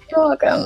You're welcome.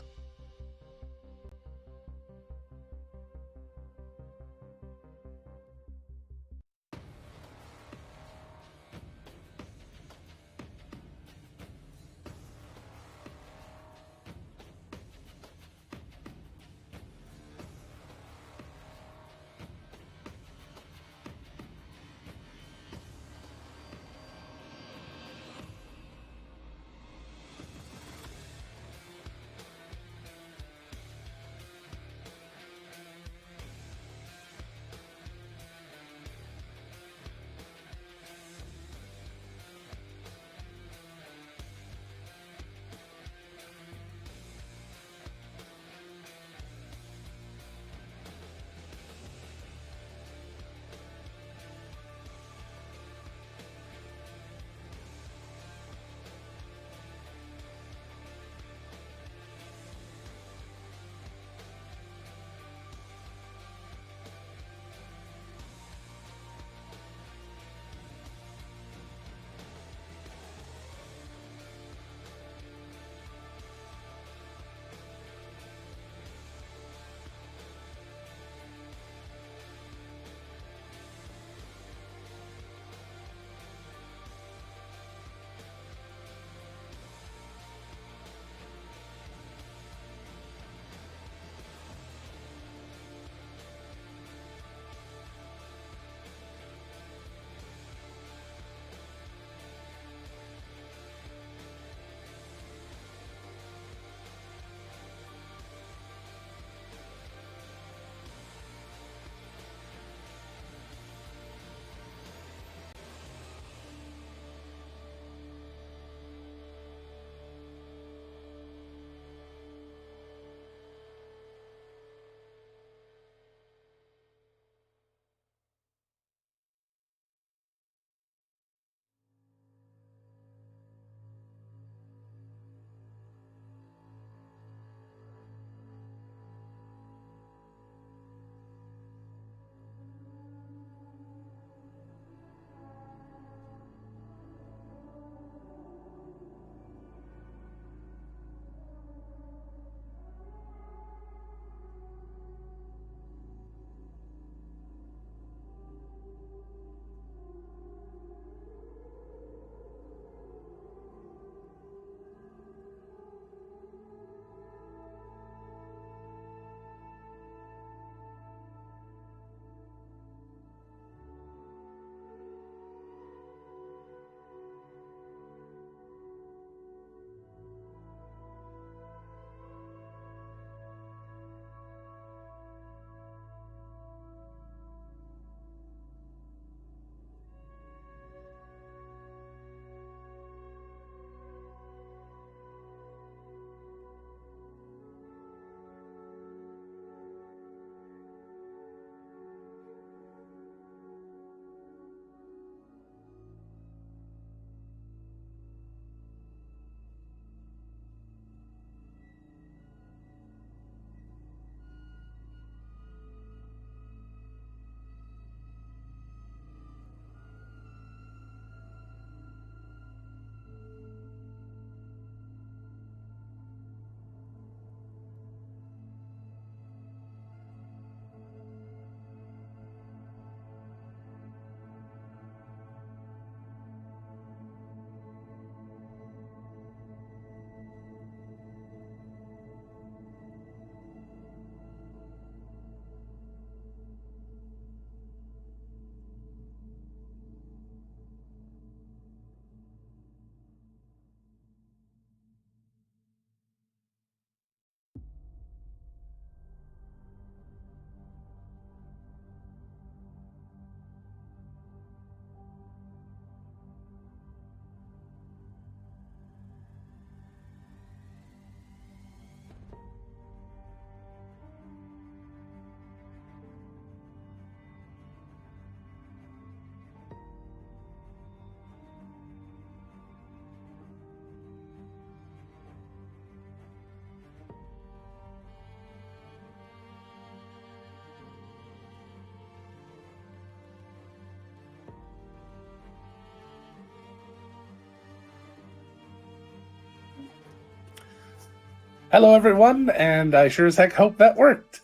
Hello, everyone, and I sure as heck hope that worked.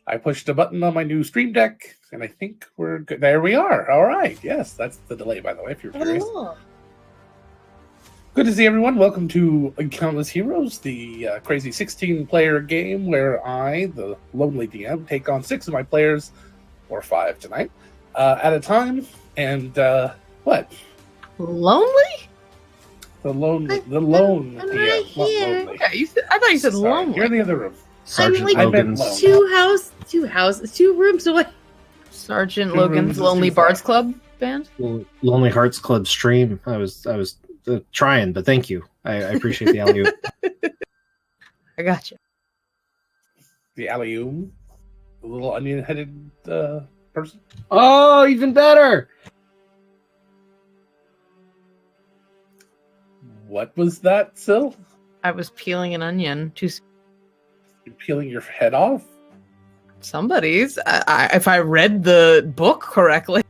I pushed a button on my new Stream Deck, and I think we're good. There we are. All right. Yes, that's the delay, by the way, if you're curious. Oh. Good to see everyone. Welcome to Countless Heroes, the crazy 16-player game where I, the lonely DM, take on 6 of my players, or 5 tonight, at a time. And what? Lonely? The lone I'm DM. right not here. lonely. Okay, I thought you said Sorry, lonely. you're in the other room. Sergeant like Logan's two rooms away. Sergeant 2 Logan's rooms is Lonely too far. Bards Club band. Lonely Hearts Club stream. I was trying, but thank you. I appreciate the alley-oop. I got you. The alley-oop. The little onion-headed person. Oh, even better. What was that, Sil? I was peeling an onion to You're peeling your head off? somebody's. If I read the book correctly.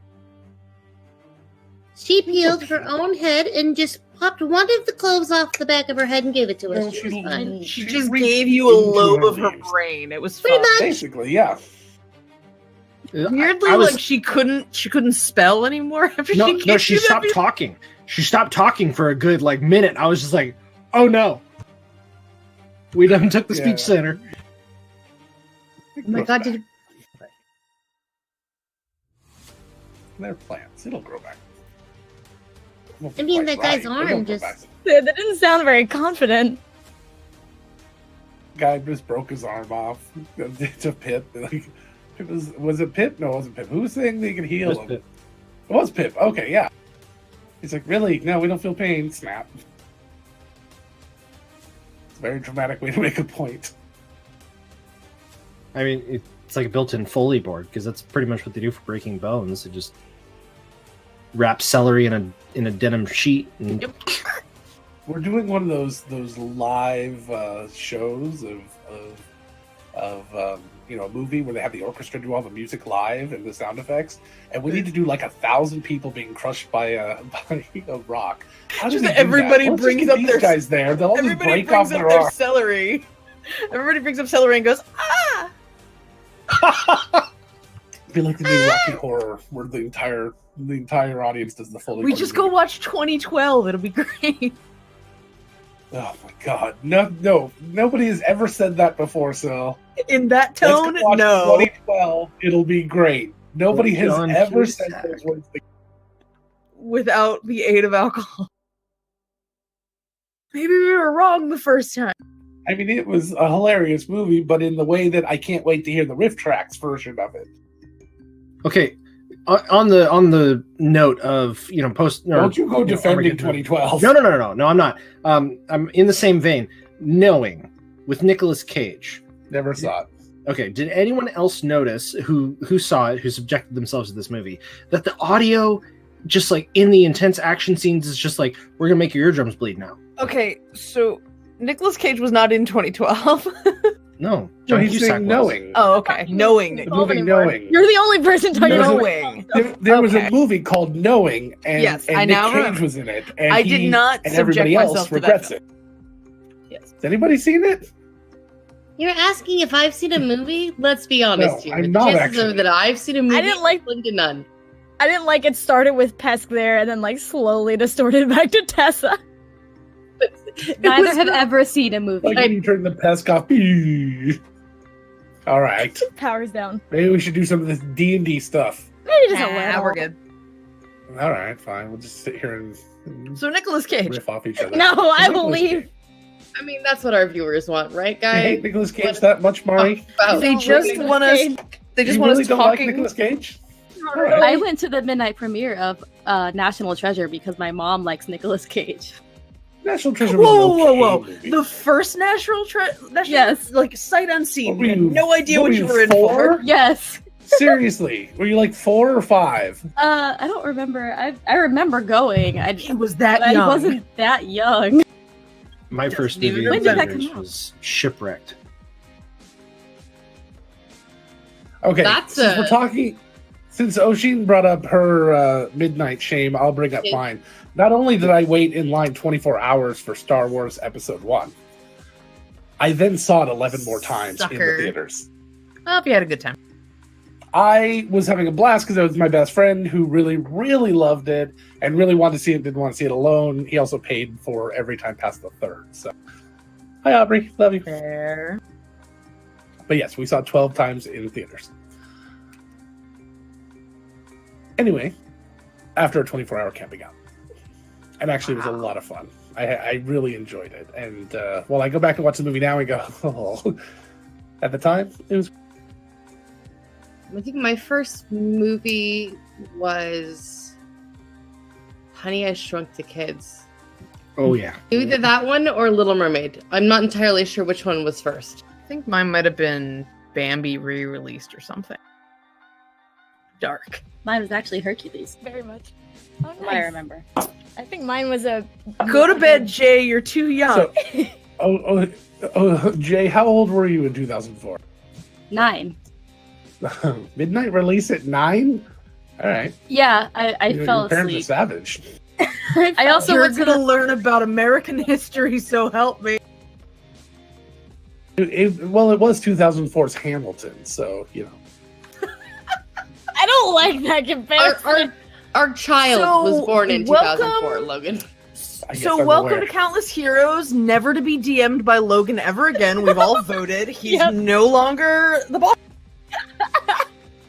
She peeled her own head and just popped one of the cloves off the back of her head and gave it to us. Well, She was fine. She She just reached gave you a into lobe her of her leaves. brain. It was Pretty fun. much. Basically, yeah. Weirdly, I was- like she couldn't spell anymore after no, she no, gave she you that stopped piece- talking. She stopped talking for a good minute. I was just like, oh no. We done took the Yeah. speech center. Oh my god, did They're plants. It'll grow back. Well, I mean, quite that guy's right. arm It'll grow just- back. That didn't sound very confident. Guy just broke his arm off. It's a Pip. Like, was it Pip? No, it wasn't Pip. Who was saying they could heal him? It was Pip. Okay, yeah. He's like, really? No, we don't feel pain. Snap. It's a very dramatic way to make a point. I mean, it's like a built-in Foley board because that's pretty much what they do for breaking bones. They just wrap celery in a denim sheet. And We're doing one of those live shows of a movie where they have the orchestra do all the music live and the sound effects, and we need to do like 1,000 people being crushed by a rock. How do Just we do everybody that? Let's brings just get up these their- guys there. They'll all just Everybody break off brings up their their arm. celery. Everybody brings up celery and goes, ah! It'd be like the new Rocky Horror, where the entire audience does the Foley. We board just go music. watch 2012. It'll be great. Oh my god! No, nobody has ever said that before. So In that let's go tone, watch no. 2012. It'll be great. Nobody has John ever Cusack. said those words. Without the aid of alcohol. Maybe we were wrong the first time. I mean, it was a hilarious movie, but in the way that I can't wait to hear the riff tracks version of it. okay, on the note of post. Don't you go defending Armageddon. 2012? No, I'm not. I'm in the same vein. Knowing with Nicolas Cage. Never saw it. Okay, did anyone else notice who saw it, who subjected themselves to this movie, that the audio, just like in the intense action scenes, is just like, we're gonna make your eardrums bleed now? Okay, so Nicolas Cage was not in 2012. No, No, John he's Cusack saying was. knowing. Oh, okay. Knowing. The movie Knowing. You're the only person talking There's a- about Knowing. There was Okay. a movie called Knowing, and, Yes, and I Nick now Cage remember. was in it, and I did not and everybody subject else myself to that regrets film. it. Yes. Has anybody seen it? You're asking if I've seen a movie? Let's be honest No, here. I'm The not chances actually. are that I've seen a movie. I didn't like- slim to none. I didn't like it started with Pesk there and then slowly distorted back to Tessa. Neither was have not- ever seen a movie. Like when you turn the Pesk off. All right, Powers down. maybe we should do some of this D&D stuff. Maybe just a Nah, little. we're good. All right, fine. We'll just sit here and So Nicolas Cage. riff off each other. No, I will Nicolas leave. Cage. I mean, that's what our viewers want, right, You hate guys? Nicolas Cage that much, Mari? Wow. They just Nicolas want us. Cage. They just you want really us don't like talking. Nicolas Cage? I went to the midnight premiere of National Treasure because my mom likes Nicolas Cage. National Treasure Whoa, was an whoa, okay whoa! movie. The first National Treasure, Yes. like sight unseen. What were We had you- no idea what what were you you, were in 4? for. Yes. Seriously, were you like 4 or 5? I don't remember. I remember going. He was that but young. I wasn't that young. My first Doesn't even movie When did that experience come out? was Shipwrecked. Okay, That's since a- we're talking, since Oshin brought up her midnight shame, I'll bring up Okay. mine. Not only did I wait in line 24 hours for Star Wars Episode 1, I then saw it 11 more times in the Sucker. theaters. Well, if you had a good time. I was having a blast because it was my best friend who really, really loved it and really wanted to see it, didn't want to see it alone. He also paid for every time past the third. So, hi, Aubrey. Love you. Fair. But yes, we saw it 12 times in the theaters. Anyway, after a 24-hour camping out. And actually, it was a lot of fun. I really enjoyed it. And while I go back and watch the movie now and go, oh, at the time, it was. I think my first movie was Honey, I Shrunk the Kids. Oh yeah. Either that one or Little Mermaid. I'm not entirely sure which one was first. I think mine might have been Bambi re-released or something. Dark. Mine was actually Hercules. Very much. Oh, From what I nice. remember. I think mine was a. Go to bed, Jay. You're too young. So, Jay, how old were you in 2004? 9. Midnight release at 9? All right. Yeah, I fell your parents are asleep. savage. I also You're went to gonna the learn about American history, so help me. Well, it was 2004's Hamilton, so, you know. I don't like that comparison. Our child So, was born in welcome- 2004, Logan. I guess So I'm welcome aware. to Countless Heroes, never to be DM'd by Logan ever again. We've all voted. He's Yep. no longer the boss.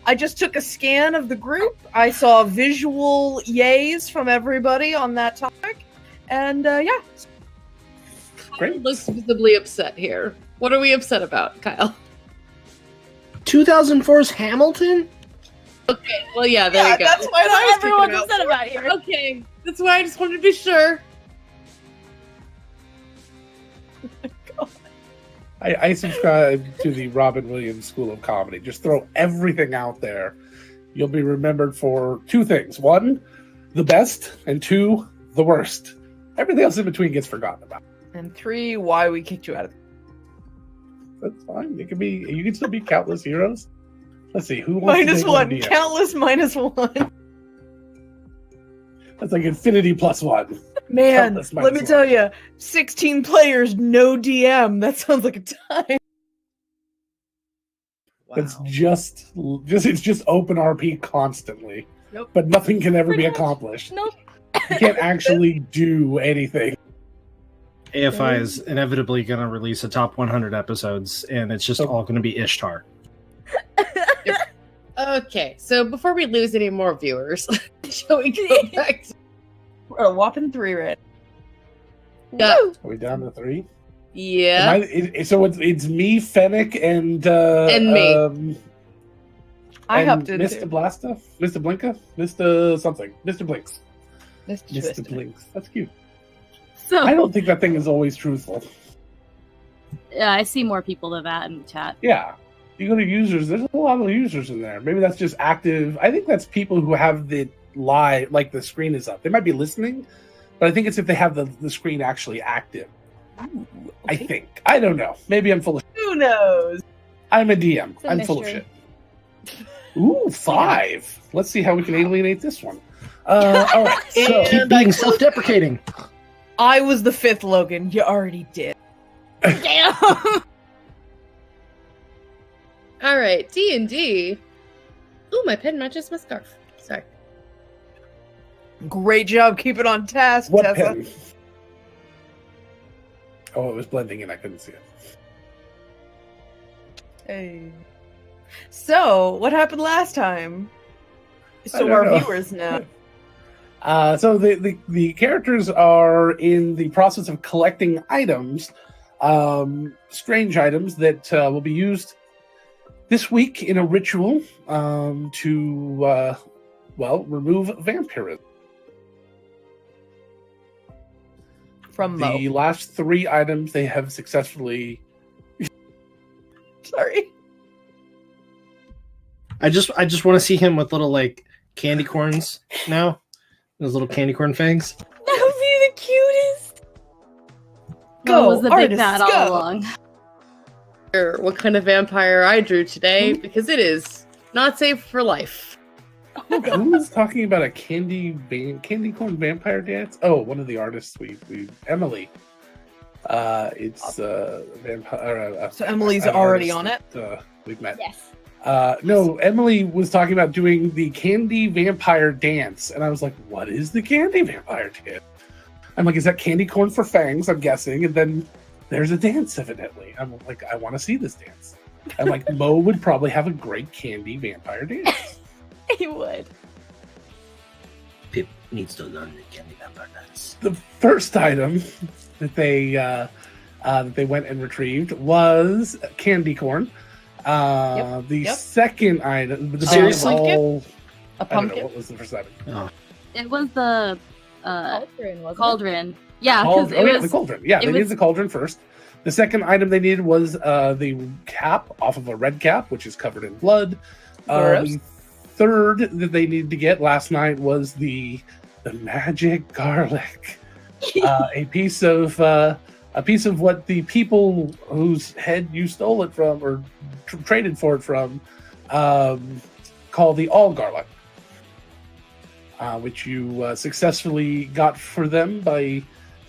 I just took a scan of the group. I saw visual yays from everybody on that topic. And yeah. Great. Kyle looks visibly upset here. What are we upset about, Kyle? 2004's Hamilton? Okay, well, yeah, there you go. That's what I What was everyone's picking up. upset about here. Okay, that's why I just wanted to be sure. I subscribe to the Robin Williams School of Comedy. Just throw everything out there. You'll be remembered for 2 things. 1, the best, and 2, the worst. Everything else in between gets forgotten about. And 3, why we kicked you out of That's fine. It can be. You can still be Countless Heroes. Let's see. Who wants to minus take 1. DM? Countless minus 1. That's like Infinity plus 1. Man, Countless let minus me 1. tell you, 16 players, no DM. That sounds like a time. It's just it's just open RP constantly. Nope. But nothing can ever Pretty be much. accomplished. Nope. You can't actually do anything. AFI is inevitably going to release a top 100 episodes, and it's just all going to be Ishtar. Okay, so before we lose any more viewers, shall we go back to... We're a whopping 3 right. Yeah. Are we down to 3? Yeah. So it's me, Fennec, and me. I and hopped in Mr. too. Blasta, Mr. Blinka, Mr. something, Mr. Blinks, Mr. Mr. Twister. Blinks. That's cute. So I don't think that thing is always truthful. yeah, I see more people than that in the chat. Yeah, you go to users. There's a lot of users in there. Maybe that's just active. I think that's people who have the live, like the screen is up. They might be listening, but I think it's if they have the screen actually active. Ooh, I okay. think. I don't know. Maybe I'm full of. Who knows? I'm a DM. It's a I'm full of mystery. shit. Ooh, 5. Let's see how we can alienate this one. All right. So Keep being self-deprecating. I was the 5th Logan. You already did. Damn. All right, D&D. Ooh, my pen matches my scarf. Sorry. Great job keeping on task, what Tessa. pen? Oh, it was blending in. I couldn't see it. Hey. So, what happened last time? So don't our know. viewers know. So the characters are in the process of collecting items, strange items that will be used this week in a ritual to remove vampirism. From Mo. The last 3 items they have successfully. Sorry. I just want to see him with little like candy corns now. Those little candy corn fangs. That would be the cutest. Go, What was the big artists, bad all go. along? Sure, what kind of vampire I drew today, because it is not safe for life. Who was talking about a candy corn vampire dance? Oh, one of the artists we Emily. It's vampire. So Emily's already on it? We've met. Yes. No, Emily was talking about doing the candy vampire dance, and I was like, "What is the candy vampire dance?" I'm like, "Is that candy corn for fangs?" I'm guessing, and then there's a dance, evidently. I'm like, "I want to see this dance." I'm like, Mo would probably have a great candy vampire dance. He would. Pip needs to learn the candy vampire dance. The first item that they went and retrieved was candy corn. The second item, the Seriously? all, A I don't know, pumpkin? what was the first item? It was the Cauldron, wasn't cauldron. Yeah, because the cauldron. Yeah, they needed the cauldron first. The second item they needed was the cap off of a red cap, which is covered in blood. The third that they needed to get last night was the magic garlic, a piece of what the people whose head you stole it from or traded for it from call the all garlic, which you successfully got for them by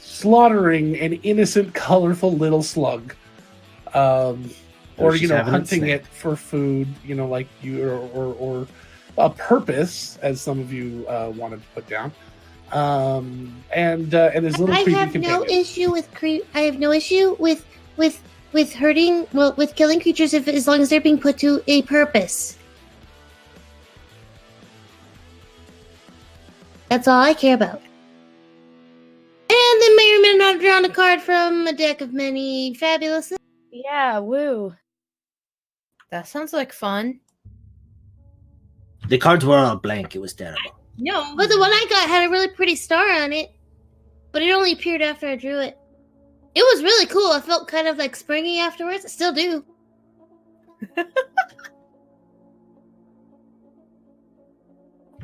slaughtering an innocent, colorful little slug, or hunting it for food, like you or a purpose, as some of you wanted to put down. And his little creepy companion. I have no issue with hurting, with killing creatures as long as they're being put to a purpose. That's all I care about. And then may or may not drawn a card from a deck of many fabulous. Yeah, woo. That sounds like fun. The cards were all blank. It was terrible. No, but the one I got had a really pretty star on it. But it only appeared after I drew it. It was really cool. I felt kind of like springy afterwards. I still do.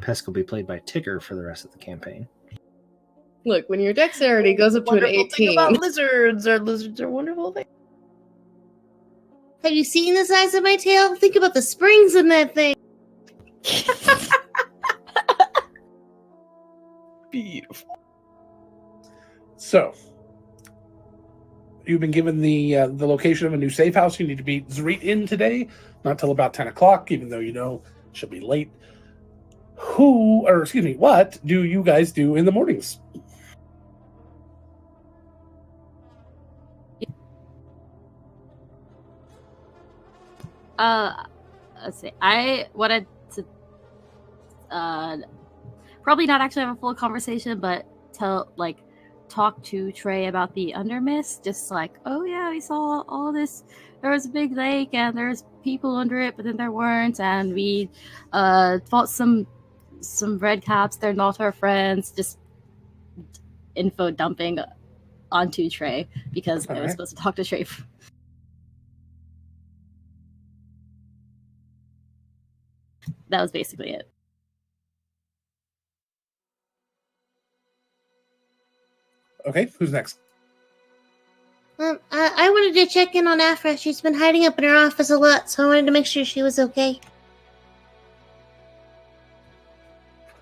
Pesk will be played by Tigger for the rest of the campaign. Look, when your dexterity goes up to an Wonderful thing 18. about lizards are wonderful things. Have you seen the size of my tail? Think about the springs in that thing. Beautiful. So, you've been given the location of a new safe house. You need to be Zreet in today, not till about 10 o'clock, even though she'll be late. What do you guys do in the mornings? Let's see. I wanted to probably not actually have a full conversation, but talk to Trey about the Undermist. Just like, oh yeah, we saw all this. There was a big lake and there's people under it, but then there weren't, and we fought some red caps. They're not our friends. Just info dumping onto Trey because I was supposed to talk to Trey. That was basically it. Okay, who's next? I wanted to check in on Afra. She's been hiding up in her office a lot, so I wanted to make sure she was okay.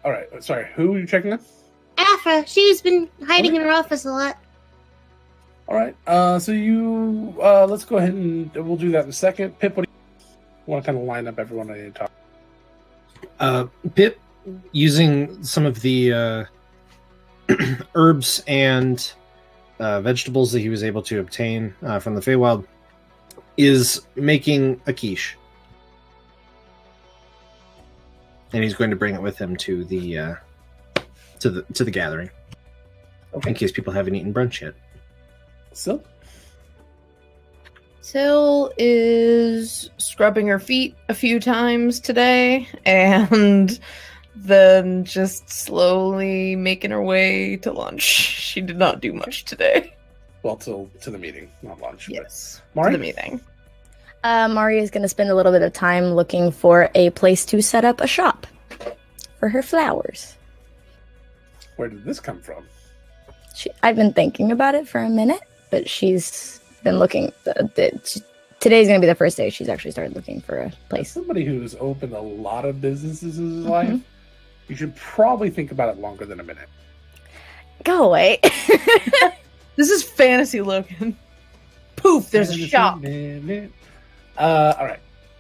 All right, sorry, who are you checking on? Afra, she's been hiding in her office a lot. All right, so you let's go ahead and we'll do that in a second. Pip, what do you want to kind of line up everyone I need to talk? Pip, using some of the herbs and vegetables that he was able to obtain from the Feywild, is making a quiche, and he's going to bring it with him to the gathering, in case people haven't eaten brunch yet. So, Sil is scrubbing her feet a few times today, and then just slowly making her way to lunch. She did not do much today. Well, to the meeting, not lunch. Yes, Mari? to the meeting. Mari is going to spend a little bit of time looking for a place to set up a shop for her flowers. Where did this come from? I've been thinking about it for a minute, but she's been looking. Today's going to be the first day she's actually started looking for a place. Somebody who's opened a lot of businesses in his life, you should probably think about it longer than a minute. Go away. This is fantasy, Logan. Poof, there's a shop. All right.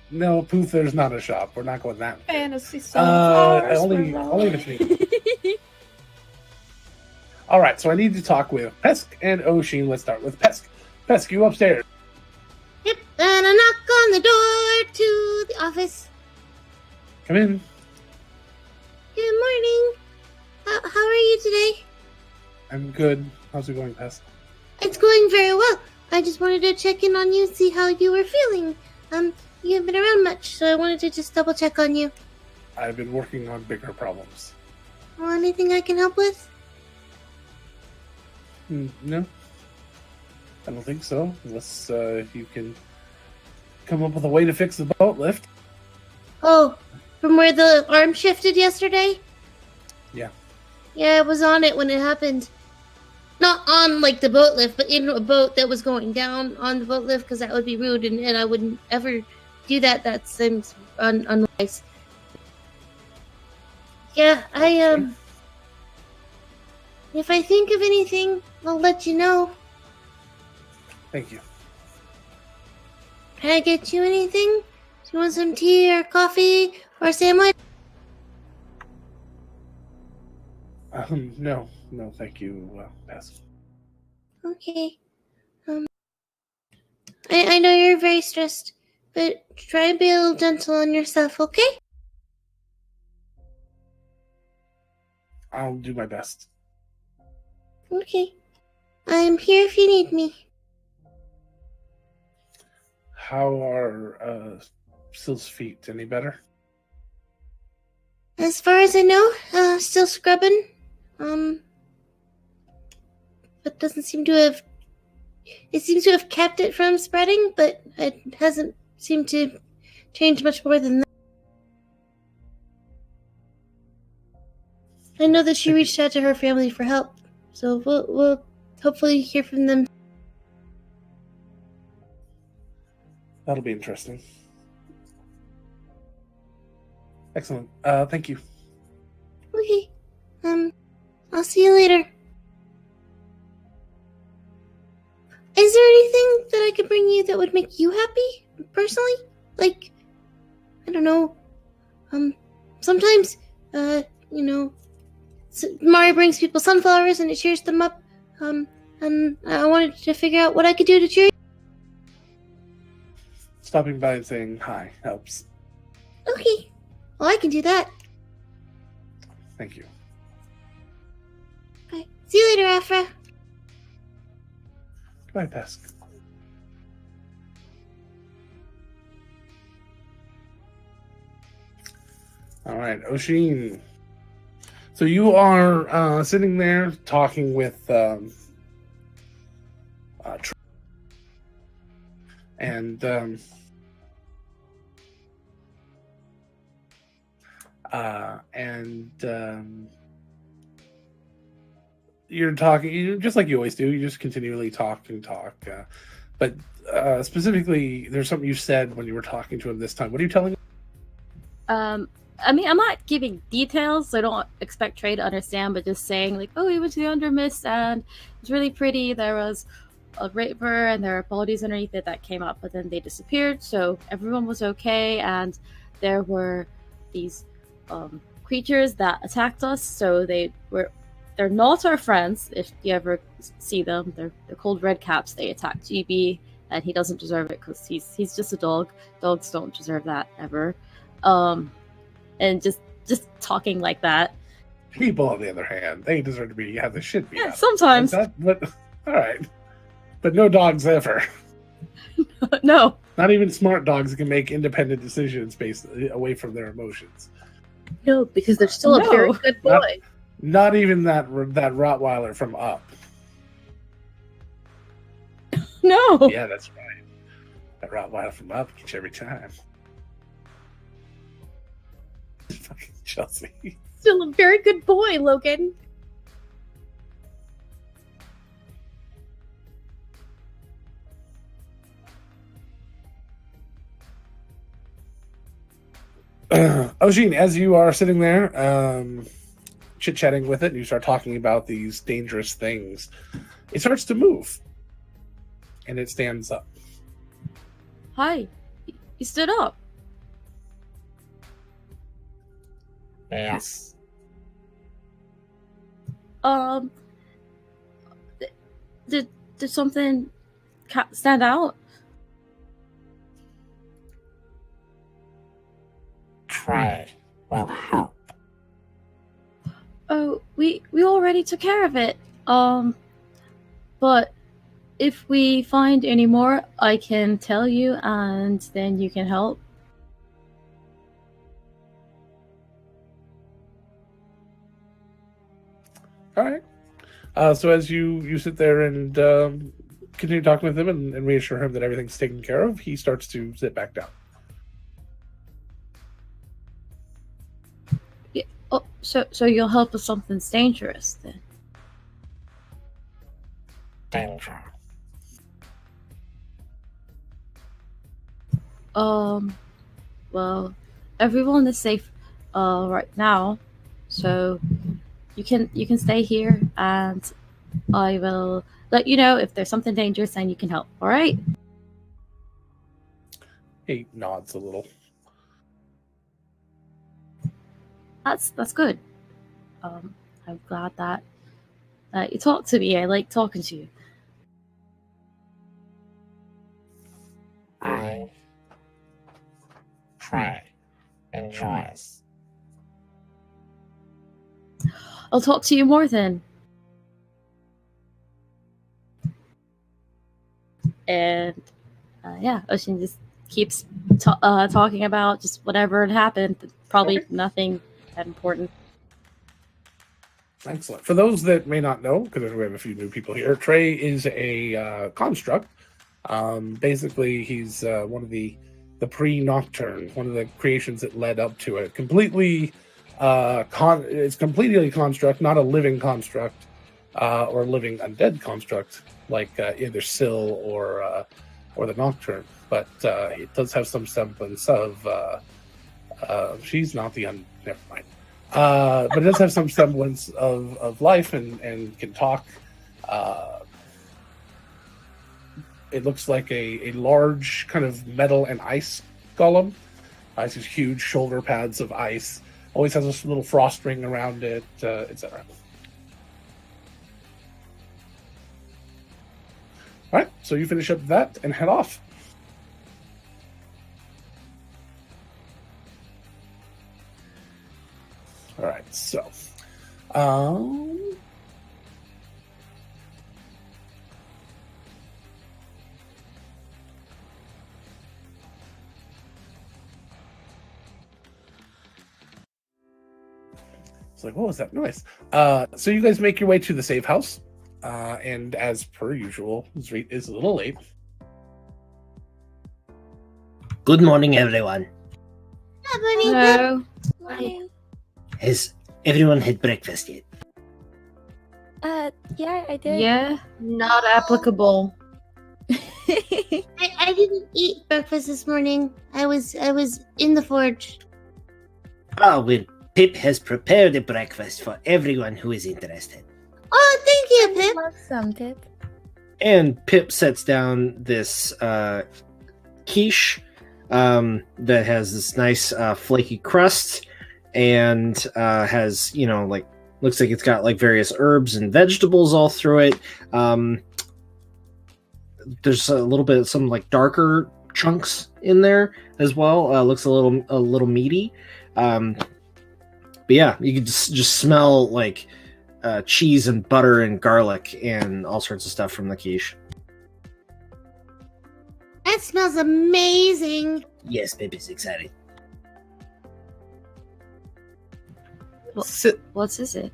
No, poof, there's not a shop. We're not going that way. Fantasy songs. Only if it's me. All right, so I need to talk with Pesk and Oshin. Let's start with Pesk. Pesk, you upstairs. Yep, and a knock on the door to the office. Come in. Good morning. How are you today? I'm good. How's it going, Pesk? It's going very well. I just wanted to check in on you, see how you were feeling. You haven't been around much, so I wanted to just double check on you. I've been working on bigger problems. Well, anything I can help with? No. I don't think so. Unless you can come up with a way to fix the boat lift. Oh, from where the arm shifted yesterday? Yeah. Yeah, I was on it when it happened. Not on, like, the boat lift, but in a boat that was going down on the boat lift, because that would be rude, and I wouldn't ever do that. That seems unwise. Yeah, if I think of anything, I'll let you know. Thank you. Can I get you anything? Do you want some tea or coffee or a sandwich? No, thank you, Pesk. Okay. I know you're very stressed, but try and be a little gentle on yourself, okay? I'll do my best. Okay. I'm here if you need me. How are Sill's feet? Any better? As far as I know, still scrubbing. But doesn't seem to have... It seems to have kept it from spreading, but it hasn't seemed to change much more than that. I know that she reached out to her family for help, so we'll hopefully hear from them. That'll be interesting. Excellent. Thank you. Okay. I'll see you later. Is there anything that I could bring you that would make you happy, personally? Like, I don't know. Sometimes, Mario brings people sunflowers and it cheers them up. And I wanted to figure out what I could do to cheer you. Stopping by and saying hi helps. Okay. Well, I can do that. Thank you. Okay. See you later, Afra. Goodbye, Pesk. All right, Oshin. So you are sitting there talking with Trey. And you're talking just like you always do. You just continually talk and talk. But specifically, there's something you said when you were talking to him this time. What are you telling him? I mean, I'm not giving details, so I don't expect Trey to understand, but just saying, like, oh, we went to the Undermist, and it was really pretty. There was a river, and there are bodies underneath it that came up, but then they disappeared, so everyone was okay, and there were these creatures that attacked us, so they're not our friends, if you ever see them. They're called Red Caps. They attacked GB, and he doesn't deserve it, because he's just a dog. Dogs don't deserve that, ever. And just talking like that. People, on the other hand, they deserve to have the shit beat out. Sometimes. But all right. But no dogs ever. No. Not even smart dogs can make independent decisions based away from their emotions. No, because they're still a very good boy. Not even that Rottweiler from Up. No. Yeah, that's right. That Rottweiler from Up gets you every time. Fucking Chelsea. Still a very good boy, Logan. Oshin, as you are sitting there, chit-chatting with it, and you start talking about these dangerous things, It starts to move, and it stands up. Hi. You stood up. Yes. Did something stand out? Trey will help. Oh, we already took care of it. But if we find any more, I can tell you, and then you can help. All right. So as you sit there and continue talking with him and reassure him that everything's taken care of, he starts to sit back down. Yeah. Oh, so you'll help if something's dangerous then? Danger. Well, everyone is safe right now, so you can stay here, and I will let you know if there's something dangerous and you can help. All right? He nods a little. That's good. I'm glad that you talked to me. I like talking to you. I Trey enjoys. I'll talk to you more then. And yeah, Ocean just keeps talking about just whatever had happened. Probably nothing that important. Excellent. For those that may not know, because we have a few new people here, Trey is a construct. Basically, he's one of the pre-Nocturne, one of the creations that led up to it. Completely, it's completely a construct, not a living construct or a living undead construct like either Syl or the Nocturne. But it does have some semblance of. She's not the never mind. But it does have some semblance of life and can talk. It looks like a large kind of metal and ice golem. It's these huge shoulder pads of ice. Always has a little frost ring around it, etc. All right, so you finish up that and head off. All right, so it's like, what was that noise? So you guys make your way to the safe house, and as per usual, Zreet is a little late. Good morning, everyone. Hello. Has everyone had breakfast yet? Yeah, I did. Yeah. Not applicable. I didn't eat breakfast this morning. I was in the forge. Oh, well, Pip has prepared a breakfast for everyone who is interested. Oh, thank you, Pip. Love some Pip. And Pip sets down this quiche that has this nice flaky crust and has, looks like it's got like various herbs and vegetables all through it. There's a little bit of some like darker chunks in there as well. Looks a little meaty. But yeah, you can just smell like cheese and butter and garlic and all sorts of stuff from the quiche. That smells amazing. Yes, Pip is excited. What is it?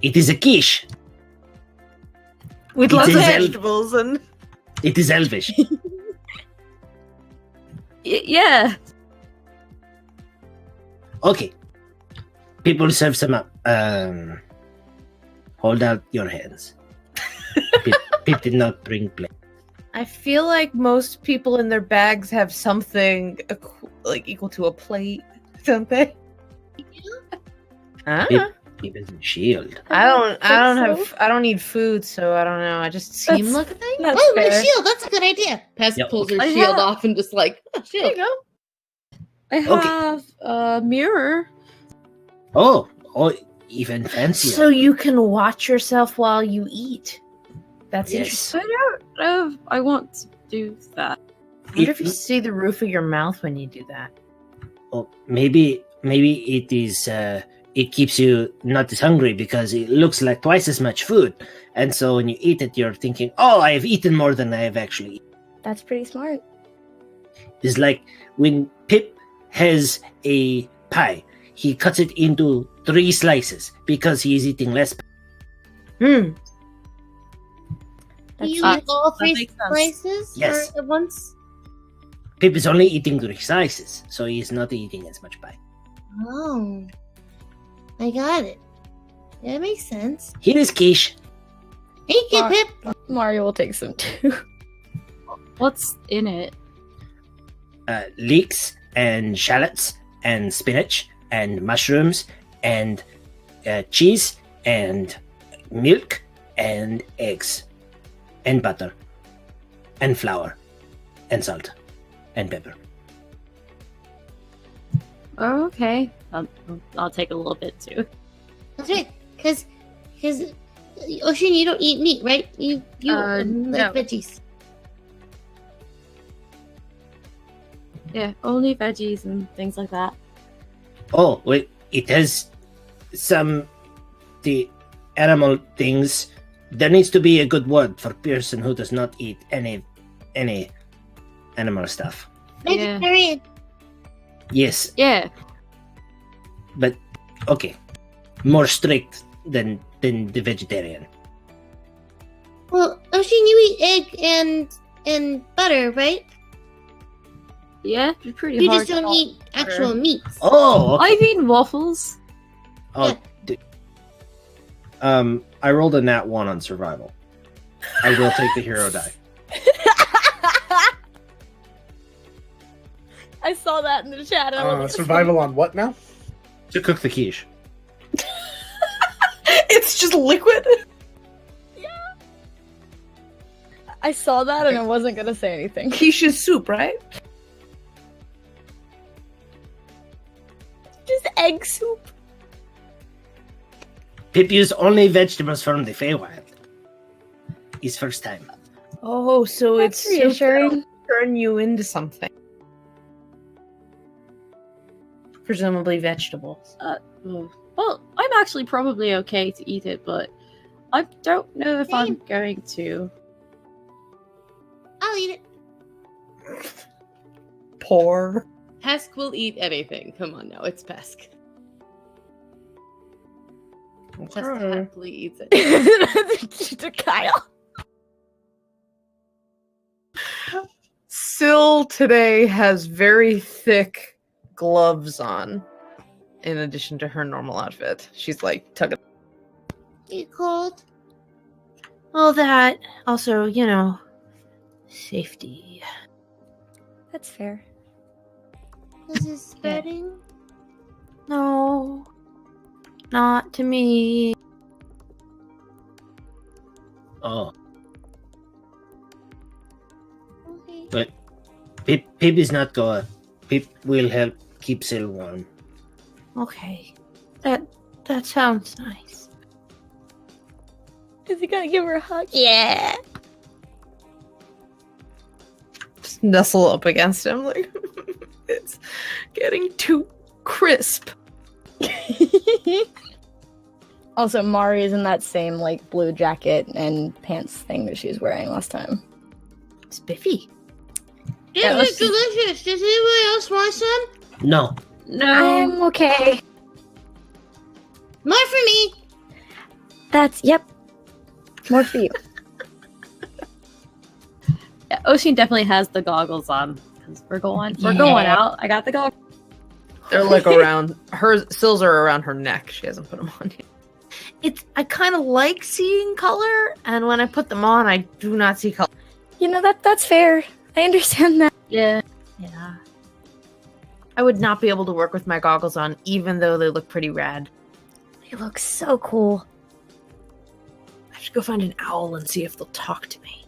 It is a quiche. With It lots of is vegetables and It is elvish. Yeah. Okay. People serve some up. Hold out your hands. Pip did not bring plate. I feel like most people in their bags have something equal to a plate, don't they? Ah. He doesn't shield. I don't so. need food, so I don't know. I just That's- seem like a thing. That's Oh, my fair. shield. That's a good idea. Pest Yep. pulls her I shield have- off and just like, There shield. you go. I have a mirror. Oh, even fancier. So you can watch yourself while you eat. That's Yes. interesting. I don't know if I want to do that. I wonder if you see the roof of your mouth when you do that. Oh, maybe it is. It keeps you not as hungry because it looks like twice as much food, and so when you eat it, you're thinking, "Oh, I have eaten more than I have actually eaten." That's pretty smart. It's like when Pip has a pie, he cuts it into 3 slices because he is eating less pie. Do That's you that- eat all that 3 makes sense. slices Yes. or at once? Pip is only eating 3 slices, so he is not eating as much pie. Oh. I got it. Yeah, that makes sense. Here is quiche. Thank you, Mar- Pip. Mario will take some too. What's in it? Leeks and shallots and spinach and mushrooms and cheese and milk and eggs and butter and flour and salt and pepper. Oh, okay. I'll take a little bit too. That's right. Because, Ocean, you don't eat meat, right? You like no. veggies. Yeah, only veggies and things like that. Oh, wait, it has the animal things. There needs to be a good word for person who does not eat any animal stuff. Yeah. Vegetarian. Yes, Yeah. but okay, more strict than the vegetarian. Well, Ocean, you eat egg and butter, right? Yeah, it's pretty You hard just don't to eat actual meats. Oh, okay. I've eaten waffles. Oh, I rolled a nat 1 on survival. I will take the hero die. I saw that in the chat. And I was like, Survival on what now? To cook the quiche. It's just liquid. I saw that and I wasn't gonna say anything. Quiche is soup, right? Just egg soup. Pip used only vegetables from the Feywild. His first time. Oh, so That's it's soup reassuring. that'll turn you into something. Presumably vegetables. Well, I'm actually probably okay to eat it, but I don't know if I'm going to. I'll eat it. Poor. Pesk will eat anything. Come on now, it's Pesk. Pesk happily eats it. To Kyle. Syl today has very thick gloves on, in addition to her normal outfit. She's like tugging. You cold? All that. Also, you know, safety. That's fair. Is it spreading? No, not to me. Oh, Okay. but Pip is not going. Pip will help keep Sil warm. Okay, that sounds nice. Is he gonna give her a hug? Yeah. Just nestle up against him like it's getting too crisp. Also, Mari is in that same like blue jacket and pants thing that she was wearing last time. Spiffy. This Yeah, is let's- delicious. Does anybody else want some? No, No. I'm okay. More for me. Yep. More for you. Yeah, Ocean definitely has the goggles on because we're going Yeah. out. I got the goggles. They're like around her. Sills are around her neck. She hasn't put them on yet. I kind of like seeing color, and when I put them on, I do not see color. You know that's fair. I understand that. Yeah. Yeah. I would not be able to work with my goggles on, even though they look pretty rad. They look so cool. I should go find an owl and see if they'll talk to me.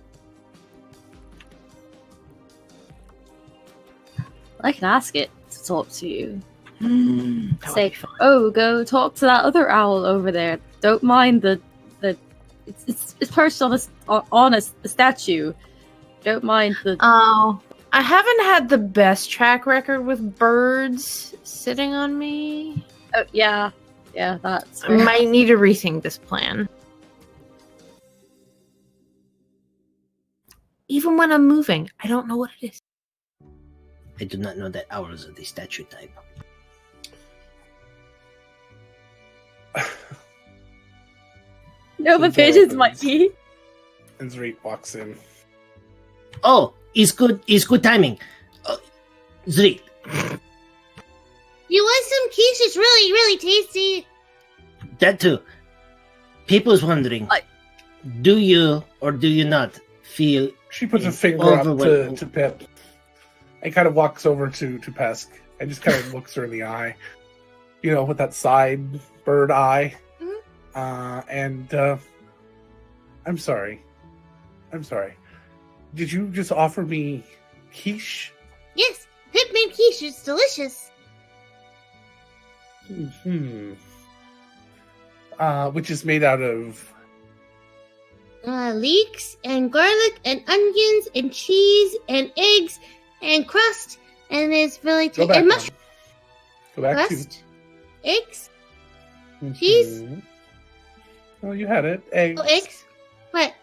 I can ask it to talk to you. That would Say, be fun. oh, go talk to that other owl over there. Don't mind the it's perched on a statue. Don't mind the. Oh, I haven't had the best track record with birds sitting on me. Oh, yeah, that's. I might need to rethink this plan. Even when I'm moving, I don't know what it is. I do not know that owls are the statue type. No, the The door pigeons might opens. be. And Zreet walks in. Oh, it's good timing. Zreet, You want some quiche? It's really, really tasty. that too. People's wondering, do you or do you not feel... She puts a finger up Overwhelming. to Pip and kind of walks over to Pesk and just kind of looks her in the eye. You know, with that side bird eye. I'm sorry. Did you just offer me quiche? Yes, Pip made quiche. It's delicious. Which is made out of... Leeks and garlic and onions and cheese and eggs and crust, and it's really Go tasty. back And one. mushroom Go back crust, eggs, to... cheese. Oh, you had it. Eggs. Oh, eggs. What?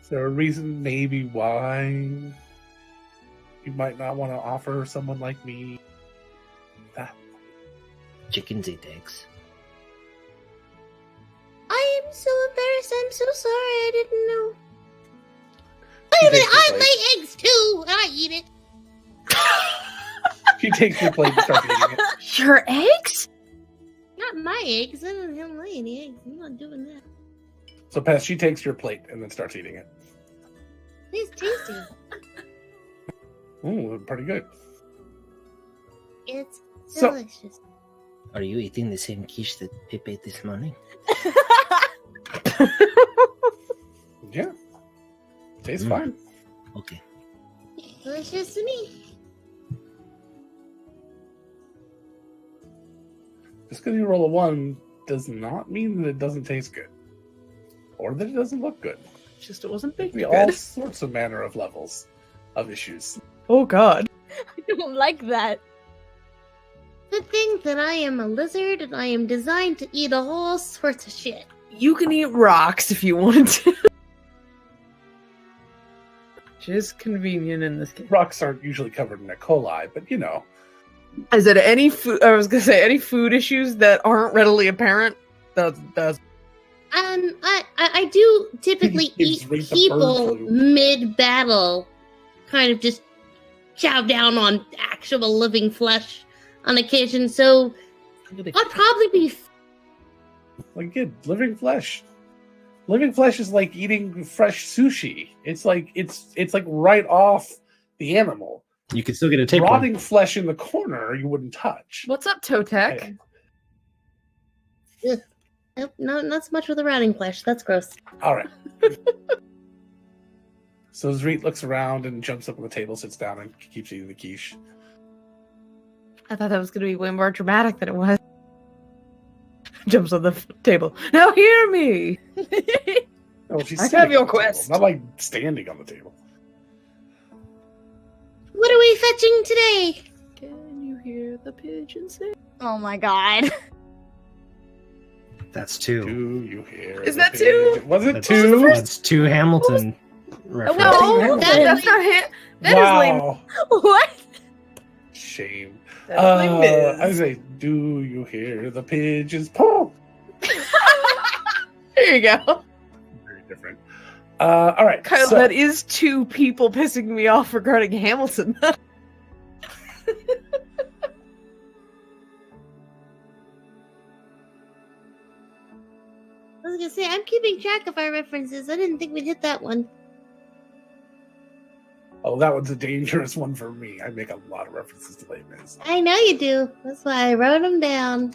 Is there a reason maybe why you might not want to offer someone like me that? Chickens eat eggs. I am so embarrassed. I'm so sorry. I didn't know. She Wait a minute. takes I your lay eggs too, and I eat it. She takes your plate and starts eating it. Your eggs? Not my eggs. I don't lay any eggs. I'm not doing that. So, Pest, she takes your plate and then starts eating it. It's tasty. Ooh, pretty good. It's So- delicious. Are you eating the same quiche that Pip ate this morning? Yeah. Tastes Mm. fine. Okay. Delicious to me. Just because you roll a 1 does not mean that it doesn't taste good. Or that it doesn't look good. Just it wasn't big. Be all sorts of manner of levels of issues. Oh God. I don't like that. The thing that I am a lizard and I am designed to eat all sorts of shit. You can eat rocks if you want to. Which is convenient in this case. Rocks aren't usually covered in E. coli, but you know. Is it any food? I was gonna say any food issues that aren't readily apparent. That's I do typically Gives eat Reese a bird people flu. mid-battle, kind of just chow down on actual living flesh on occasion, so I'd probably be... Like, good, living flesh. Living flesh is like eating fresh sushi. It's like right off the animal. You could still get a tapeworm. Rotting flesh in the corner you wouldn't touch. What's up, Totec? Okay. Nope, not so much with the rotting flesh. That's gross. All right. So Zreet looks around and jumps up on the table, sits down, and keeps eating the quiche. I thought that was gonna be way more dramatic than it was. Jumps on the table. Now hear me. Oh, she's I sitting have your on the table, quest. not like standing on the table. What are we fetching today? Can you hear the pigeon sing? Oh my god. That's 2. Do you hear? Is the that two? pigeon? Was it That's, 2? that's 2 Hamilton references. No, that's not him. That is lame. Wow. What? Shame. That's like Miz. I say, do you hear the pigeons? Pooh! There you go. Very different. All right. Kyle, so- that is 2 people pissing me off regarding Hamilton. I was gonna say, I'm keeping track of our references. I didn't think we'd hit that one. Oh, that one's a dangerous one for me. I make a lot of references to Les Mis. I know you do. That's why I wrote them down.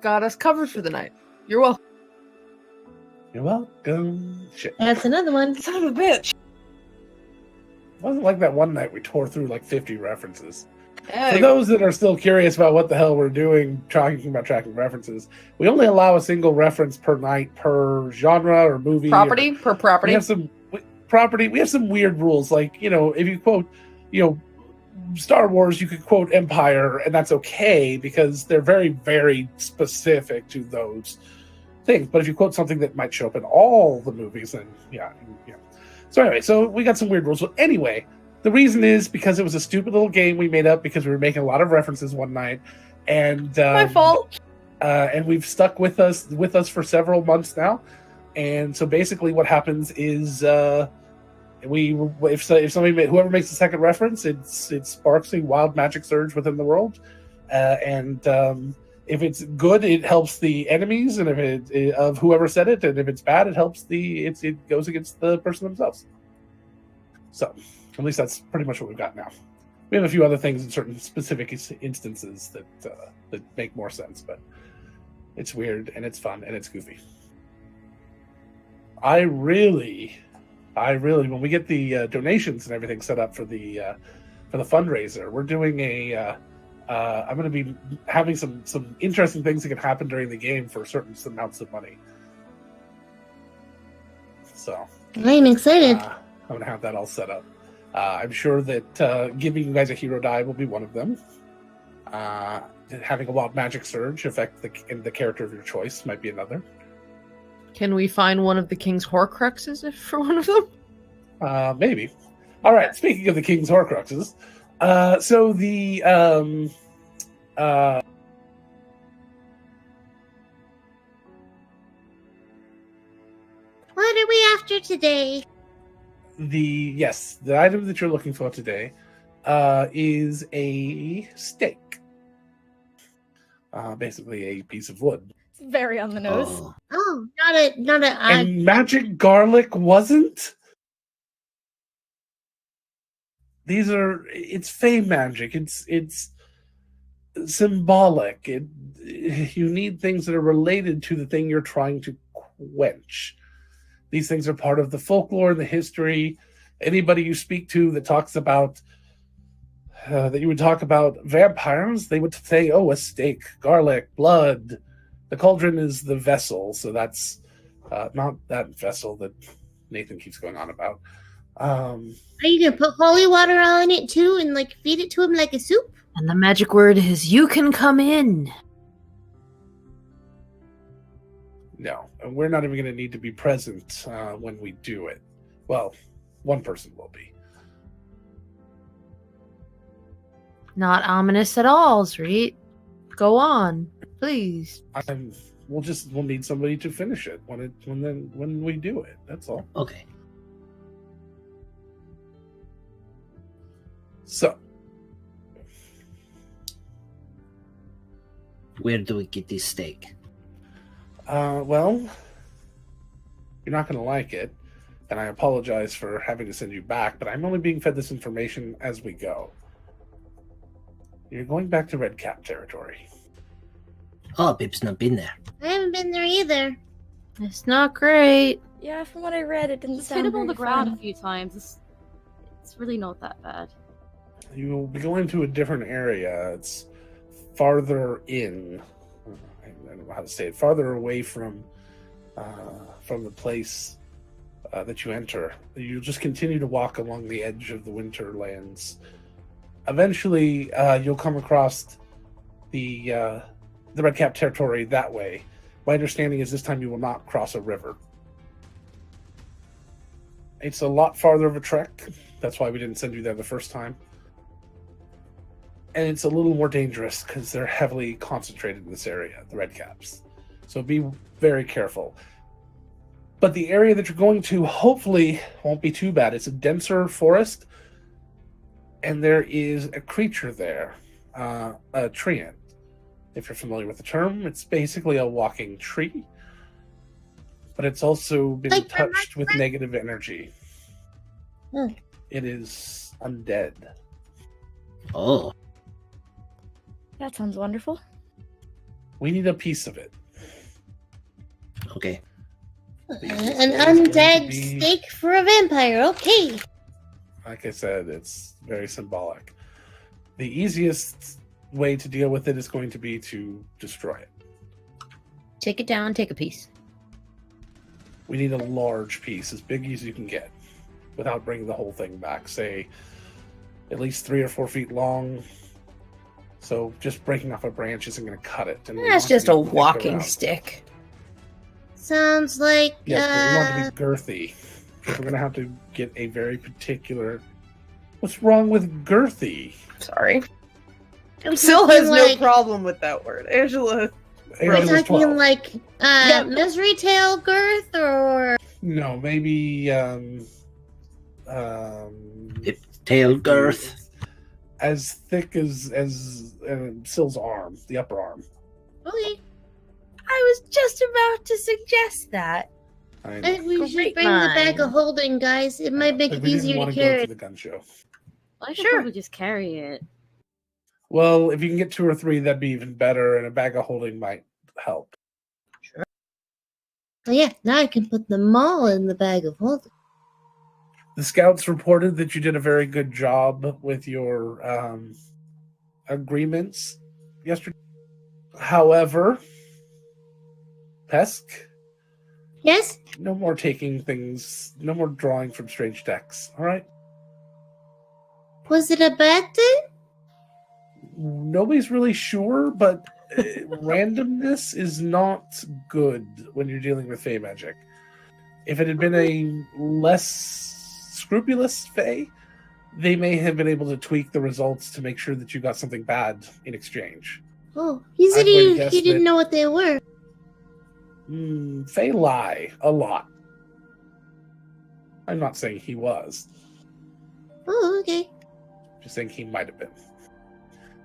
Got us covered for the night. You're welcome. You're welcome. Shit. That's another one. Son of a bitch. It wasn't like that one night we tore through like 50 references. For Hey, those that are still curious about what the hell we're doing, talking about tracking references, we only allow a single reference per night per genre or movie. property or, per we property. have some property. We have some weird rules, like if you quote, Star Wars, you could quote Empire, and that's okay because they're very, very specific to those things. But if you quote something that might show up in all the movies, then yeah. So anyway, we got some weird rules. So anyway, the reason is because it was a stupid little game we made up because we were making a lot of references one night, and My fault. and we've stuck with us for several months now. And so basically, what happens is if somebody whoever makes the second reference, it sparks a wild magic surge within the world, and if it's good, it helps the enemies, and if it of whoever said it, and if it's bad, it helps it goes against the person themselves. So at least that's pretty much what we've got now. We have a few other things in certain specific instances that make more sense, but it's weird and it's fun and it's goofy. I really, when we get the donations and everything set up for the fundraiser, we're doing I'm going to be having some interesting things that can happen during the game for certain amounts of money. So I'm excited. I'm going to have that all set up. I'm sure that giving you guys a hero die will be one of them. Having a wild magic surge affect the character of your choice might be another. Can we find one of the king's Horcruxes for one of them? Maybe. All right. Speaking of the king's Horcruxes, so the What are we after today? the item that you're looking for today is a stake. Basically a piece of wood. It's very on the nose. Oh, Oh, not a. And magic garlic wasn't? It's fey magic. It's symbolic. You need things that are related to the thing you're trying to quench. These things are part of the folklore and the history. Anybody you speak to that talks about that you would talk about vampires, they would say, "Oh, a stake, garlic, blood." The cauldron is the vessel, so that's not that vessel that Nathan keeps going on about. Are you gonna put holy water on it too, and like feed it to him like a soup? And the magic word is "you can come in." No, and we're not even going to need to be present when we do it. Well, one person will be. Not ominous at all, Zreet. Go on, please. We'll need somebody to finish it when we do it. That's all. okay. So, Where do we get this steak? well, you're not going to like it, and I apologize for having to send you back, but I'm only being fed this information as we go. You're going back to Red Cap territory. Oh, Pip's not been there. I haven't been there either. It's not great. Yeah, from what I read, it didn't Just hit sound him on very the ground a fun. few times. It's really not that bad. You will be going to a different area. It's farther in. I don't know how to say it. Farther away from the place that you enter. You'll just continue to walk along the edge of the Winterlands. Eventually, you'll come across the Red Cap territory that way. My understanding is this time you will not cross a river. It's a lot farther of a trek. That's why we didn't send you there the first time. And it's a little more dangerous because they're heavily concentrated in this area, the Red Caps. So be very careful. But the area that you're going to hopefully won't be too bad. It's a denser forest, and there is a creature there, a treant. If you're familiar with the term, it's basically a walking tree, but it's also been Like touched with negative energy. Hmm. It is undead. Oh, That sounds wonderful. We need a piece of it. Okay. An undead steak for a vampire. Okay. Like I said, it's very symbolic. The easiest way to deal with it is going to be to destroy it. Take it down, take a piece. We need a large piece, as big as you can get, without bringing the whole thing back. Say, at least 3 or 4 feet long. So just breaking off a branch isn't going to cut it. And That's just a walking stick. Sounds like Yes, but we want it to be girthy. We're going to have to get a very particular... What's wrong with girthy? Sorry. I'm Still talking has like- no problem with that word. Angela. We're Angela's talking 12. like misery tail girth or No, maybe Tail girth. as thick as Syl's arm, the upper arm. okay. I was just about to suggest that. I I know. think we should Great bring the bag mind. of holding, guys. It might make But it we didn't easier want to to go carry. to the gun show. I could Sure. probably just carry it. Well, if you can get 2 or 3, that'd be even better, and a bag of holding might help. Oh yeah, now I can put them all in the bag of holding. The scouts reported that you did a very good job with your agreements yesterday. However, Pesk, Yes? no more taking things, no more drawing from strange decks, all right? Was it a bad thing? Nobody's really sure, but randomness is not good when you're dealing with Fey magic. If it had been a less scrupulous Fey, they may have been able to tweak the results to make sure that you got something bad in exchange. Oh, he said I'm going to guess he didn't that- know what they were. Fey lie a lot. I'm not saying he was, Oh, okay. just saying he might have been.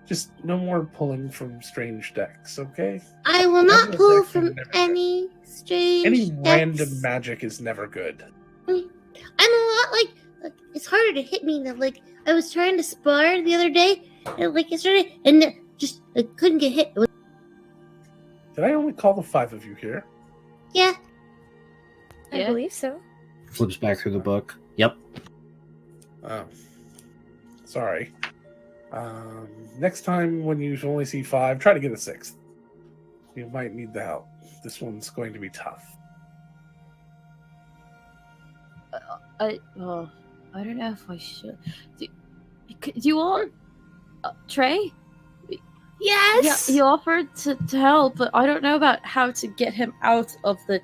Just no more pulling from strange decks, okay? I will not Random pull decks are from never good. any strange Any decks. random magic is never good. I'm a lot like it's harder to hit me than like I was trying to spar the other day and like yesterday and just I couldn't get hit. Did I only call the 5 of you here? Yeah. I Yeah. believe so. Flips back through the book. Yep. Oh, sorry. Next time when you only see 5, try to get a 6th. You might need the help. This one's going to be tough. I don't know if I should. Do you want Trey? Yes. Yeah, he offered to help, but I don't know about how to get him out of the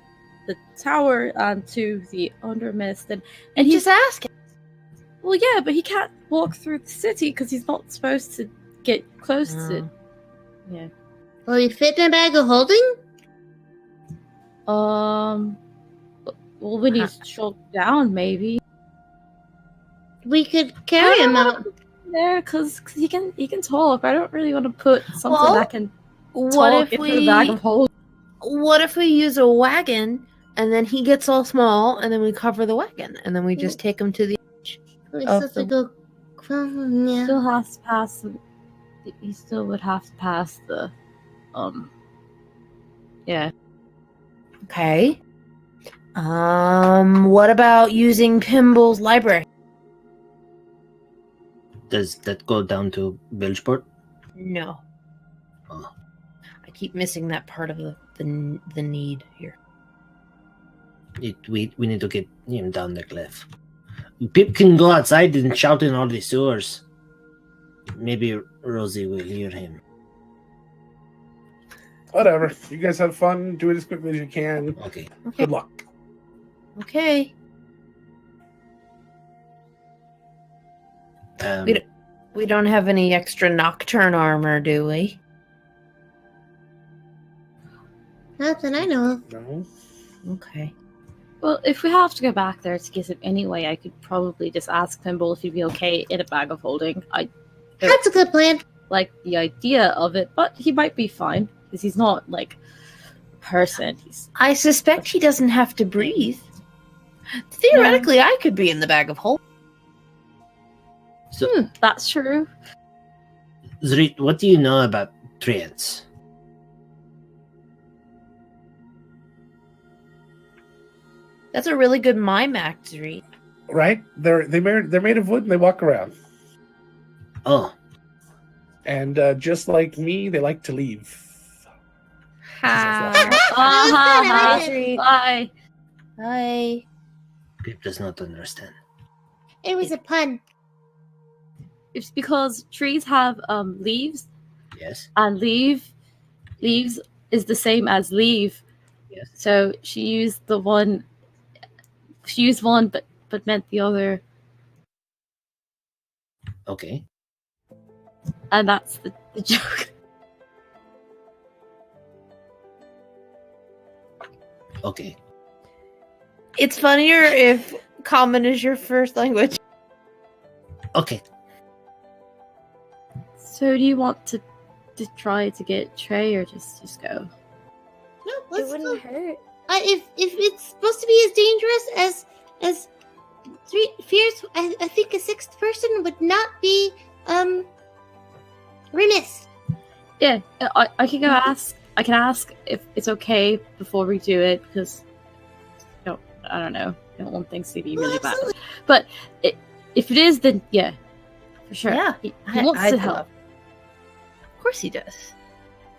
tower to the Undermist, and And he's just ask him. well, yeah, but he can't walk through the city because he's not supposed to get close to. Yeah. Will you fit in a bag of holding? Well, when he's choked down, maybe We could carry him out. there because he can talk. I don't really want to put something Well, that can What talk if into the bag we? of holding. What if we use a wagon and then he gets all small and then we cover the wagon and then we just take him to the. We Of still have to go. Yeah. Still has to pass. He still would have to pass the. Yeah. Okay. What about using Pimble's library? Does that go down to Bilgeport? No. Oh. I keep missing that part of the need here. We need to get him down the cliff. Pip can go outside and shout in all the sewers. Maybe Rosie will hear him. Whatever. You guys have fun. Do it as quickly as you can. Okay. Okay. Good luck. Okay. Um, We don't have any extra nocturne armor, do we? Not that I know of. No. Okay. Well, if we have to go back there to get him anyway, I could probably just ask Pimble if he'd be okay in a bag of holding. I That's a good plan. like the idea of it, but he might be fine because he's not like a person. He's I suspect he doesn't have to breathe. Theoretically, I could be in the bag of holding. So, that's true. Zrit, what do you know about treants? That's a really good mime act to read. Right? They're made of wood and they walk around. Oh, And just like me, they like to leave. How? I like it. Bye. Hi. Pip does not understand. It was a pun. It's because trees have leaves, Yes. and leaves is the same as leave. Yes. So she used one, but meant the other, Okay. and that's the joke. Okay. It's funnier if common is your first language. Okay. So do you want to try to get Trey, or just go? No, It let's go. wouldn't hurt. If it's supposed to be as dangerous as three fears, I think a sixth person would not be remiss. Yeah, I can go ask. I can ask if it's okay before we do it, because I don't know. I don't want things to be really bad. Absolutely. But if it is, then yeah, for sure. Yeah, he wants to help. Of course he does.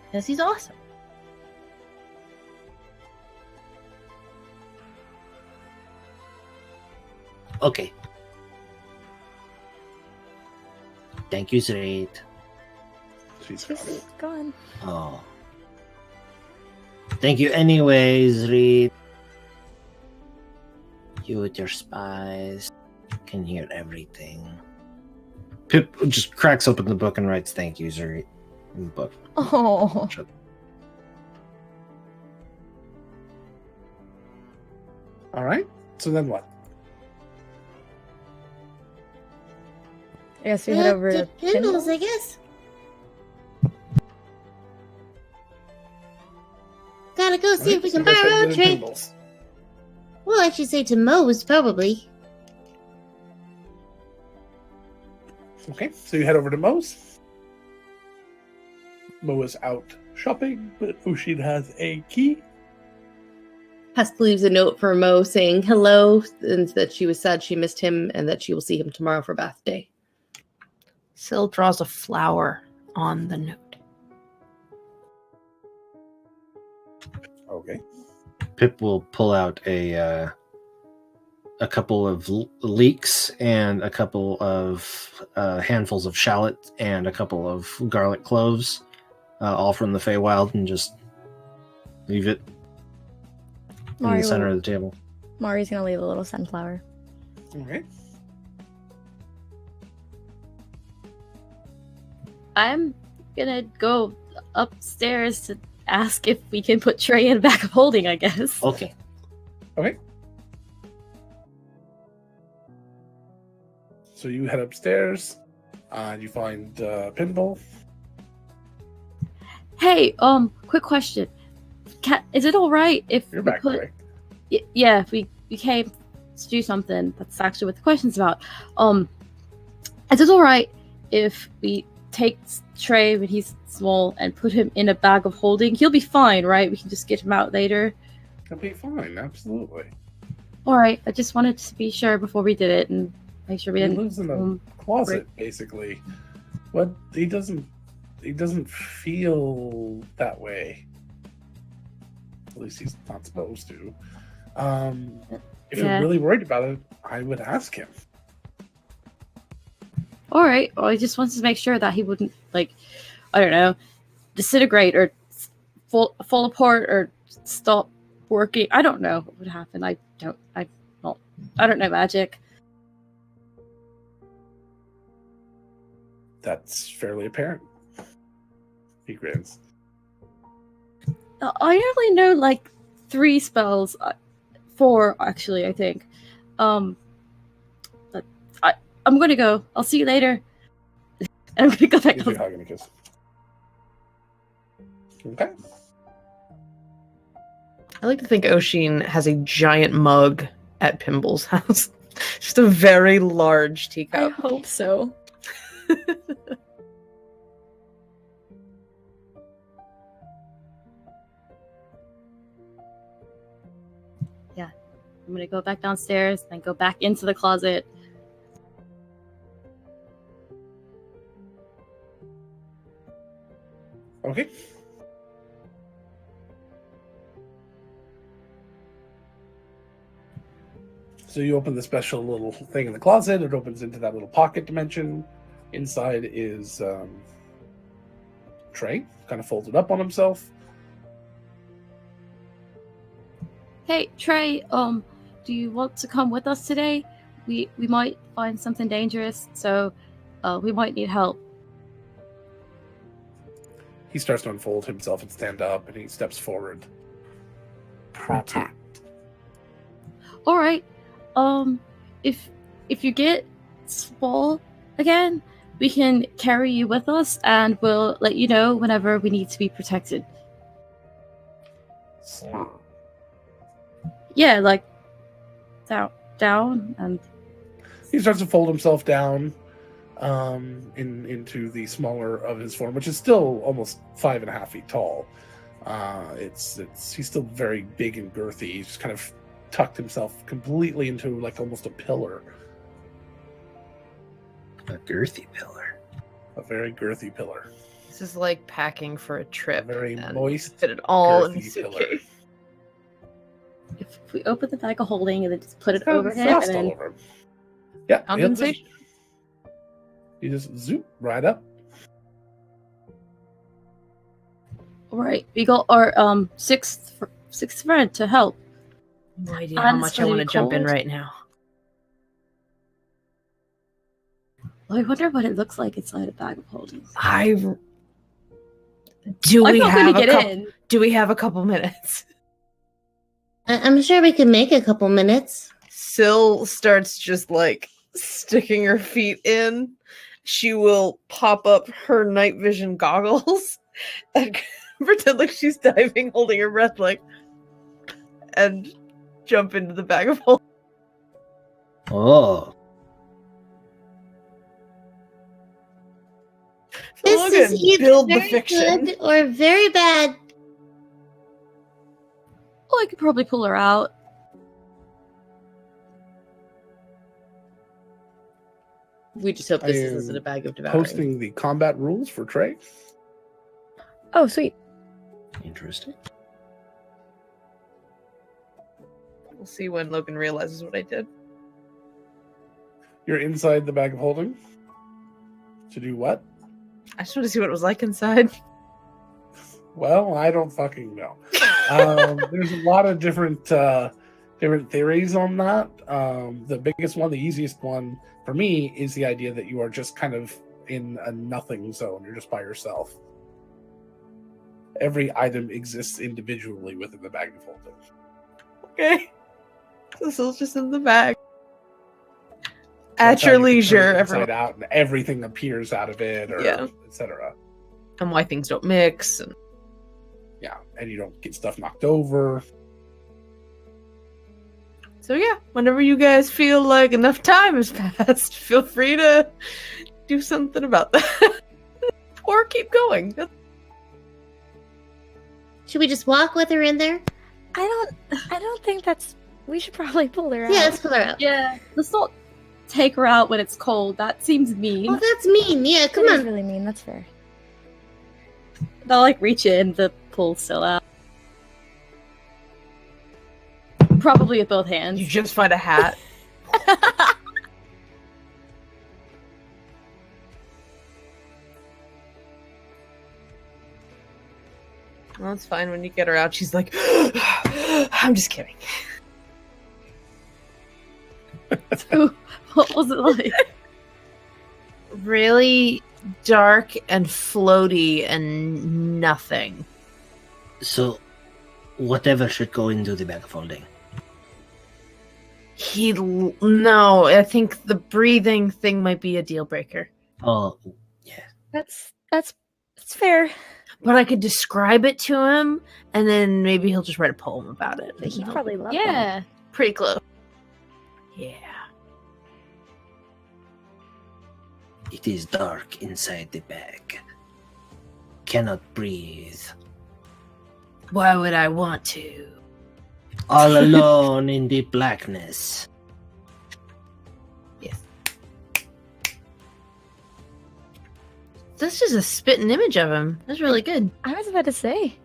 Because he's awesome. Okay. Thank you, Zreed. She's gone. She's gone. Oh. Thank you anyways, Reed. You with your spies can hear everything. Pip just cracks open the book and writes "Thank you, Zuri" in the book. Oh. All right. So then what? I guess we head over to Pendles, Pendles. I guess. Gotta go see if we can All right, so borrow go a to Trey. Pendles. Well, I should say to Moe's, probably. Okay, so you head over to Moe's. Mo is out shopping, but Ushin has a key. Hest leaves a note for Mo saying hello and that she was sad she missed him and that she will see him tomorrow for Bath Day. Syl draws a flower on the note. Okay. Pip will pull out a couple of leeks and a couple of handfuls of shallot and a couple of garlic cloves, all from the Feywild, and just leave it in the center of the table. Mari's gonna leave a little sunflower. All right. I'm gonna go upstairs to ask if we can put Trey in a bag of holding, I guess. Okay. Okay. So you head upstairs, and you find Pinball. Hey, quick question. Is it all right if You're we back, put? Trey. Yeah, if we came to do something. That's actually what the question's about. Is it all right if we take Trey when he's small and put him in a bag of holding? He'll be fine, right? We can just get him out later. It'll be fine, absolutely. All right. I just wanted to be sure before we did it and make sure we He didn't. lives in a closet, basically. What he doesn't feel that way. At least he's not supposed to. If Yeah. you're really worried about it, I would ask him. All right. Well, I just wanted to make sure that he wouldn't, like, I don't know, disintegrate or fall apart or stop working. I don't know what would happen. I don't know magic. That's fairly apparent. He grins. I only know like 3 spells, 4 actually, I think. But I'm gonna go. I'll see you later. And I'm gonna go back Gives you a down. hug and a kiss. Okay. I like to think Oshin has a giant mug at Pimble's house. Just a very large I teacup. hope so. I'm gonna go back downstairs, then go back into the closet. Okay. So you open the special little thing in the closet. It opens into that little pocket dimension. Inside is Trey, kind of folded up on himself. Hey, Trey, do you want to come with us today? We might find something dangerous, so we might need help. He starts to unfold himself and stand up, and he steps forward. Protect. All right. If you get small again, we can carry you with us, and we'll let you know whenever we need to be protected. Small. Yeah, like down, and He starts to fold himself down into the smaller of his form, which is still almost 5.5 feet tall. He's still very big and girthy. He's just kind of tucked himself completely into like almost a pillar. A girthy pillar. A very girthy pillar. This is like packing for a trip. Very and moist, Fit it all in a girthy pillar. suitcase. if we open the bag of holding and then just put it Kind of over him, frost and all then over him. Yeah, Condensation. You just zoop right up. all right, we got our sixth friend to help. No idea how And much it's I want to pretty jump in cold. right now. I wonder what it looks like inside a bag of holding. Do I'm we not have gonna a get couple? in. Do we have a couple minutes? I'm sure we can make a couple minutes. Syl starts just like sticking her feet in. She will pop up her night vision goggles and pretend like she's diving, holding her breath, like, and jump into the bag of holding. Oh, This is either build the very fiction. good or very bad. Well, I could probably pull her out. We just hope I this am isn't a bag of devouring. Posting the combat rules for Trey. Oh, sweet. Interesting. We'll see when Logan realizes what I did. You're inside the bag of holding. To do what? I just want to see what it was like inside. Well, I don't fucking know. There's a lot of different theories on that. The biggest one, the easiest one for me, is the idea that you are just kind of in a nothing zone. You're just by yourself. Every item exists individually within the bag of holding. Okay. This is just in the bag. That's At how your you can turn leisure, it everyone. inside out, and everything appears out of it, or Yeah. etc. And why things don't mix. And Yeah, and you don't get stuff knocked over. so yeah, whenever you guys feel like enough time has passed, feel free to do something about that. Or keep going. Should we just walk with her in there? I don't think that's. We should probably pull her out. Yeah, let's pull her out. Yeah, let's not take her out when it's cold. That seems mean. Oh, that's mean. Yeah, come That is on. really mean. That's fair. They'll like reach in, the pull's still out. Probably with both hands. You just find a hat. Well, it's fine when you get her out. She's like, I'm just kidding. So, what was it like? Really dark and floaty and nothing. so whatever should go into the bag of holding. No, I think the breathing thing might be a deal breaker. Oh, That's fair. But I could describe it to him, and then maybe he'll just write a poem about it. But he'd probably love that. Yeah. Pretty close. Yeah. it is dark inside the bag. Cannot breathe. Why would I want to? all alone in the blackness. Yes. That's just a spitting image of him. That's really good. I was about to say.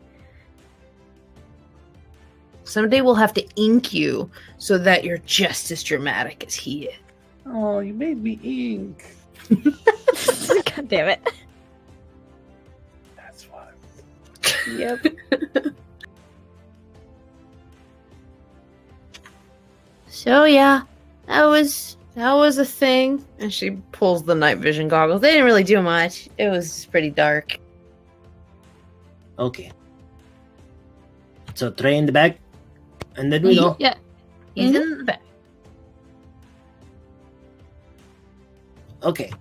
Someday we'll have to ink you so that you're just as dramatic as he is. Oh, you made me ink. God damn it. That's fun. Yep. So yeah, that was a thing. And she pulls the night vision goggles. They didn't really do much. It was pretty dark. Okay. So Trey in the back, and then we go. Yeah. He's in the back. Okay.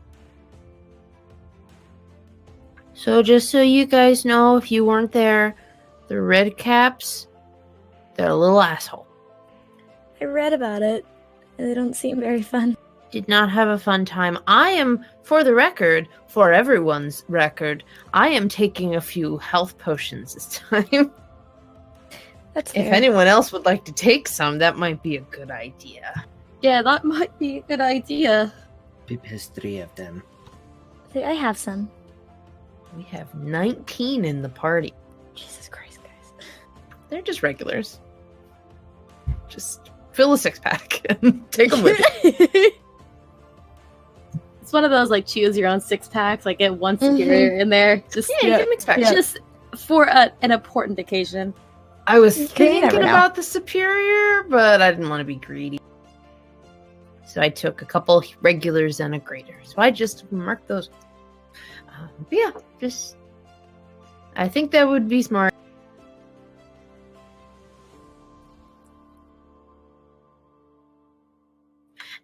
So just so you guys know, if you weren't there, the red caps, they're a little asshole. I read about it. They don't seem very fun. Did not have a fun time. I am, for the record, for everyone's record, I am taking a few health potions this time. That's If fair. anyone else would like to take some, that might be a good idea. Yeah, that might be a good idea. Pip has 3 of them. See, I have some. We have 19 in the party. Jesus Christ, guys. They're just regulars. Just fill a 6-pack and take them with you. It's one of those like choose your own 6-packs. Like get one superior in there, just Yeah, get a mixed pack. just for an important occasion. I was You thinking never know. about the superior, but I didn't want to be greedy. So I took a couple regulars and a greater. So I just marked those. But yeah, just I think that would be smart.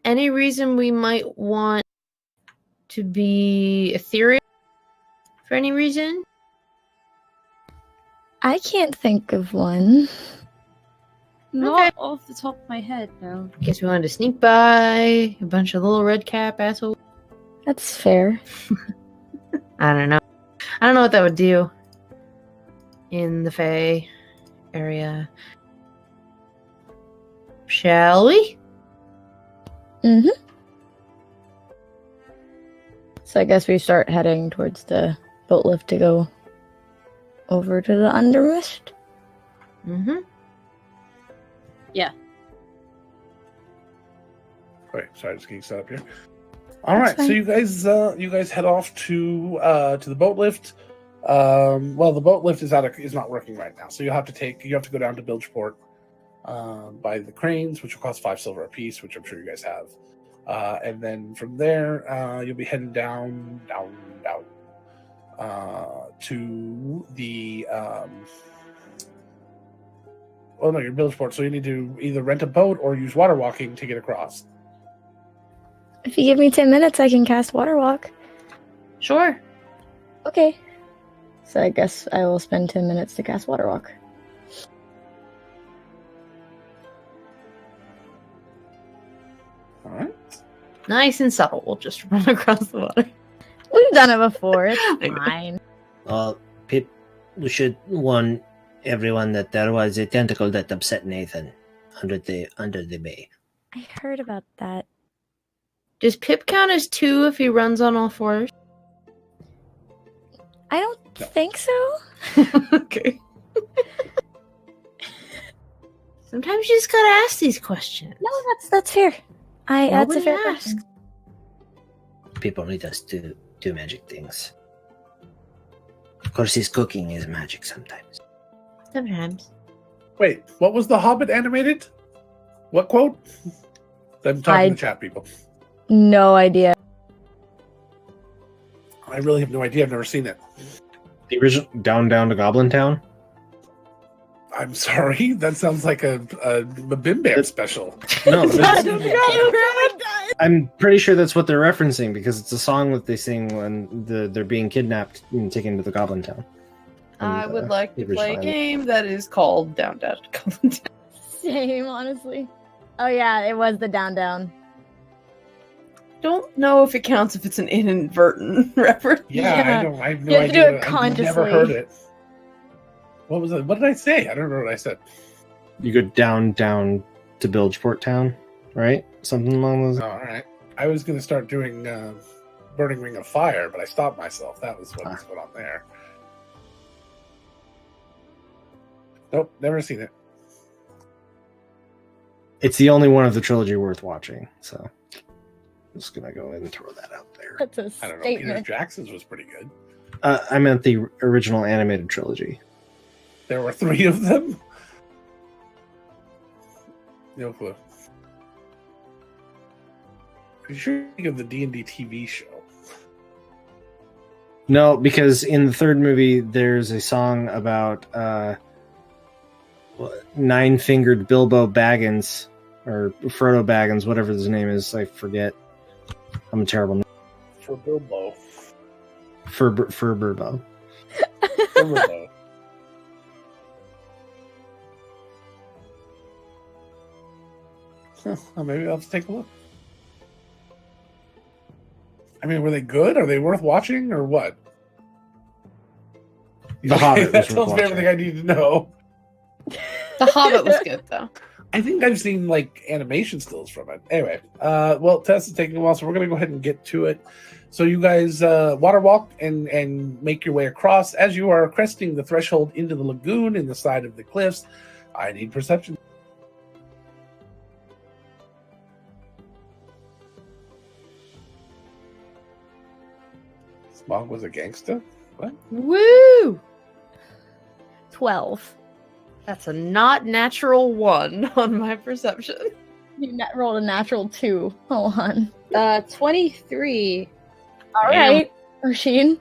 Any reason we might want to be ethereal? For any reason? I can't think of one. Not off the top of my head, no. Guess we wanted to sneak by a bunch of little red cap assholes. That's fair. I don't know. I don't know what that would do in the Fae area. Shall we? Mm-hmm. So I guess we start heading towards the boat lift to go over to the Undermist. Mm-hmm. Wait, sorry, just getting set up here. All right, so fine. you guys head off to the boat lift. Well, the boat lift is not working right now, so you have to go down to Bilgeport by the cranes, which will cost 5 silver a piece, which I'm sure you guys have. And then from there, you'll be heading down to the. Oh no, you're Bilgeport, so you need to either rent a boat or use water walking to get across. If you give me 10 minutes, I can cast Water Walk. Sure. Okay. So I guess I will spend 10 minutes to cast Water Walk. All right. Nice and subtle. We'll just run across the water. We've done it before. It's I know. fine. Pip, we should warn everyone that there was a tentacle that upset Nathan under the bay. I heard about that. Does Pip count as 2 if he runs on all 4s? I don't think so. Okay. Sometimes you just gotta ask these questions. No, that's fair. That's a Nobody fair asks. question. Pip only does two magic things. Of course, his cooking is magic sometimes. Sometimes. Wait, what was the Hobbit animated? What quote? I'm talking to chat people. No idea. I really have no idea. I've never seen it. The original Down to Goblin Town? I'm sorry. That sounds like a Bim Bam special. No, I'm pretty sure that's what they're referencing because it's a song that they sing when they're being kidnapped and taken to the Goblin Town. I And, would like the to play a original game that is called Down Down Goblin Town. Same, honestly. Oh yeah, it was the down. Don't know if it counts if it's an inadvertent reference. Yeah, I have no You have to do idea. it I've never consciously. heard it. What was it? What did I say? I don't know what I said. You go down to Bilgeport Town, right? Something along those. Oh, all right. I was going to start doing Burning Ring of Fire, but I stopped myself. That was what's going on there. Nope, never seen it. It's the only one of the trilogy worth watching, so I'm just gonna go ahead and throw that out there. That's a I don't know. Peter statement. Jackson's was pretty good. I meant the original animated trilogy. There were 3 of them. No clue. Are you sure you think of the D&D TV show? No, because in the third movie, there's a song about nine-fingered Bilbo Baggins, or Frodo Baggins, whatever his name is. I forget. I'm a terrible. For Bilbo. For Bilbo. For Bilbo. Well, maybe I'll have to take a look. I mean, were they good? Are they worth watching, or what? The Hobbit That was tells worth me watching. everything I need to know. The Hobbit was good though. I think I've seen like animation stills from it. Anyway, well, Tess is taking a while, so we're gonna go ahead and get to it. So you guys water walk and make your way across. As you are cresting the threshold into the lagoon in the side of the cliffs, I need perception. Smog was a gangster? What? Woo! 12. That's a not natural 1 on my perception. You rolled a natural 2. Hold on. 23. All Damn. right, Rasheen.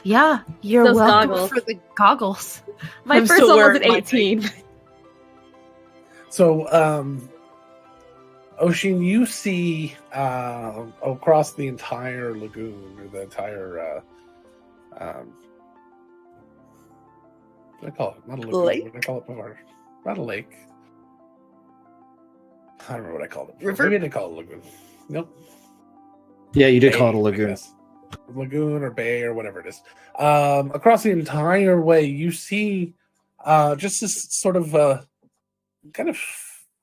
Yeah, you're Those welcome goggles. for the goggles. My I'm first still one was wearing an my 18. So, Oshin, you see across the entire lagoon, or the entire, what do I call it? Not a lagoon. Lake? What do I call it before? Not a lake. I don't remember what I called it before. River? Maybe I did call it a lagoon. Nope. Yeah, you did Bay, call it a I lagoon. guess. Lagoon or bay or whatever it is. Across the entire way, you see just this sort of kind of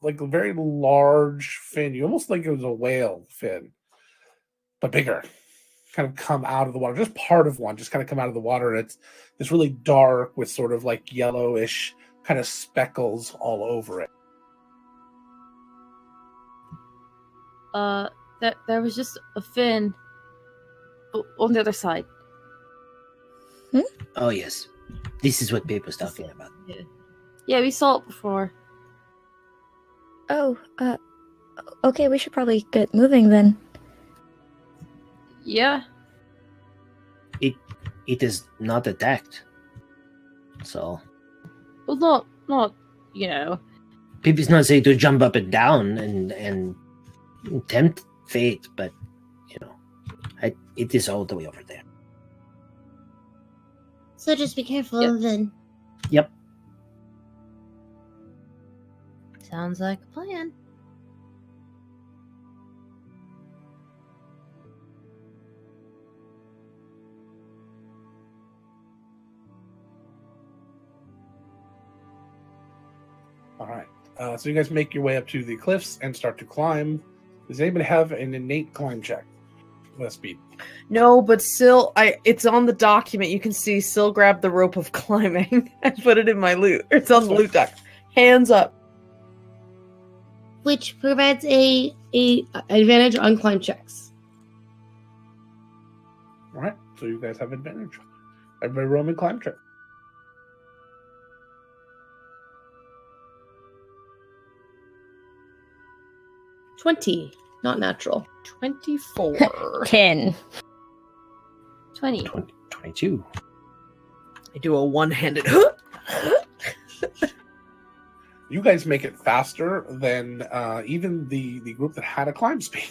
like a very large fin. You almost think it was a whale fin, but bigger. Kind of come out of the water. Just part of one, just kind of come out of the water. And it's really dark with sort of like yellowish kind of speckles all over it. There was just a fin on the other side. Oh yes, this is what Paper's talking about. Yeah, we saw it before. Oh, okay, we should probably get moving then. Yeah. It is not attacked. So Well, not, you know. Pippi's not saying to jump up and down and tempt fate, but you know, it is all the way over there. So just be careful Yep. then. Yep. Sounds like a plan. All right. So you guys make your way up to the cliffs and start to climb. Does anybody have an innate climb check with speed? No, but Syl, it's on the document. You can see Syl grabbed the rope of climbing and put it in my loot. It's on the loot doc. Hands up. Which provides a advantage on climb checks. All right. So you guys have advantage. Everybody roll me climb check. 20, not natural. 24. 10. 20. 22. I do a one-handed. You guys make it faster than even the group that had a climb speed.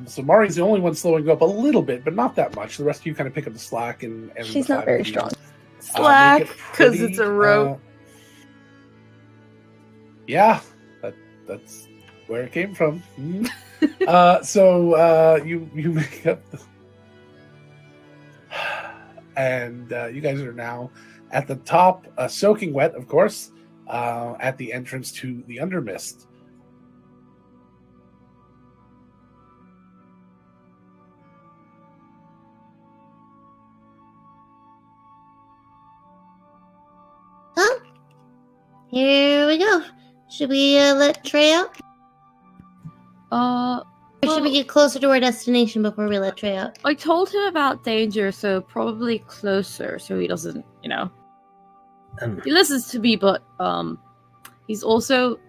So Mari's the only one slowing you up a little bit, but not that much. The rest of you kind of pick up the slack, and She's the not five very of you, strong. Slack, make it 'cause pretty, it's a rope. Yeah, that's where it came from. So you make up the, and you guys are now At the top, soaking wet, of course, at the entrance to the Undermist. Huh? Here we go. Should we let Trey out? Or should we get closer to our destination before we let Trey out? I told him about danger, so probably closer, so he doesn't, he listens to me, but he's also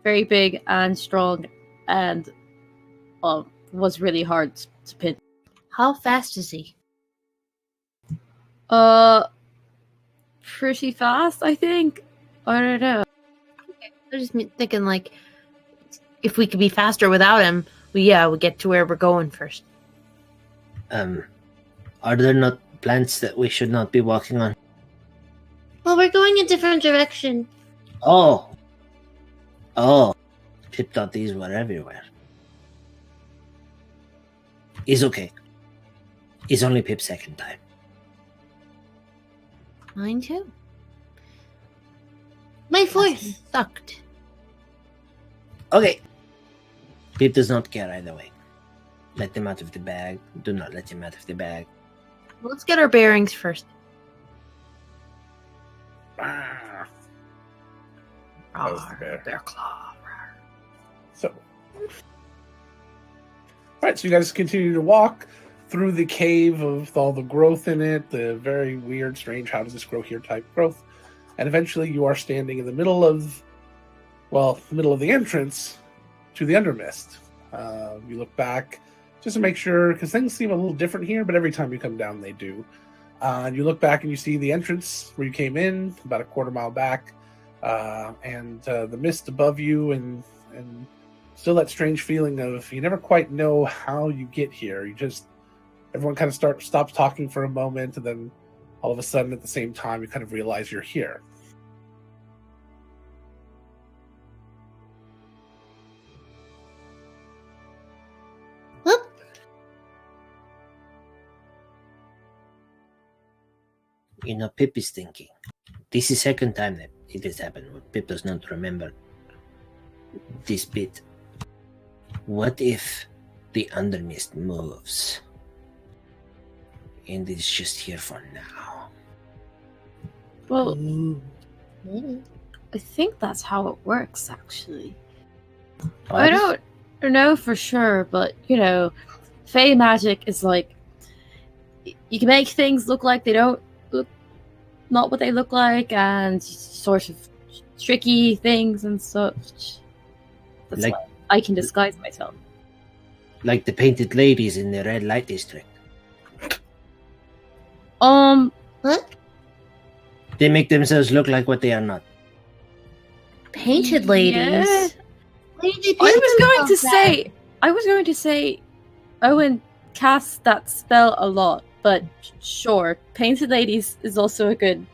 very big and strong, and was really hard to pin. How fast is he? Pretty fast, I think. I don't know. Okay. I'm just thinking, like, if we could be faster without him, we get to where we're going first. Are there not plants that we should not be walking on? Well, we're going a different direction. Oh. Pip thought these were everywhere. It's okay. It's only Pip's second time. Mine too. My fourth sucked. Okay. Pip does not care either way. Let him out of the bag. Do not let him out of the bag. Let's get our bearings first. That was the bear. Bear claw. So, all right. So you guys continue to walk through the cave of all the growth in it, the very weird, strange, how does this grow here type growth, and eventually you are standing in the middle of the entrance to the Undermist. You look back just to make sure, because things seem a little different here, but every time you come down, they do. And you look back and you see the entrance where you came in, about a quarter mile back, and the mist above you, and still that strange feeling of you never quite know how you get here. Everyone kind of stops talking for a moment, and then all of a sudden, at the same time, you kind of realize you're here. Whoop. Pip is thinking. This is the second time that it has happened. Pip does not remember this bit. What if the Undermist moves? And it's just here for now. Well, Maybe. I think that's how it works, actually. I don't know for sure, but, Fey magic is like, you can make things look like they don't look, not what they look like, and sort of tricky things and such. That's Like- why I can disguise myself. Like the painted ladies in the red light district. What? They make themselves look like what they are not. Painted ladies. Yeah. Why did they I paint was going to say, Owen casts that spell a lot, but sure, painted ladies is also a good.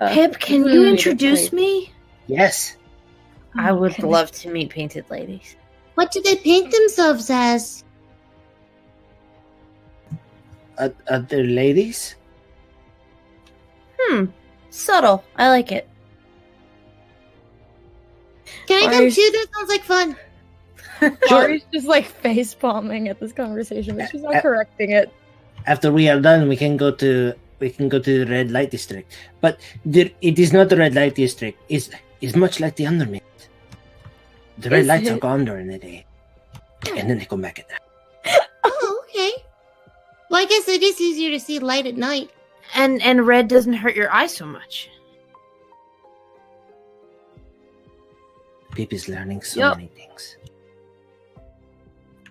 Pip, can you introduce me? Yes. I would love to meet painted ladies. What did they paint themselves as? Other ladies? Subtle. I like it. Can I come too? That sounds like fun. Ari's just like face palming at this conversation, but she's not correcting it. After we are done, we can go to the red light district. But it is not the red light district. It's much like the Undermist. The red Is lights are it? gone during the day, and then they come back at night. Oh, okay. Well, I guess it is easier to see light at night. And red doesn't hurt your eyes so much. Pip is learning so Yup. many things.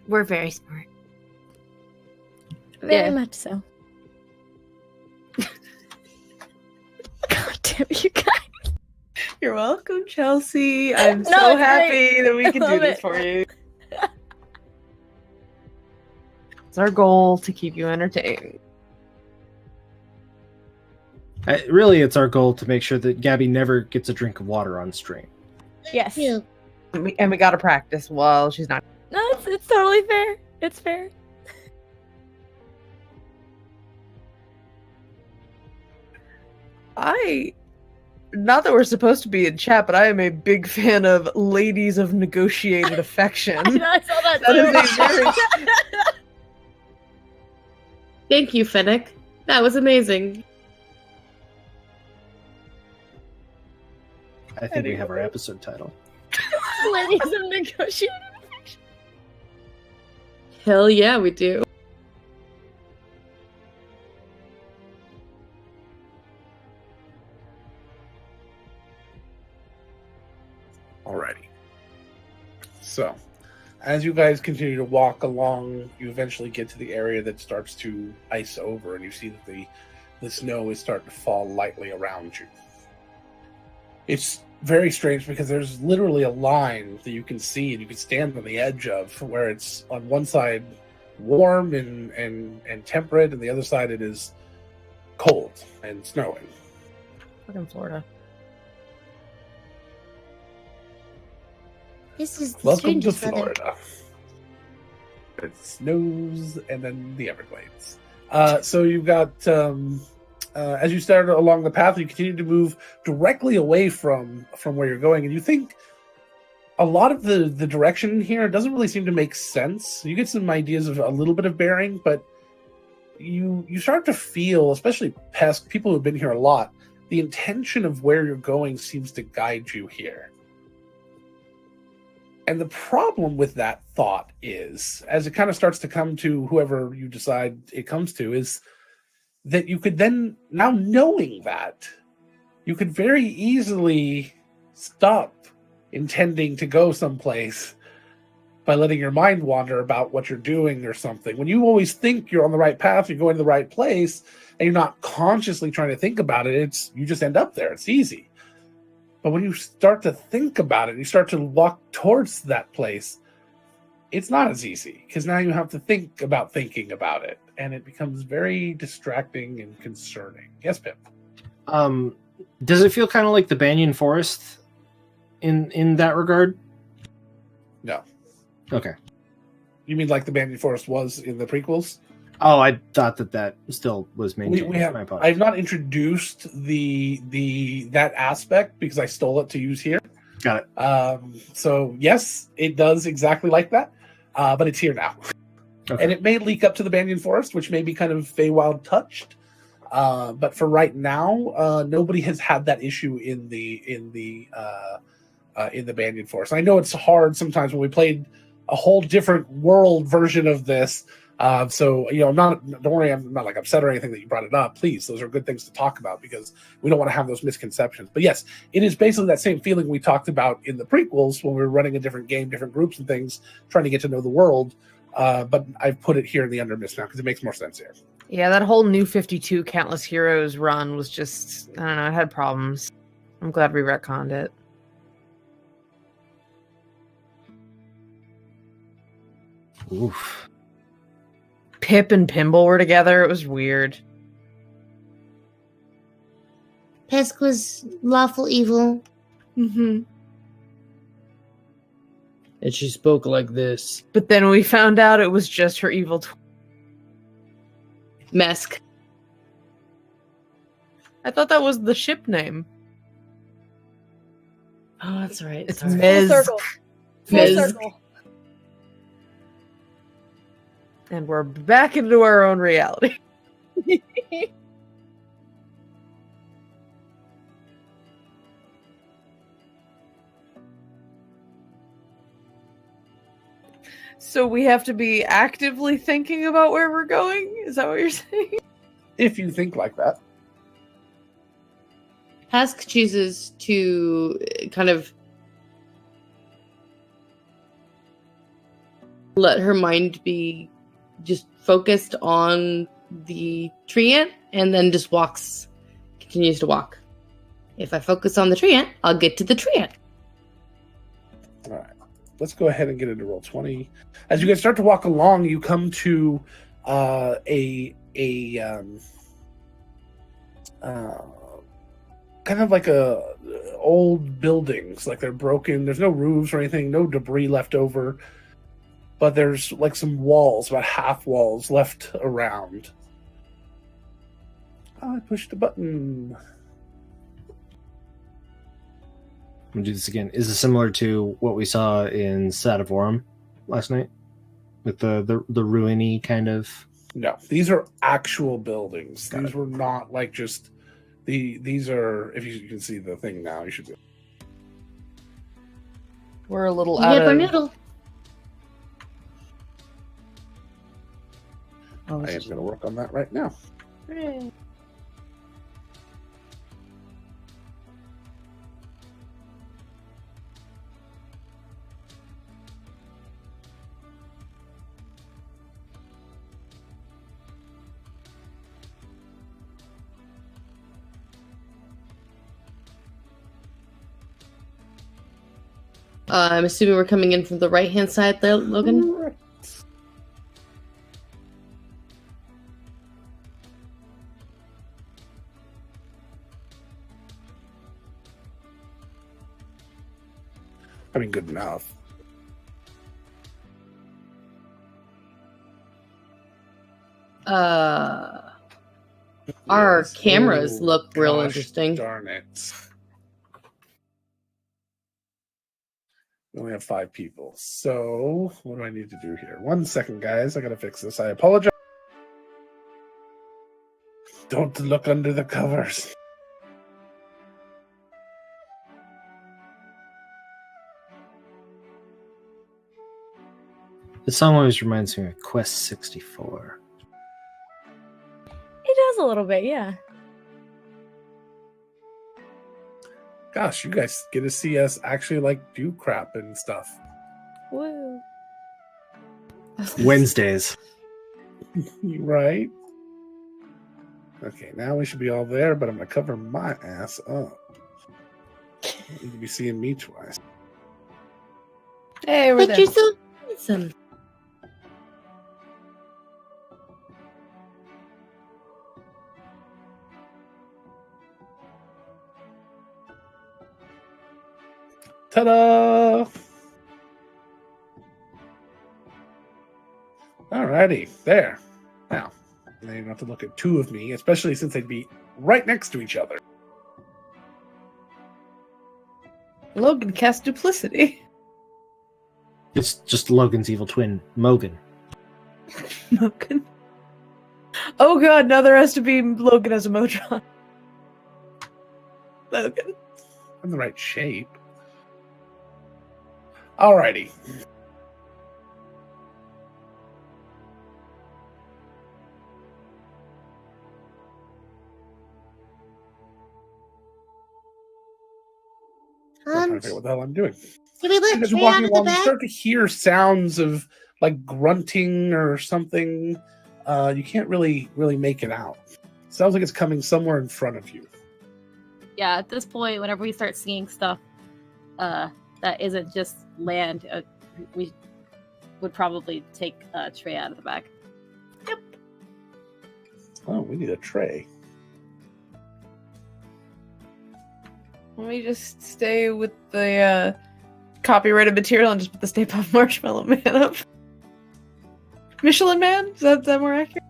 We're very smart. Very Yeah. much so. God damn you guys. You're welcome, Chelsea. I'm No, so it's happy great. that we can I do love this it. for you. It's our goal to keep you entertained. Really, it's our goal to make sure that Gabby never gets a drink of water on stream. Yes. Ew. And we gotta practice while she's not. No, it's totally fair. It's fair. Not that we're supposed to be in chat, but I am a big fan of ladies of negotiated affection. I saw that That is too. a very Thank you, Fennec. That was amazing. I think we have our episode title. Ladies of negotiated. Hell yeah, we do. Alrighty. So, as you guys continue to walk along, you eventually get to the area that starts to ice over, and you see that the snow is starting to fall lightly around you. It's very strange because there's literally a line that you can see and you can stand on the edge of, where it's on one side warm and temperate, and the other side it is cold and snowing. fucking Florida. This is the Welcome to strangest weather. Florida. It snows and then the Everglades. So you've got, as you start along the path, you continue to move directly away from where you're going, and you think a lot of the direction here doesn't really seem to make sense. You get some ideas of a little bit of bearing, but you start to feel, especially past people who've been here a lot, the intention of where you're going seems to guide you here. And the problem with that thought is, as it kind of starts to come to whoever you decide it comes to, is that you could then, now knowing that, you could very easily stop intending to go someplace by letting your mind wander about what you're doing or something. When you always think you're on the right path, you're going to the right place, and you're not consciously trying to think about it, you just end up there. It's easy. But when you start to think about it, you start to walk towards that place, it's not as easy, because now you have to think about thinking about it, and it becomes very distracting and concerning. Yes, Pip? Does it feel kind of like the Banyan Forest in that regard? No. Okay. You mean like the Banyan Forest was in the prequels? Oh, I thought that still was maintained. We have. My apologies. I have not introduced that aspect because I stole it to use here. Got it. So yes, it does exactly like that, but it's here now, Okay. and it may leak up to the Banyan Forest, which may be kind of Feywild touched. But for right now, nobody has had that issue in the Banyan Forest. I know it's hard sometimes when we played a whole different world version of this. So, don't worry, I'm not like upset or anything that you brought it up. Please, those are good things to talk about because we don't want to have those misconceptions. But yes, it is basically that same feeling we talked about in the prequels when we were running a different game, different groups and things, trying to get to know the world. But I've put it here in the Undermist now because it makes more sense here. Yeah, that whole New 52 Countless Heroes run was just, I don't know, it had problems. I'm glad we retconned it. Oof. Pip and Pimble were together. It was weird. Pesk was lawful evil. Mm-hmm. And she spoke like this. But then we found out it was just her evil twin. Mesk. I thought that was the ship name. Oh, that's right. It's Sorry. Mez. Full circle. Full Ms. circle. And we're back into our own reality. So we have to be actively thinking about where we're going? Is that what you're saying? If you think like that. Pesk chooses to kind of let her mind be just focused on the tree ant and then just continues to walk. If I focus on the tree ant, I'll get to the tree ant. All right. Let's go ahead and get into roll 20. As you guys start to walk along, you come to kind of like old buildings, like they're broken. There's no roofs or anything, no debris left over, but there's like some walls, about half walls left around. I pushed a button. I'm gonna do this again. Is it similar to what we saw in Sadavorum last night? With the ruiny kind of... No, these are actual buildings. These were not like just... These are... If you can see the thing now, you should be... We're a little out of... noodle. I am going to work on that right now. Hooray. I'm assuming we're coming in from the right-hand side there, Logan? I mean, good enough. Our cameras look real interesting. Darn it. We only have 5 people. So, what do I need to do here? 1 second, guys. I gotta fix this. I apologize. Don't look under the covers. This song always reminds me of Quest 64. It does a little bit, yeah. Gosh, you guys get to see us actually like do crap and stuff. Woo. Wednesdays. Right? Okay, now we should be all there, but I'm gonna cover my ass up. You need to be seeing me twice. Hey, we're But there. you're so handsome. Ta-da! Alrighty, there. Now, you don't have to look at 2 of me, especially since they'd be right next to each other. Logan cast duplicity. It's just Logan's evil twin, Mogan. Logan. Oh god, now there has to be Logan as a Motron. Logan. In the right shape. Alrighty. I'm trying to figure out what the hell I'm doing. Can we let As you're Trey out walking of the along, you back? start to hear sounds of like grunting or something. You can't really make it out. Sounds like it's coming somewhere in front of you. Yeah, at this point, whenever we start seeing stuff that isn't just land, we would probably take Trey out of the back. Yep. Oh, we need a tray. Let me just stay with the copyrighted material and just put the Stay Puft Marshmallow Man up. Michelin Man? Is that more accurate?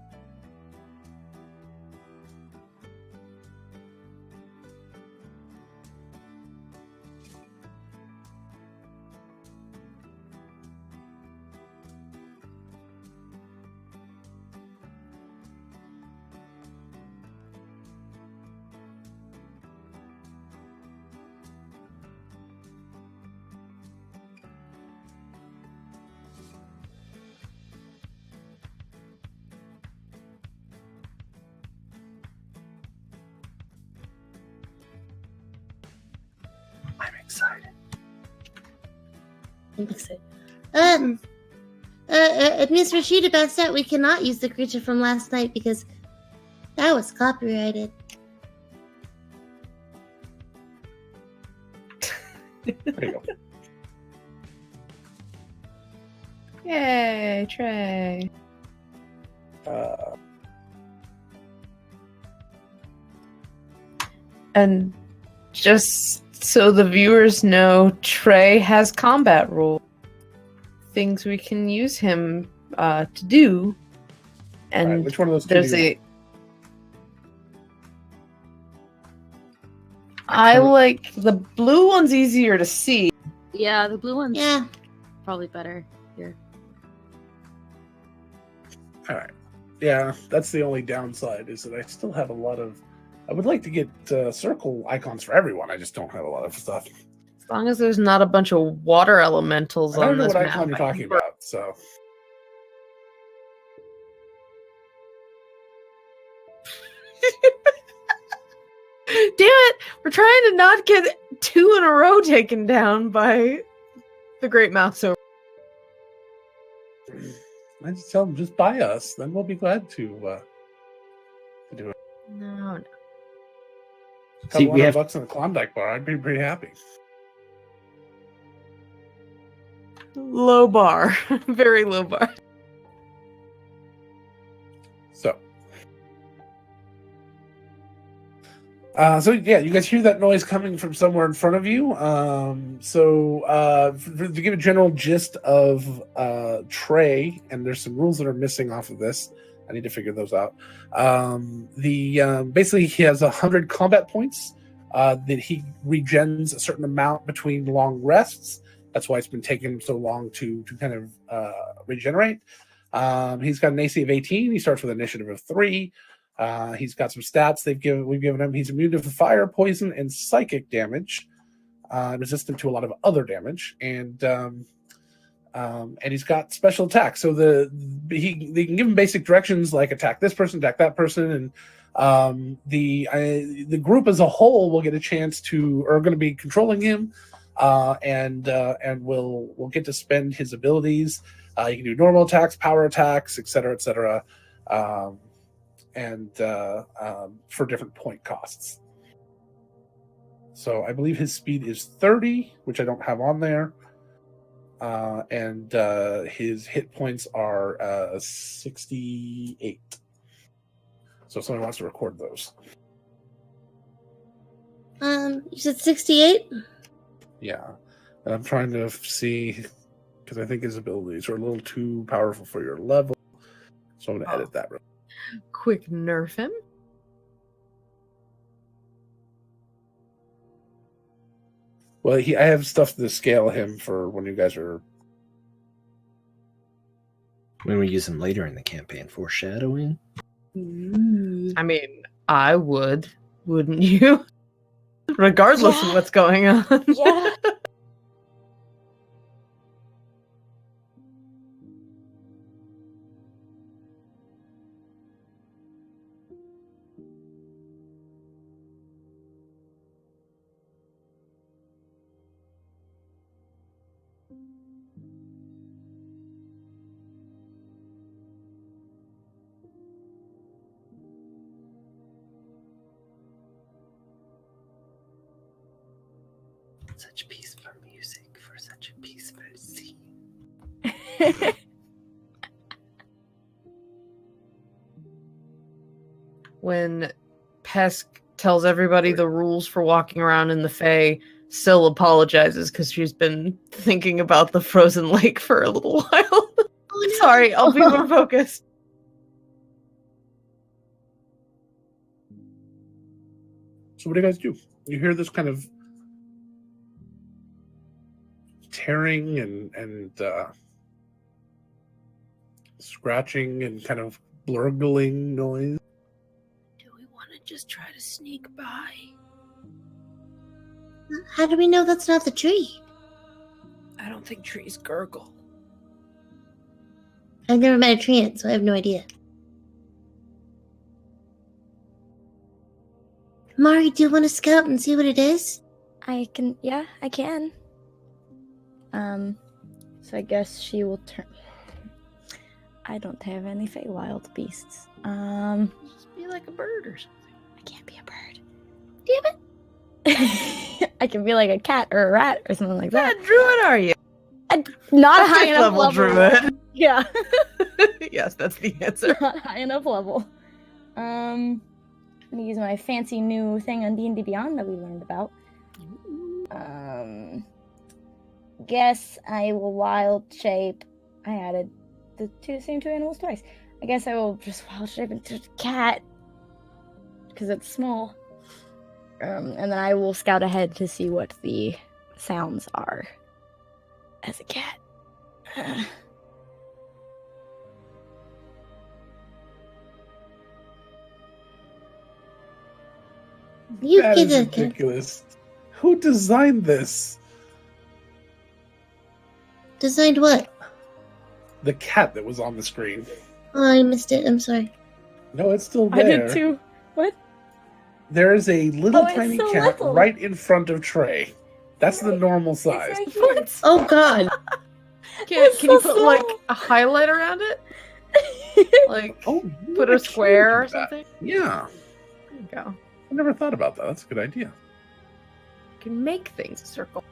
I'm excited. I'm excited. Miss Rashida Bassett, we cannot use the creature from last night because that was copyrighted. There you go. Yay, Trey. And just so the viewers know, Trey has combat rules. Things we can use him to do. And Alright, which one of those two there's do you a... I like the blue one's easier to see. Yeah, the blue one's Yeah. probably better here. All right. Yeah, that's the only downside is that I still have a lot of. I would like to get circle icons for everyone. I just don't have a lot of stuff. As long as there's not a bunch of water elementals I don't on know this what map. icon you're talking about. So Damn it! We're trying to not get 2 in a row taken down by the Great Mouse over. I just tell them just buy us, then we'll be glad to do it. No. See, Couple we $100 have- bucks in the Klondike bar. I'd be pretty happy. Low bar. Very low bar. So yeah, you guys hear that noise coming from somewhere in front of you. To give a general gist of Trey, and there's some rules that are missing off of this. I need to figure those out. Basically he has 100 combat points that he regens a certain amount between long rests. That's why it's been taking him so long to kind of regenerate. He's got an AC of 18. He starts with an initiative of 3. He's got some stats we've given him. He's immune to fire, poison, and psychic damage, resistant to a lot of other damage, and he's got special attacks. So they can give him basic directions like attack this person, attack that person, and the group as a whole will get a chance to, are going to be controlling him, and will get to spend his abilities. You can do normal attacks, power attacks, etc., etc. And for different point costs. So I believe his speed is 30, which I don't have on there. And his hit points are 68. So if someone wants to record those. You said 68? Yeah. And I'm trying to see, because I think his abilities are a little too powerful for your level. So I'm going to edit that real Quick nerf him. well. I have stuff to scale him for when you guys are. When we use him later in the campaign, foreshadowing. I mean, I would, wouldn't you? Regardless of what's going on. Yeah. Such peaceful music for such a peaceful scene. When Pesk tells everybody the rules for walking around in the Fae, Syl apologizes because she's been thinking about the frozen lake for a little while. Oh, no. Sorry, I'll be more focused. So what do you guys do? You hear this kind of tearing and scratching and kind of blurgling noise. Do we want to just try to sneak by? How do we know that's not the tree? I don't think trees gurgle. I've never met a treant, so I have no idea. Mari, do you want to scout and see what it is? I can. So I guess she will turn. I don't have any Feywild beasts. Just be like a bird or something. I can't be a bird. Damn it! I can be like a cat or a rat or something like that. What druid are you? Not A high enough level. druid. Yeah. Yes, that's the answer. Not high enough level. I'm gonna use my fancy new thing on D&D Beyond that we learned about. Guess I will wild shape. I added the same two animals twice. I guess I will just wild shape into a cat because it's small. And then I will scout ahead to see what the sounds are. As a cat. You That get is a cat. ridiculous. Who designed this? Designed what? The cat that was on the screen. Oh, I missed it. I'm sorry. No, it's still I there. did too. What? There is a little Oh, it's tiny so cat little. right in front of Trey. That's the normal size. It's right here. Oh God. Can It's you so put like small. a highlight around it? Like Oh, put I a square or can do that. something? Yeah, There you go. I never thought about that. That's a good idea. You can make things a circle.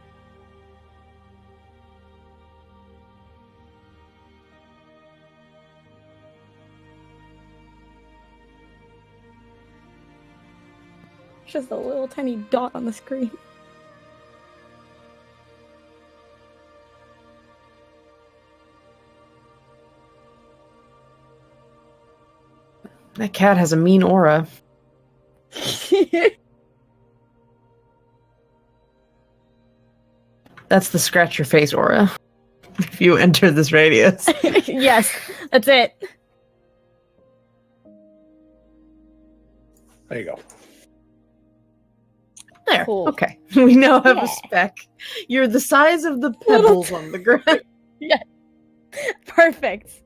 Just a little tiny dot on the screen. That cat has a mean aura. That's the scratch your face aura. If you enter this radius. Yes, that's it. There you go. There. Cool. Okay. We now have Yeah. a speck. You're the size of the pebbles on the ground. Perfect.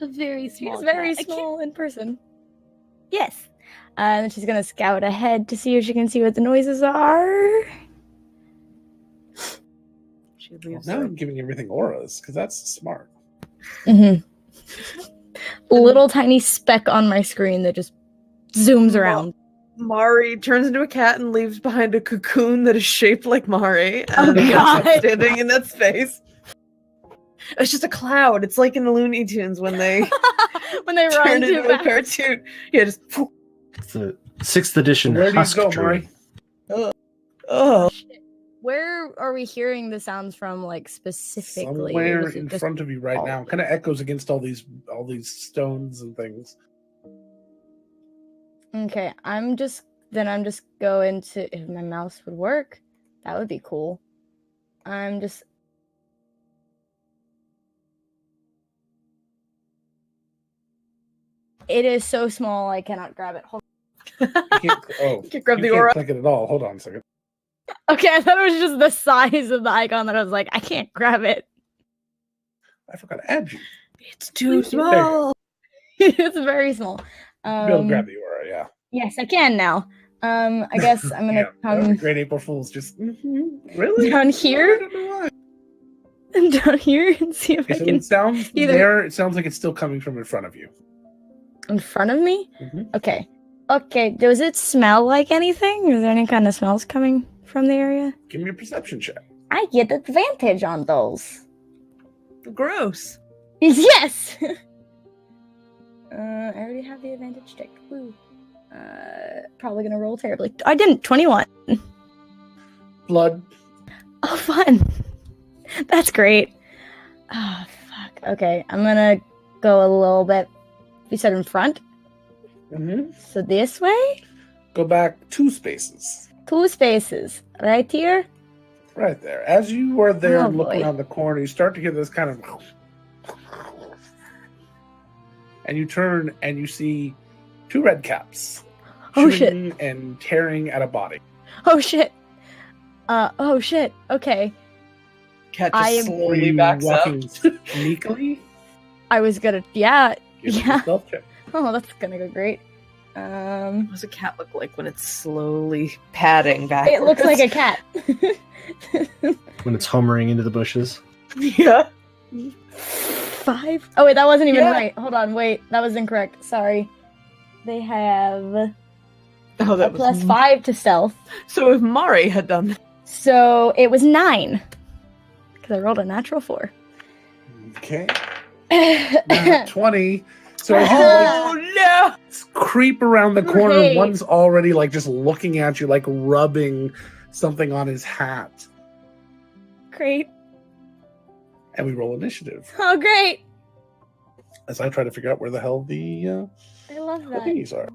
A very small. She's very cat. small in person. Yes. And she's gonna scout ahead to see if she can see what the noises are. She leaves Now her. I'm giving everything auras because that's smart. Mm-hmm. Little tiny speck on my screen that just zooms around. Mari turns into a cat and leaves behind a cocoon that is shaped like Mari. Oh, And God. standing in that space. It's just a cloud. It's like in the Looney Tunes when they When they run turn too into a fast. cartoon. Yeah, just It's the 6th edition Where do you Husk go, Druid. Mari? oh. Where are we hearing the sounds from, like, specifically? Somewhere Was it in just- front of you right now. Kind of echoes against all these stones and things. Okay, I'm just going to, if my mouse would work, that would be cool. It is so small I cannot grab it. Hold You can't, oh, You can grab you the can't aura. click it at all. Hold on a second. Okay, I thought it was just the size of the icon that I was like, I can't grab it. I forgot to add you. It's too There you go. small. It's very small. You'll be able to grab the aura, yeah. Yes, I can now. I guess I'm gonna Yeah, that was a come great April Fool's. Just really down I here, don't know why. down here, and see if Okay, I so can it sounds either- there. It sounds like it's still coming from in front of you. in front of me. Mhm. Okay. Okay. Does it smell like anything? Is there any kind of smells coming from the area? Give me a perception check. I get advantage on those. Gross. Yes. I already have the advantage check. Woo. Probably gonna roll terribly. I didn't. 21. Blood. Oh, fun. That's great. Oh, fuck. Okay, I'm gonna go a little bit. You said in front? Mm-hmm. So this way? Go back 2 spaces. 2 spaces. Right here? Right there. As you are there Oh, and look boy. around the corner, you start to hear this kind of. And you turn and you see 2 red caps. Oh, shit. shooting and tearing at a body. Oh, shit. Oh, shit. Okay. Cat I just am- Are slowly you backs up. walking sneakily? I was gonna. Yeah. Give me a Yeah. stealth check. Oh, that's gonna go great. What does a cat look like when it's slowly padding back? It looks like a cat. When it's homering into the bushes. Yeah. 5? Oh, wait, that wasn't even Yeah. right. Hold on, wait. That was incorrect. Sorry. They have Oh, a that was plus 5 to stealth. So if Mari had done that. So it was 9. Because I rolled a natural 4. Okay. Nat 20. So as you like, Oh no! creep around the corner, Great. one's already like just looking at you, like rubbing something on his hat. Great. And we roll initiative Oh, great. as I try to figure out where the hell the I love that. thingies are.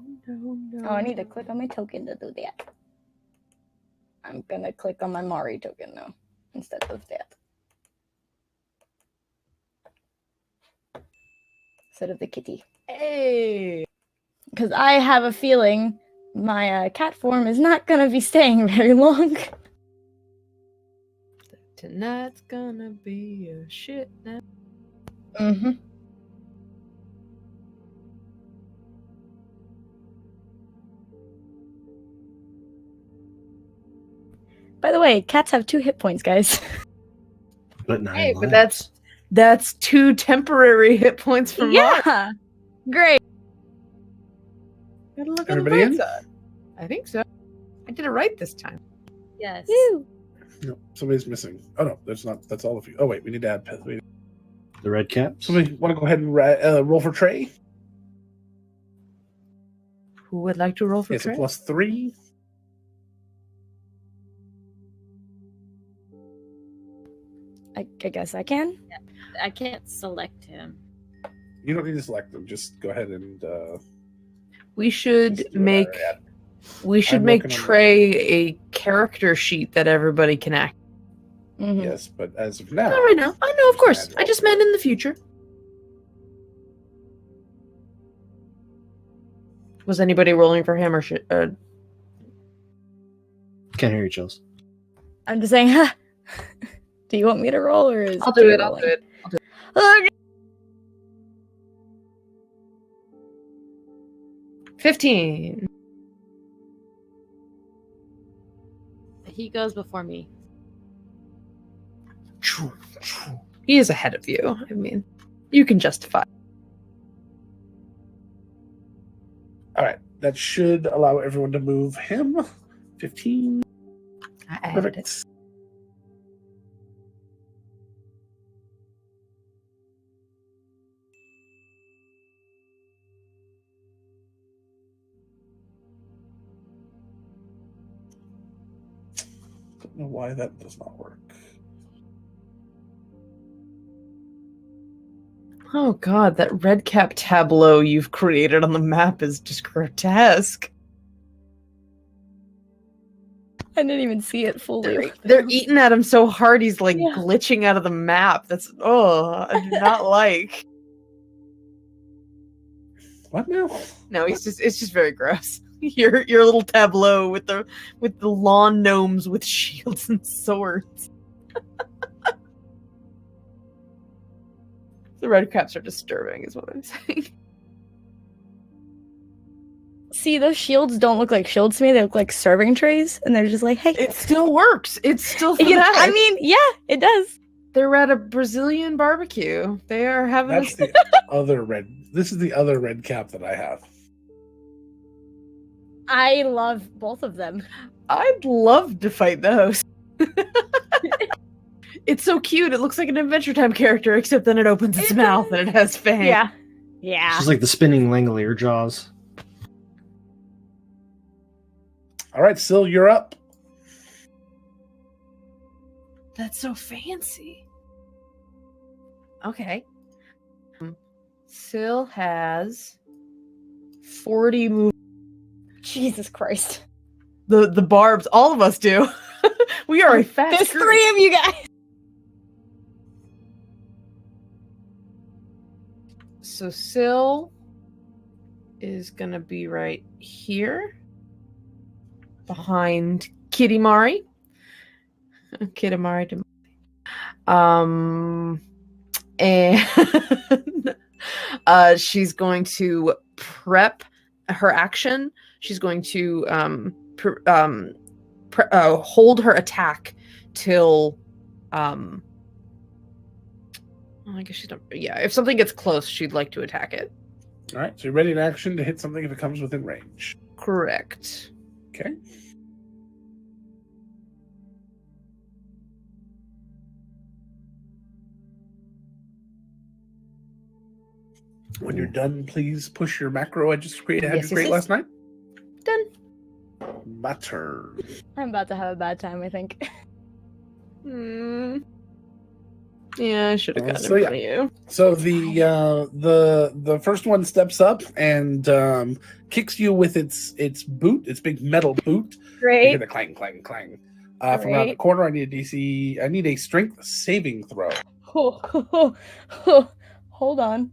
Oh, I need to click on my token to do that. I'm gonna click on my Mari token though, instead of that. Instead of the kitty. Hey. Because I have a feeling my cat form is not gonna be staying very long. Tonight's gonna be a shit night. Mm-hmm. By the way, cats have 2 hit points, guys. But 9 Hey, but lives. that's 2 temporary hit points for Mark. Yeah, great. Gotta look Everybody on the in? bright side. I think so. I did it right this time. Yes. Woo. No, somebody's missing. Oh no, that's not. That's all of you. Oh wait, we need to add. The red caps. Somebody want to go ahead and roll for Trey? Who would like to roll for It's a Trey? +3. I guess I can. I can't select him. You don't need to select them. Just go ahead and. We should just do it make already. we should I'm make working on Trey a character sheet that everybody can act. Mhm. Yes, but as of now. Not right now. I know, of course. I just meant in the future. Was anybody rolling for him or Can't hear you, Chills. I'm just saying, huh? Do you want me to roll or is I'll do Jay it. I'll rolling? do it. Okay. 15. He goes before me. He is ahead of you. I mean, you can justify. All right, that should allow everyone to move him. 15. I added it. Perfect. Don't know why that does not work. Oh god, that red cap tableau you've created on the map is just grotesque. I didn't even see it fully. They're eating at him so hard he's like Yeah. glitching out of the map. That's I do not like. What now? No, it's just very gross. Your little tableau with the lawn gnomes with shields and swords. The red caps are disturbing, is what I'm saying. See, those shields don't look like shields to me. They look like serving trays, and they're just like, hey. It still works. It's still You know, I thematic. mean, yeah, it does. They're at a Brazilian barbecue. They are having That's the other red. This is the other red cap that I have. I love both of them. I'd love to fight those. It's so cute. It looks like an Adventure Time character, except then it opens its mouth and it has fangs. Yeah. Yeah. She's like the spinning Langolier jaws. All right, Syl, you're up. That's so fancy. Okay. Syl has 40 moves. Jesus Christ. The barbs, all of us do. We are a fast There's group. 3 of you guys. So Syl is gonna be right here. Behind Kitty Mari. Kitty Mari. And she's going to prep her action. She's going to hold her attack till I guess she's not. Yeah, if something gets close, she'd like to attack it. All right, so you're ready in action to hit something if it comes within range. Correct. Okay. When you're done, please push your macro I just created. Had Yes, you create yes, last night? Done. My turn. I'm about to have a bad time, I think. Yeah, I should have gotten So, it yeah. from you. So the first one steps up and kicks you with its boot, its big metal boot. You hear Great. the clang, clang, clang. From around the Great. corner, I need a DC. I need a strength saving throw. Hold on.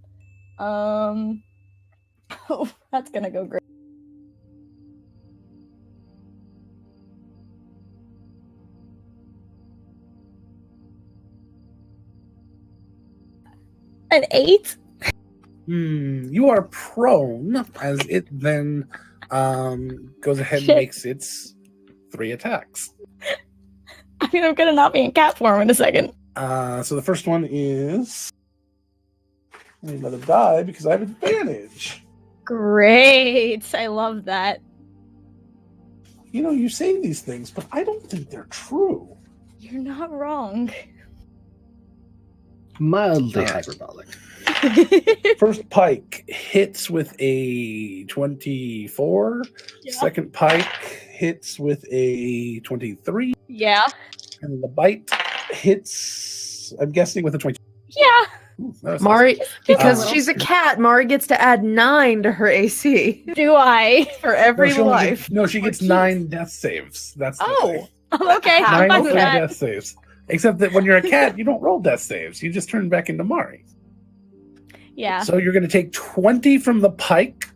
That's gonna go great. An 8? You are prone, as it then goes ahead and Shit. makes its 3 attacks. I mean, I'm gonna not be in cat form in a second. So the first one is I need another die because I have advantage. Great. I love that. You know, you say these things, but I don't think they're true. You're not wrong. Mildly hyperbolic. First pike hits with a 24. Yeah. Second pike hits with a 23. Yeah. And the bite hits, I'm guessing, with a 20. Yeah. Ooh, that was Mari, because Uh, she's a cat, Mari gets to add 9 to her AC Do I? for every she only life. gets, she gets 9 death saves. That's the thing. Oh, okay. I'm 9 fine full with that. death saves. Except that when you're a cat, you don't roll death saves. You just turn back into Mari. Yeah. So you're going to take 20 from the pike,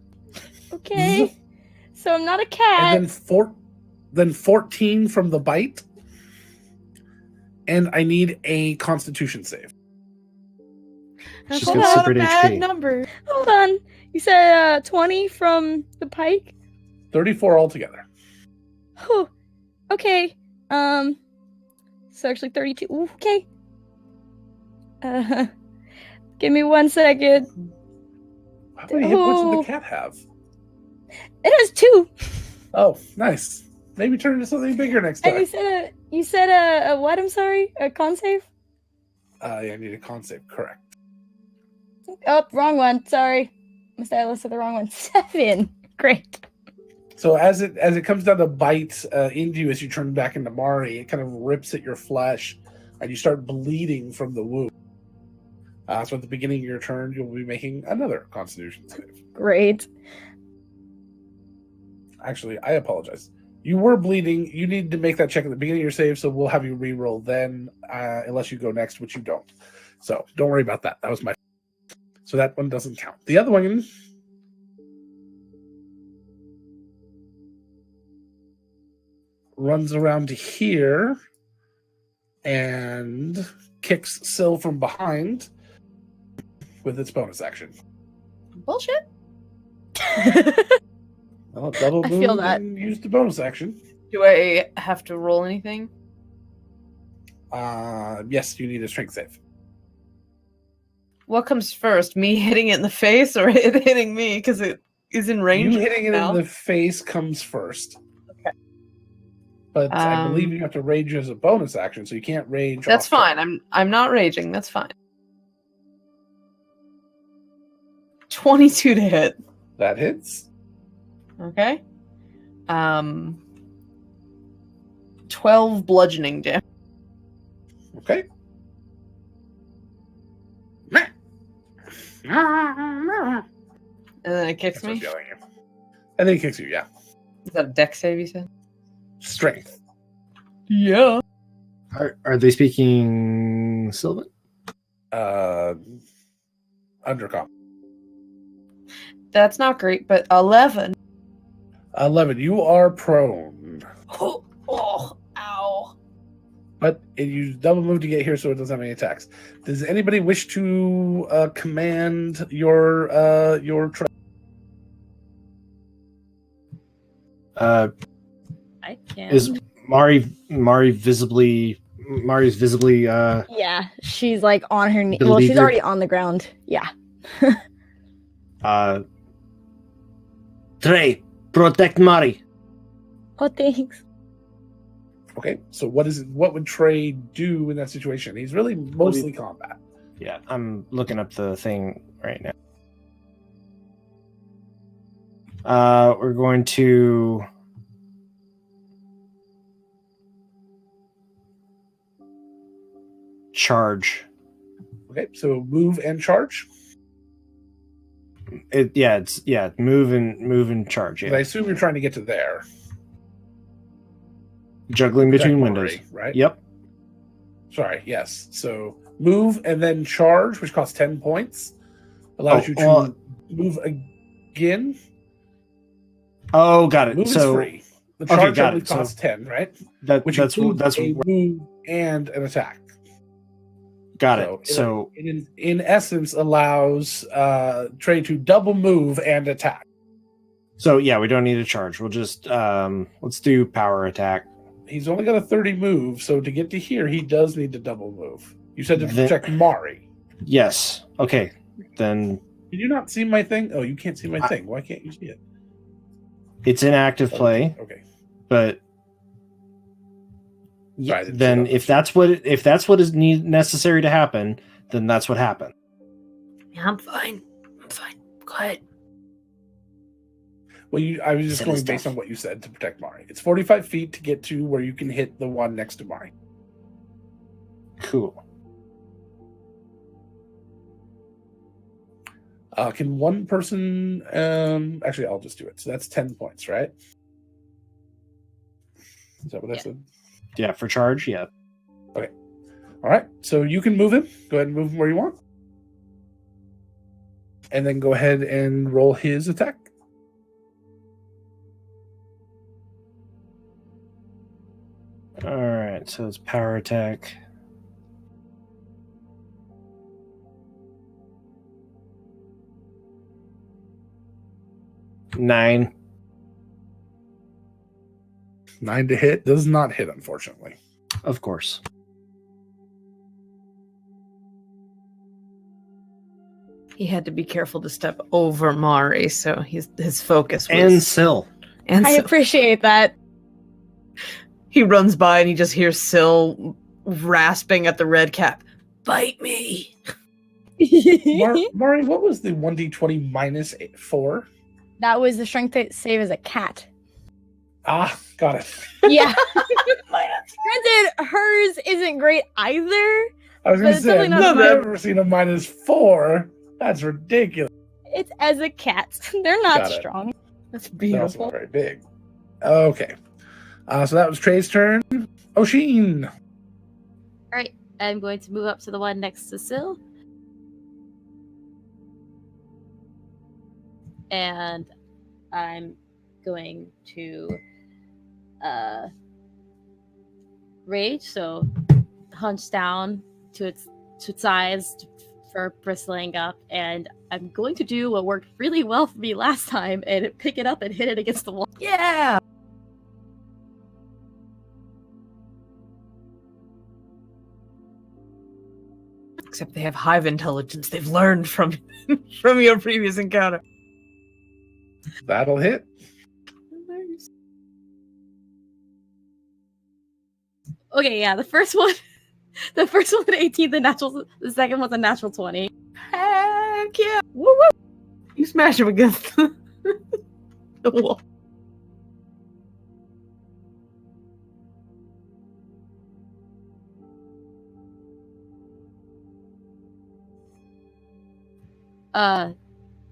Okay. So I'm not a cat. and then 14 from the bite. And I need a Constitution save. She's That's got not super a bad HP. number. Hold on. You said 20 from the pike? 34 altogether. Whew. Okay. So actually 32. Ooh, okay. Give me 1 second. How many hit points Oh. does the cat have? It has 2. Oh, nice. Maybe turn into something bigger next And time. you said a what? I'm sorry. A con save? Yeah, I need a con save, correct. Oh, wrong one. Sorry. Must I listed the wrong one. 7. Great. So as it comes down to bite into you as you turn back into Mari, it kind of rips at your flesh, and you start bleeding from the wound. So at the beginning of your turn, you'll be making another Constitution save. Great. Actually, I apologize. You were bleeding. You need to make that check at the beginning of your save, so we'll have you re-roll then, unless you go next, which you don't. So don't worry about that. That was my... So that one doesn't count. The other one... runs around to here and kicks Syl from behind with its bonus action. Bullshit. Well, double I move feel that. and use the bonus action. Do I have to roll anything? Yes, you need a strength save. What comes first? Me hitting it in the face or it hitting me because it is in range? You hitting it now? in the face comes first. Okay. But I believe you have to rage as a bonus action, so you can't rage. That's off turn. fine. I'm not raging. That's fine. 22 to hit. That hits. Okay. 12 bludgeoning damage. Okay. And then it kicks That's what's me. yelling at you. And then he kicks you, yeah. Is that a dex save, you said? Strength. Yeah. Are they speaking Sylvan? Undercom. That's not great, but 11. 11. You are prone. Oh, ow. But you double move to get here, so it doesn't have any attacks. Does anybody wish to command your Trey? I can't. Is Mari's visibly Yeah, she's like on her knee. Well, she's Beleaguered. already on the ground. Yeah. Trey, protect Mari. Oh, thanks. Okay, so what would Trey do in that situation? He's really mostly combat. Yeah, I'm looking up the thing right now. We're going to charge. Okay, so move and charge. Move and charge. I Yeah. assume you're trying to get to there. Juggling Protect between Mari, windows. right? Yep. Sorry, yes. So move and then charge, which costs 10 points. Allows you to move again. Oh, got it. Move so is free. The charge got only it. costs 10, right? Which That's includes a move and an attack. got it. So it in essence allows Trey to double move and attack. So yeah, we don't need a charge. We'll just let's do power attack. He's only got a 30 move, so to get to here, he does need to double move. You said to protect Mari. Yes. Okay. Then Did you not see my thing? Oh, you can't see my thing. Why can't you see it? it's in active play. Okay. But Sorry, then if that's what is necessary to happen, then that's what happened. Yeah, I'm fine. Go ahead. Well, I was just going based on what you said to protect Mari. It's 45 feet to get to where you can hit the one next to Mari. Cool. Can one person... actually, I'll just do it. So that's 10 points, right? Is that what I said? Yeah, for charge, yeah. Okay. All right. So you can move him. Go ahead and move him where you want. And then go ahead and roll his attack. All right, so it's power attack. Nine. 9 to hit. Does not hit, unfortunately. Of course. He had to be careful to step over Mari, so his focus was... And Syl. And I appreciate that. He runs by and he just hears Syl rasping at the red cap. Bite me! Mari, what was the 1d20 minus 4? That was the strength save as a cat. Ah, got it. Yeah. Granted, hers isn't great either. I was going to say, I've never seen a minus 4. That's ridiculous. It's as a cat. They're not Got it. strong. That's They're also not very big. Okay. So that was Trey's turn. Oshin. All right, I'm going to move up to the one next to Syl. And I'm going to rage, so hunch down to its size for bristling up, and I'm going to do what worked really well for me last time and pick it up and hit it against the wall. Yeah! Except they have hive intelligence. They've learned from your previous encounter. That'll hit. Okay, yeah, the first one an 18, the second one's a natural 20. Heck yeah! Woo woo! You smash him against the wall.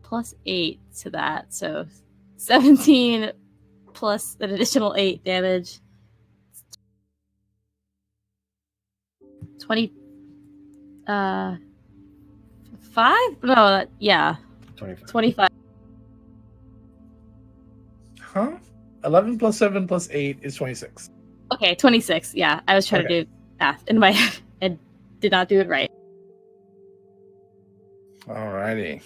Plus 8 to that, so 17 plus an additional 8 damage. 20 5? No, yeah. 25. Huh? 11 plus 7 plus 8 is 26. Okay, 26. Yeah, I was trying to do math in my head and did not do it right. Alrighty.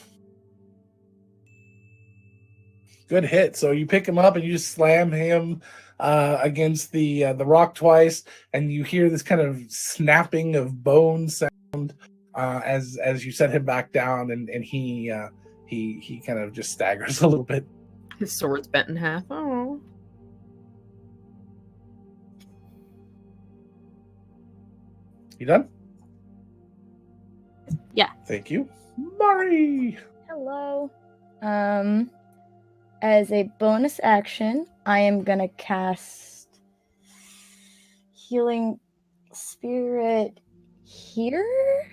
Good hit. So you pick him up and you just slam him against the rock twice, and you hear this kind of snapping of bone sound as you set him back down, and he kind of just staggers a little bit. His sword's bent in half. Oh. You done? Yeah. Thank you. Mari! Hello. As a bonus action, I am gonna cast Healing Spirit here?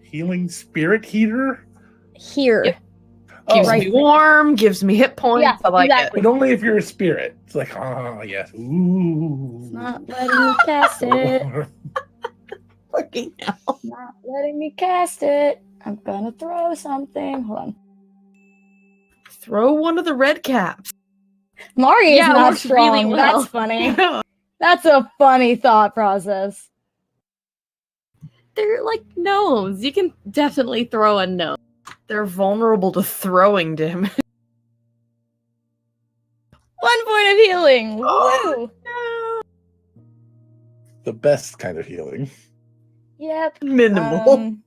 Healing Spirit Heater? Here. Yep. Keeps right. me warm, gives me hit points. Yeah, I like exactly. it. But only if you're a spirit. It's like, oh, yes. Ooh. It's not letting me cast it. Fucking hell. Not letting me cast it. I'm gonna throw something. Hold on. Throw one of the red caps. Mari Yeah, is it not works really strong. well. That's funny. That's a funny thought process. They're like gnomes. You can definitely throw a gnome. They're vulnerable to throwing damage. 1 point of healing. Woo! The best kind of healing. Yep. Minimal.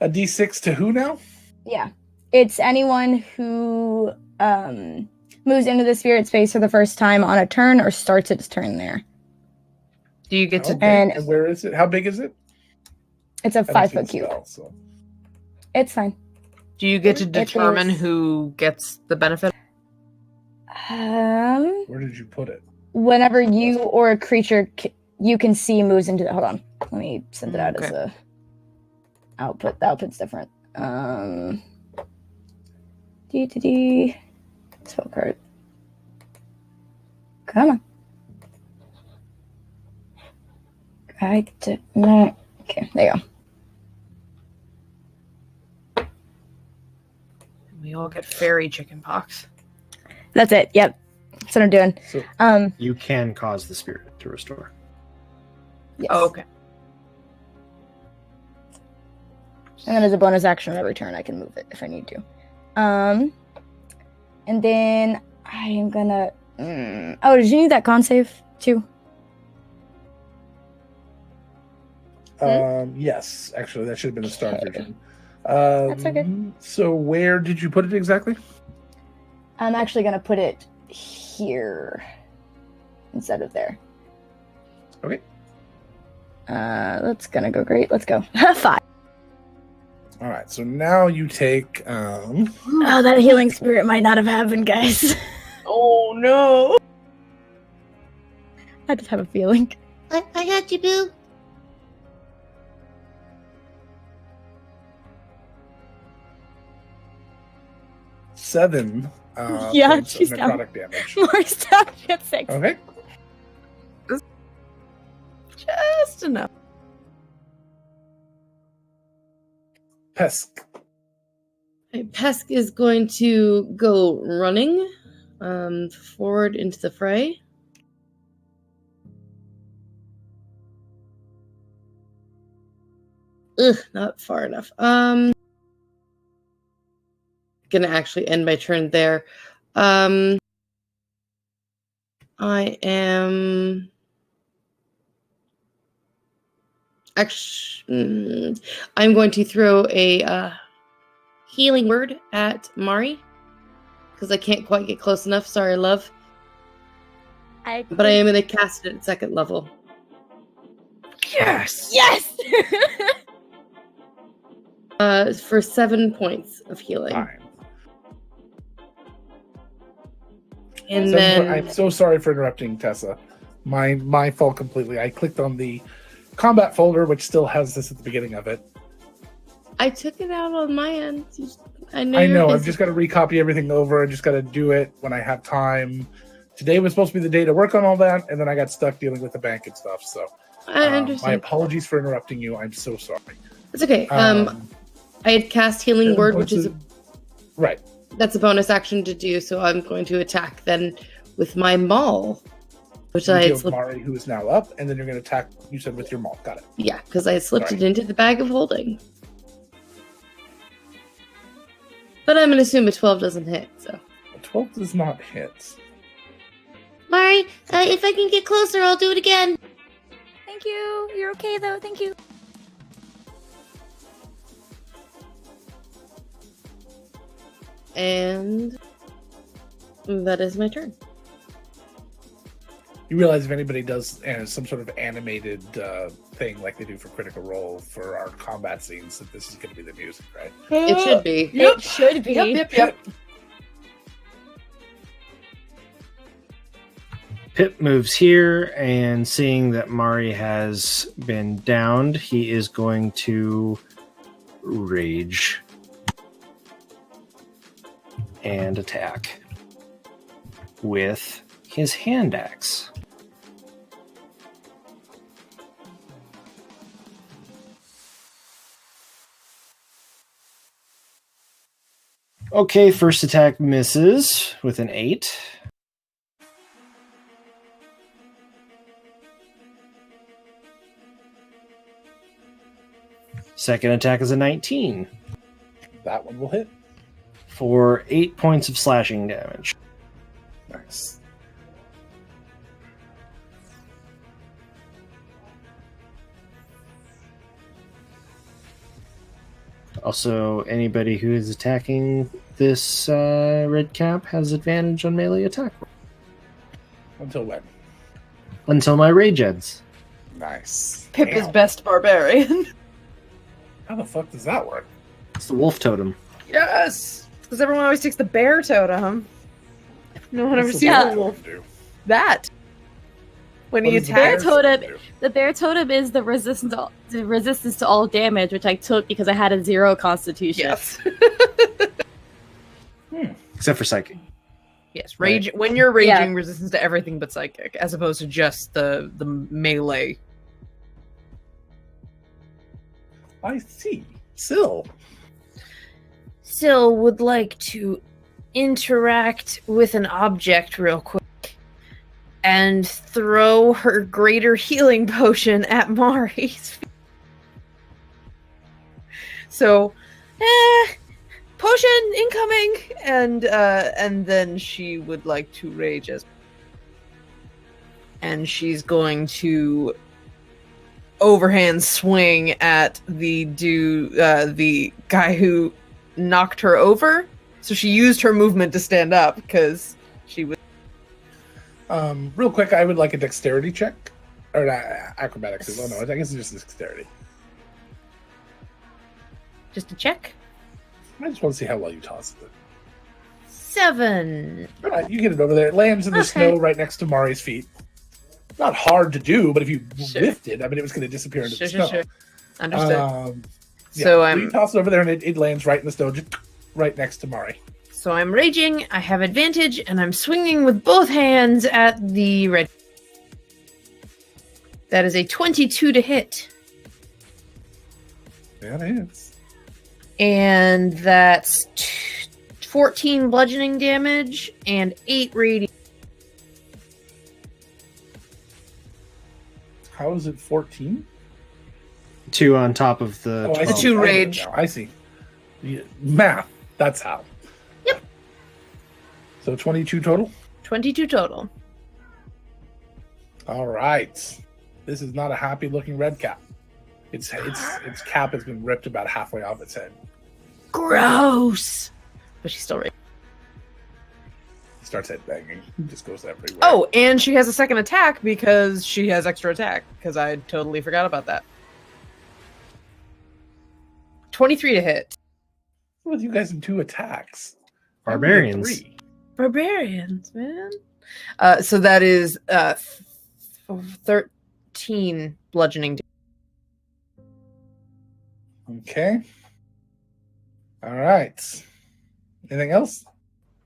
A d6 to who now? Yeah. It's anyone who moves into the spirit space for the first time on a turn or starts its turn there. Do you get to Okay. And where is it? How big is it? It's a I don't 5 see the foot cube. spell, so. It's fine. do you get to It determine is- who gets the benefit? Where did you put it? Whenever you or a creature you can see moves into the, hold on. Let me send it out as Okay. a output. The output's different. Spell card. Come on. No. Okay, there you go. We all get fairy chicken pox. That's it. Yep. That's what I'm doing. So, You can cause the spirit to restore. Yes. Oh, okay. And then as a bonus action on every turn, I can move it if I need to. And then I am gonna. Oh, did you need that con save too? yes, actually, that should have been the start of your Okay. turn. That's okay. So, where did you put it exactly? I'm actually gonna put it here instead of there. Okay. That's gonna go great. Let's go. 5. All right. So now you take. Oh, that healing spirit might not have happened, guys. Oh no. I just have a feeling. I got you, boo. Seven. Yeah, points of she's down. necrotic damage. More stuff. Get 6. Okay. Just enough. Pesk. Pesk is going to go running forward into the fray. Ugh, not far enough. Gonna actually end my turn there. I am actually. I'm going to throw a healing word at Mari because I can't quite get close enough. Sorry, love. But I am going to cast it at 2nd level. Yes. Yes. For 7 points of healing. Fine. And So then I'm so sorry for interrupting, Tessa. My fault completely. I clicked on the combat folder, which still has this at the beginning of it. I took it out on my end. I I know. I've just got to recopy everything over. I just got to do it when I have time. Today was supposed to be the day to work on all that, and then I got stuck dealing with the bank and stuff. So, I my understand. apologies for interrupting you. I'm so sorry. It's okay. I had cast healing Seven word, points which is of- right. that's a bonus action to do. So I'm going to attack then with my maul, which You I healed slipped. Mari, who is now up, and then you're going to attack. You said with your maul. Got it. Yeah, because I slipped Right. it into the bag of holding. But I'm gonna assume a 12 doesn't hit. So 12 does not hit. Mari, if I can get closer, I'll do it again. Thank you. You're okay though. Thank you. and that is my turn. You realize if anybody does some sort of animated thing like they do for Critical Role for our combat scenes, that this is going to be the music, right? It should be. It should be. Yep. Pip moves here, and seeing that Mari has been downed, he is going to rage. and attack with his hand axe. Okay, first attack misses with an 8. Second attack is a 19. That one will hit. For 8 points of slashing damage. Nice. Also, anybody who is attacking this red cap has advantage on melee attack. Until when? Until my rage ends. Nice. Pip is Damn. best barbarian. How the fuck does that work? It's the wolf totem. Yes! Because everyone always takes the bear totem. No one ever What's sees the the bear wolf. do? That. When What he does the attacks. bear totem. do? The bear totem is the resistance to all damage, which I took because I had a 0 constitution. Yes. Except for psychic. Yes, rage. When you're raging, Yeah. resistance to everything but psychic, as opposed to just the melee. I see. Syl. Syl would like to interact with an object real quick and throw her greater healing potion at Mari's feet. So, potion incoming, and then she would like to rage as, and she's going to overhand swing at the the guy who knocked her over. So she used her movement to stand up because she was. Real quick, I would like a dexterity check. Or acrobatics. Oh no, I guess it's just dexterity. Just a check. I just want to see how well you toss it. 7. All right, you get it over there. It lands in the snow right next to Mari's feet. Not hard to do, but if you whiffed it, I mean, it was going to disappear into the snow. Understood. So you toss it over there, and it lands right in the snow, just right next to Mari. So I'm raging, I have advantage, and I'm swinging with both hands at the red. That is a 22 to hit. That is. And that's 14 bludgeoning damage and 8 radiant. How is it 14? 2 on top of the. Oh, I 12. see. 2 rage. I see. Yeah, math. That's how. Yep. So 22 total? 22 total. All right. This is not a happy looking red cap. Its cap has been ripped about halfway off its head. Gross. But she's still raging. Starts head banging. Just goes everywhere. Oh, and she has a second attack because she has extra attack. Because I totally forgot about that. 23 to hit. With you guys in 2 attacks. Barbarians. 3. Barbarians, man. So that is 13 bludgeoning. Okay. All right. Anything else?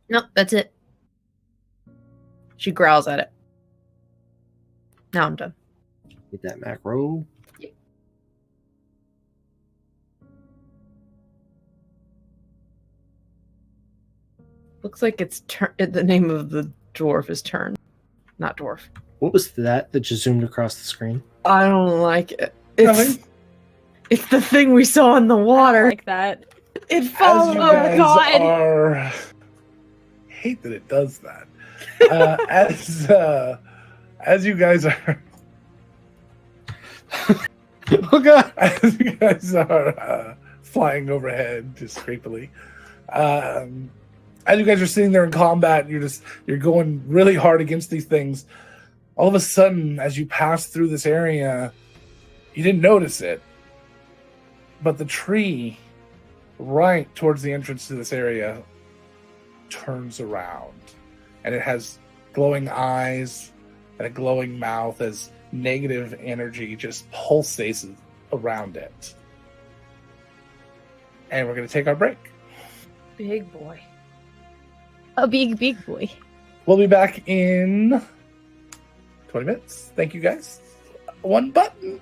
Nope, that's it. She growls at it. Now I'm done. Get that macro. Looks like it's the name of the dwarf is Turn. Not dwarf. What was that just zoomed across the screen? I don't like it. Nothing. It's the thing we saw in the water. Like that. It As followed. you Oh guys god. are... I hate that it does that. As you guys are... Oh god! As you guys are flying overhead, just creepily, as you guys are sitting there in combat, you're going really hard against these things. All of a sudden, as you pass through this area, you didn't notice it, but the tree right towards the entrance to this area turns around, and it has glowing eyes and a glowing mouth as negative energy just pulsates around it. And we're going to take our break. Big boy. A big boy. We'll be back in 20 minutes. Thank you, guys. One button.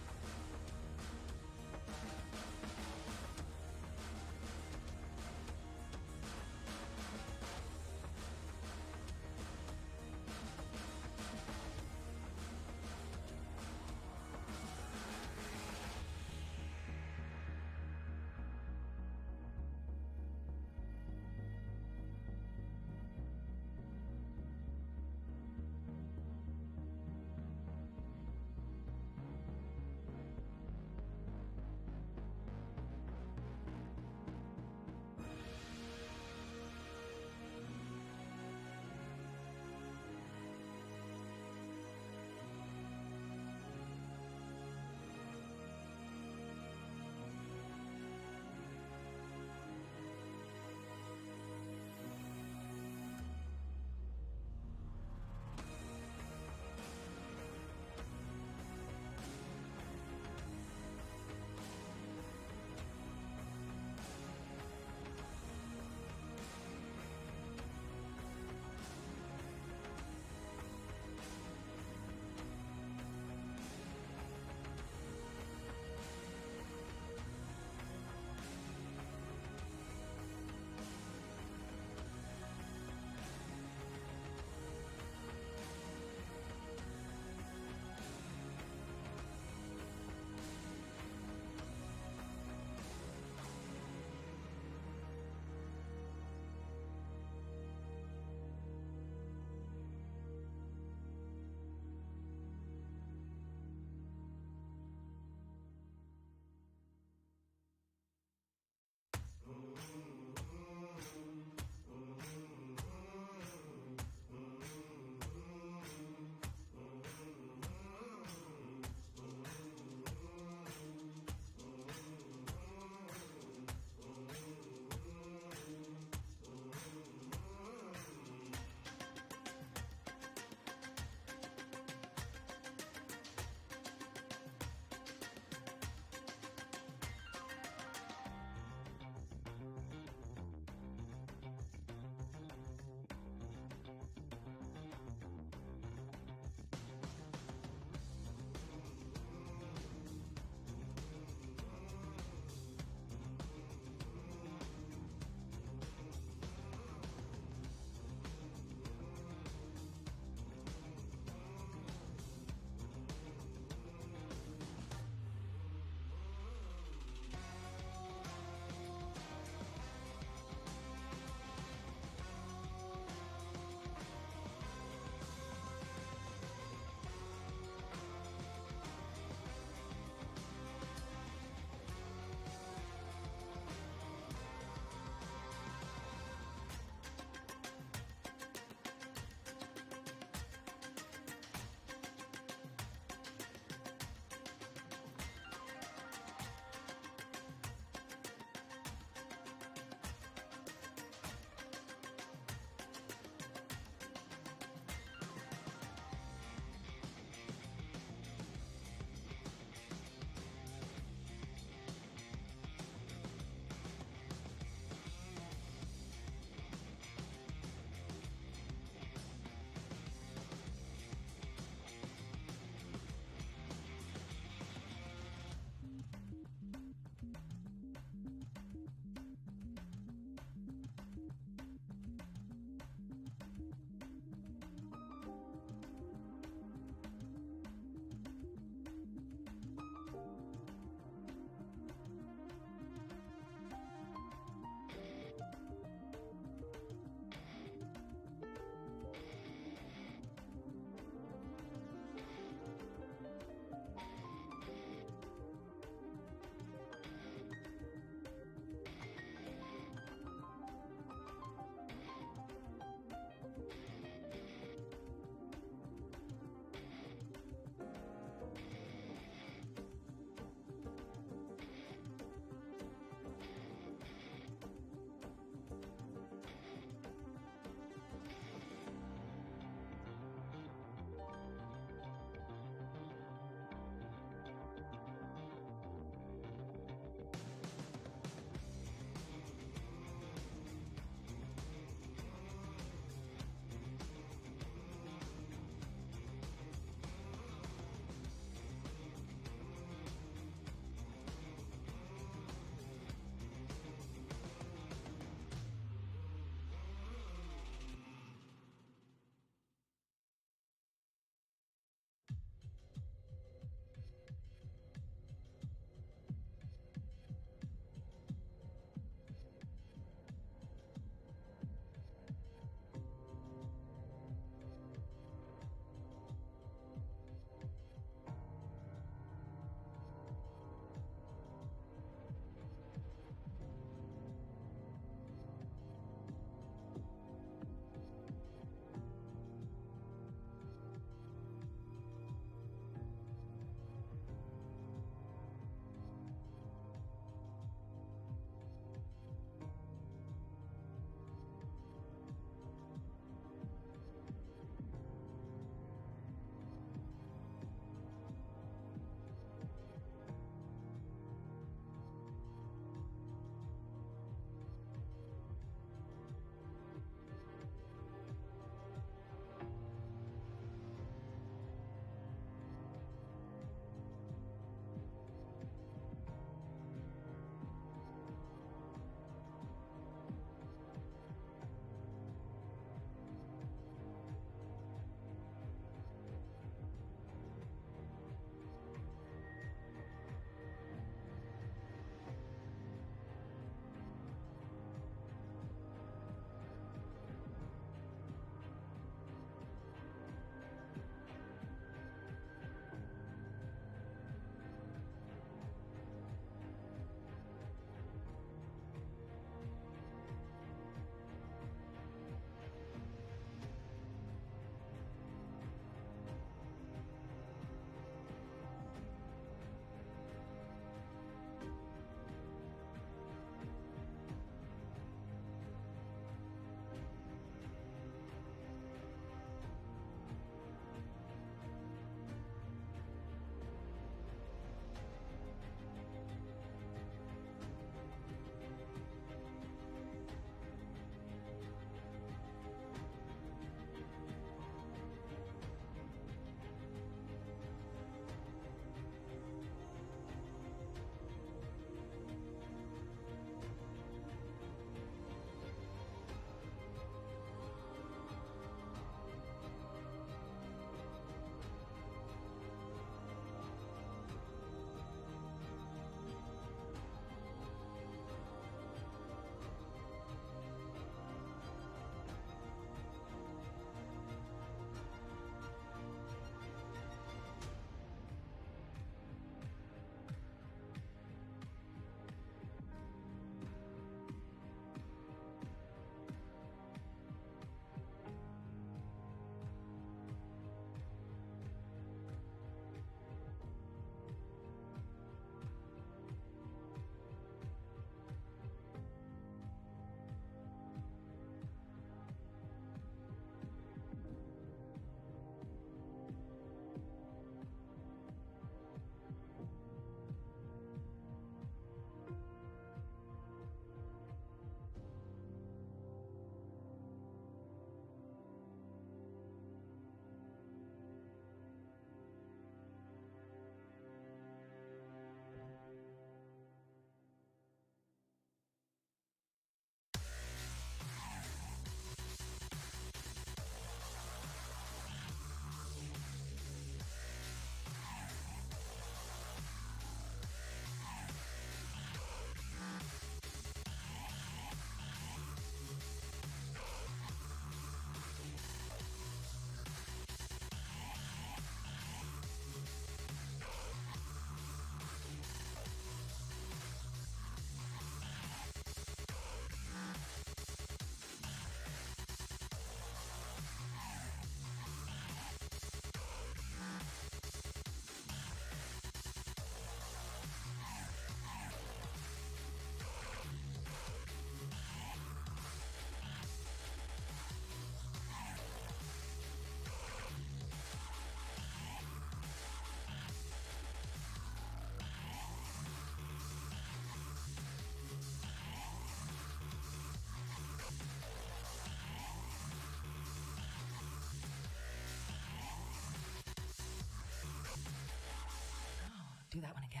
do that one again.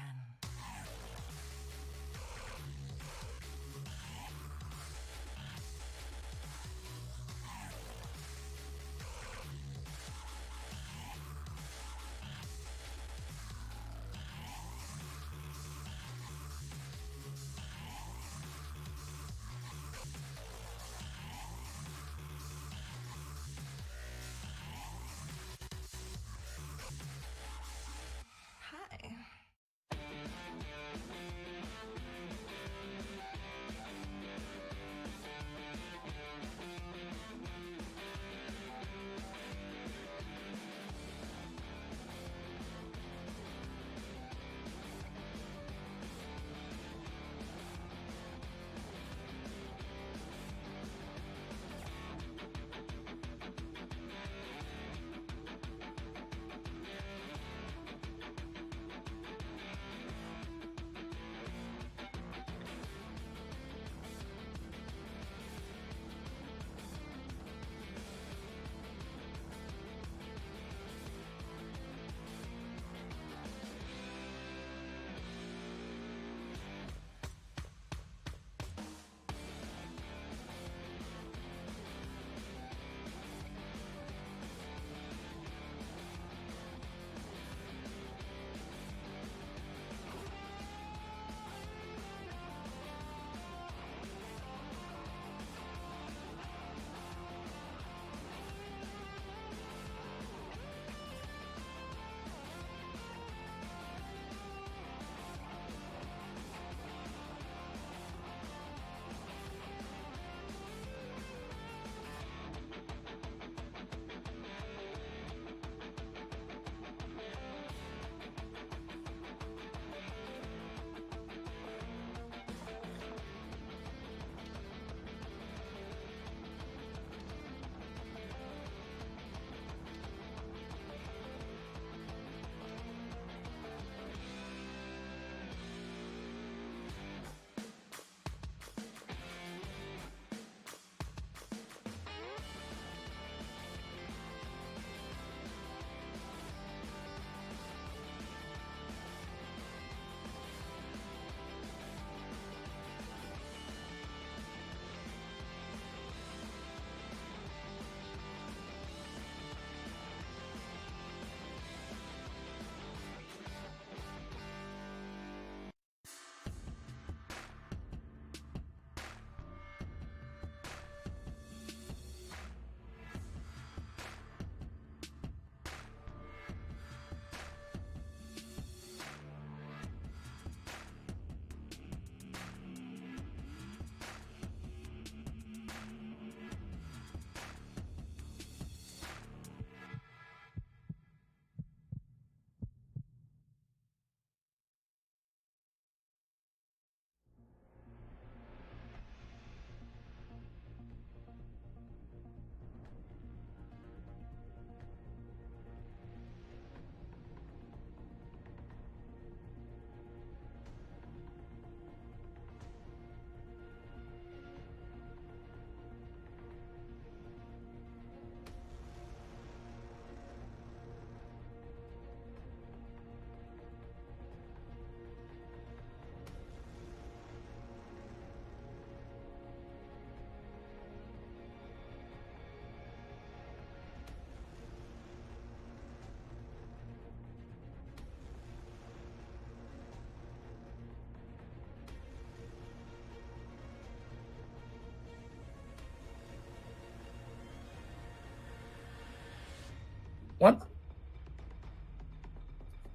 One.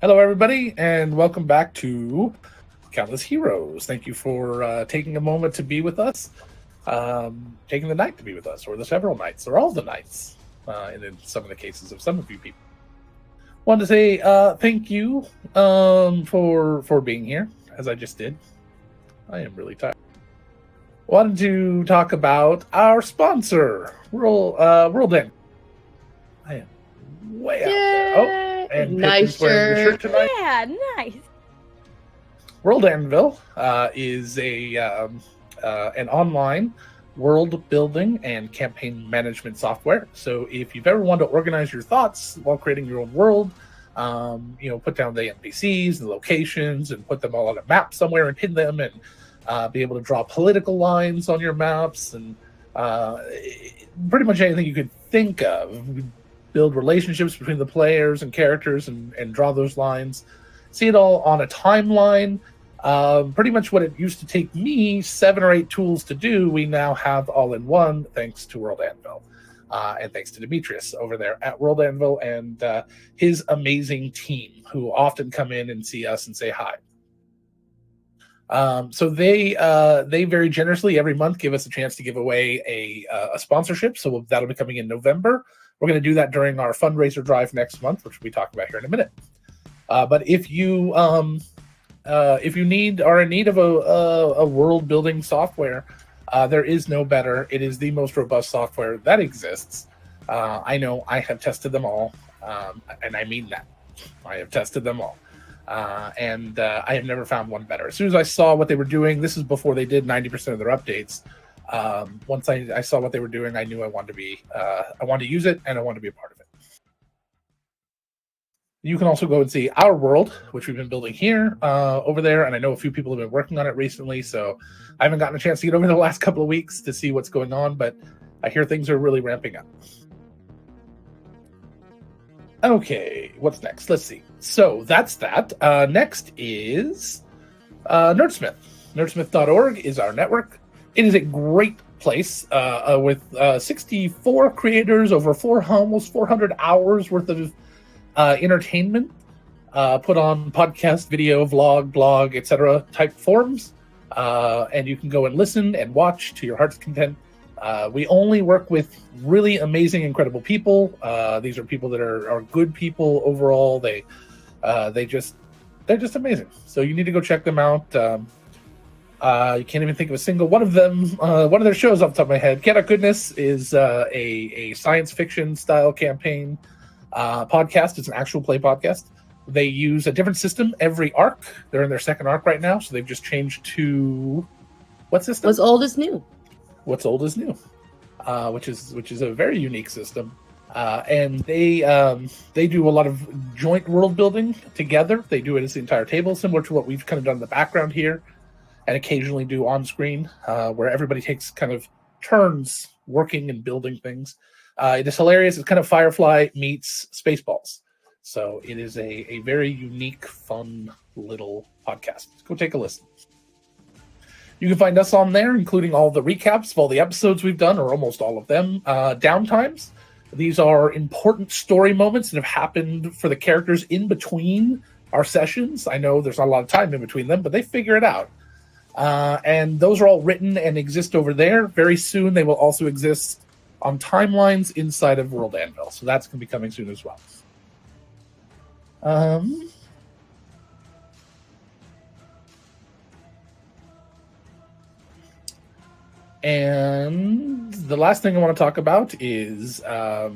Hello, everybody, and welcome back to Countless Heroes. Thank you for taking a moment to be with us, taking the night to be with us, or the several nights, or all the nights, and in some of the cases of some of you people. Want to say thank you for being here, as I just did. I am really tired. Wanted to talk about our sponsor, World End. I am way out there. Oh, and nice wearing the shirt tonight. Yeah, nice. World Anvil is an online world building and campaign management software. So if you've ever wanted to organize your thoughts while creating your own world, Put down the NPCs, the locations, and put them all on a map somewhere and pin them, and be able to draw political lines on your maps, and pretty much anything you could think of. Build relationships between the players and characters, and draw those lines. See it all on a timeline. Pretty much what it used to take me 7 or 8 tools to do, we now have all in one, thanks to World Anvil. And thanks to Demetrius over there at World Anvil and his amazing team, who often come in and see us and say hi. So they very generously every month give us a chance to give away a sponsorship. So that'll be coming in November. We're going to do that during our fundraiser drive next month, which we'll be talking about here in a minute. But if you are in need of a world building software, there is no better. It is the most robust software that exists. I know I have tested them all, and I mean that. I have tested them all. And I have never found one better. As soon as I saw what they were doing, this is before they did 90% of their updates. Once I saw what they were doing, I knew I wanted to use it, and I wanted to be a part of it. You can also go and see our world, which we've been building here, over there, and I know a few people have been working on it recently, so I haven't gotten a chance to get over the last couple of weeks to see what's going on, but I hear things are really ramping up. Okay, what's next? Let's see. So that's that. Next is Nerdsmith. Nerdsmith.org is our network. It is a great place with 64 creators, over almost 400 hours worth of entertainment, put on podcast, video, vlog, blog, etc. type forms, and you can go and listen and watch to your heart's content. We only work with really amazing, incredible people. These are people that are good people overall. They're just amazing. So you need to go check them out. You can't even think of a single one of them. One of their shows off the top of my head, Get Out Goodness, is a science fiction style campaign podcast. It's an actual play podcast. They use a different system every arc. They're in their second arc right now, so they've just changed to what system? What's old is new. What's old is new, which is a very unique system. And they do a lot of joint world building together. They do it as the entire table, similar to what we've kind of done in the background here, and occasionally do on screen, where everybody takes kind of turns working and building things. It is hilarious. It's kind of Firefly meets Spaceballs. So it is a very unique, fun little podcast. Go take a listen. You can find us on there, including all the recaps of all the episodes we've done, or almost all of them. Downtimes. These are important story moments that have happened for the characters in between our sessions. I know there's not a lot of time in between them, but they figure it out. And those are all written and exist over there. Very soon they will also exist on timelines inside of World Anvil. So that's going to be coming soon as well. And the last thing I want to talk about is, I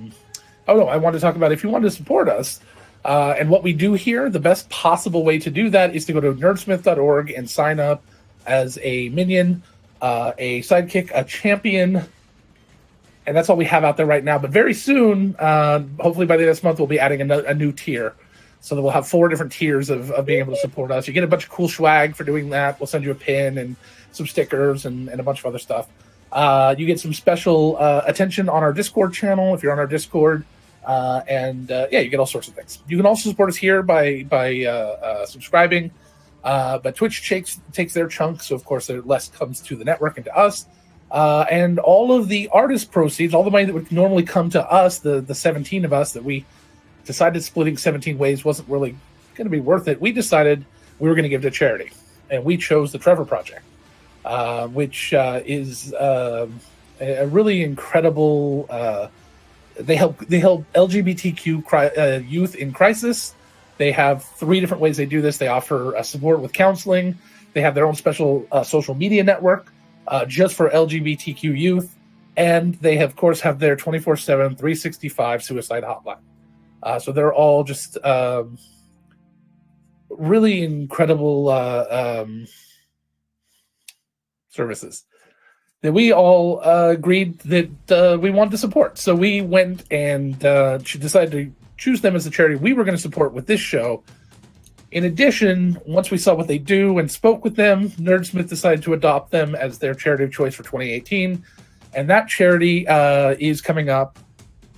want to talk about if you want to support us and what we do here, the best possible way to do that is to go to nerdsmith.org and sign up as a minion, a sidekick, a champion, and that's all we have out there right now. But very soon, hopefully by the end of this month, we'll be adding a new tier. So that we'll have 4 different tiers of being able to support us. You get a bunch of cool swag for doing that. We'll send you a pin and some stickers and a bunch of other stuff. You get some special attention on our Discord channel if you're on our Discord. You get all sorts of things. You can also support us here by subscribing. But Twitch takes their chunk, so of course less comes to the network and to us. And all of the artist proceeds, all the money that would normally come to us, the 17 of us that we decided splitting 17 ways wasn't really going to be worth it. We decided we were going to give to charity, and we chose the Trevor Project, which is a really incredible. They help LGBTQ youth in crisis. They have 3 different ways they do this. They offer support with counseling. They have their own special social media network just for LGBTQ youth, and they of course have their 24/7, 365 suicide hotline. So they're all just really incredible services that we all agreed that we wanted to support. So we went and decided to choose them as the charity we were going to support with this show. In addition, once we saw what they do and spoke with them, Nerdsmith decided to adopt them as their charity of choice for 2018. And that charity is coming up.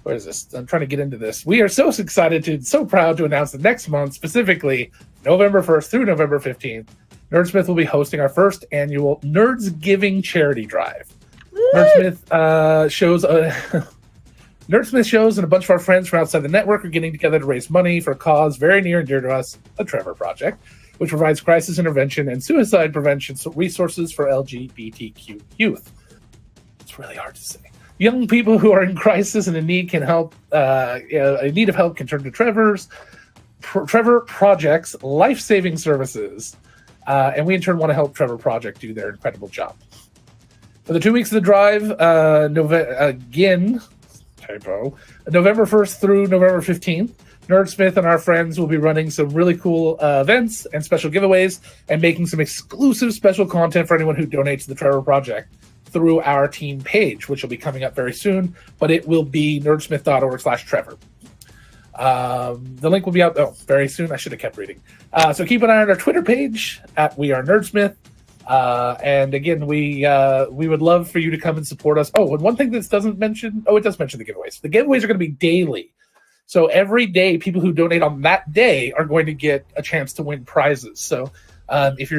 What is this? I'm trying to get into this. We are so excited so proud to announce that next month, specifically November 1st through November 15th, Nerdsmith will be hosting our first annual Nerds Giving Charity Drive. Nerdsmith shows Nerdsmith shows and a bunch of our friends from outside the network are getting together to raise money for a cause very near and dear to us, the Trevor Project, which provides crisis intervention and suicide prevention resources for LGBTQ youth. It's really hard to say. Young people who are in crisis and in need in need of help can turn to Trevor Project's life-saving services, and we in turn want to help Trevor Project do their incredible job. For the 2 weeks of the drive, November 1st through November 15th, Nerdsmith and our friends will be running some really cool events and special giveaways and making some exclusive special content for anyone who donates to the Trevor Project through our team page, which will be coming up very soon, but it will be nerdsmith.org/Trevor. The link will be out very soon. I should have kept reading. So keep an eye on our Twitter page at We Are Nerdsmith. And again, we would love for you to come and support us. Oh, and one thing this doesn't mention, it does mention the giveaways. The giveaways are going to be daily. So every day, people who donate on that day are going to get a chance to win prizes. So if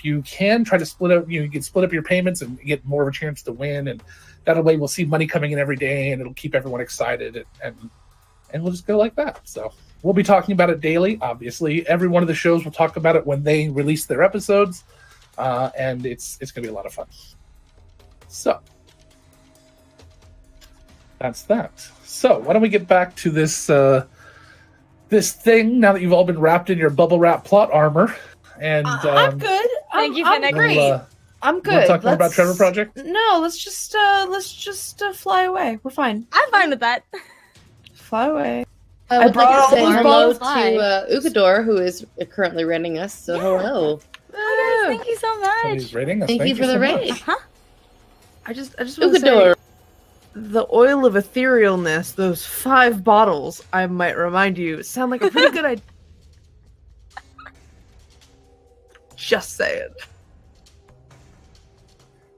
you can try to split up, you can split up your payments and get more of a chance to win. And that way we'll see money coming in every day and it'll keep everyone excited and we'll just go like that. So we'll be talking about it daily. Obviously, every one of the shows will talk about it when they release their episodes. And it's going to be a lot of fun. So that's that. So why don't we get back to this this thing now that you've all been wrapped in your bubble wrap plot armor? And I'm good. Thank you for that. Great. I'm good. Want to talk more about Trevor Project? No, let's just fly away. We're fine. I'm fine with that. Fly away. I would like to say those hello balls to Ukador, who is currently renting us. So hello. Oh, guys, thank you so much. Somebody's rating us. Thank you for the raid. I just want to say, the oil of etherealness, those 5 bottles, I might remind you, sound like a pretty good idea. Just saying.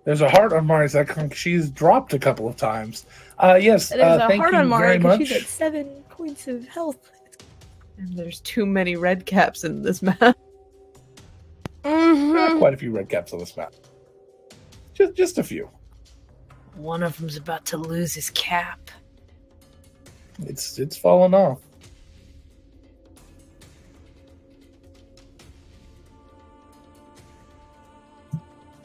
There's a heart on Mari's icon. She's dropped a couple of times. Yes, There's a thank heart you on Mari very because much. she's at 7 points of health. And there's too many red caps in this map. Quite a few red caps on this map. Just a few. One of them's about to lose his cap. It's fallen off.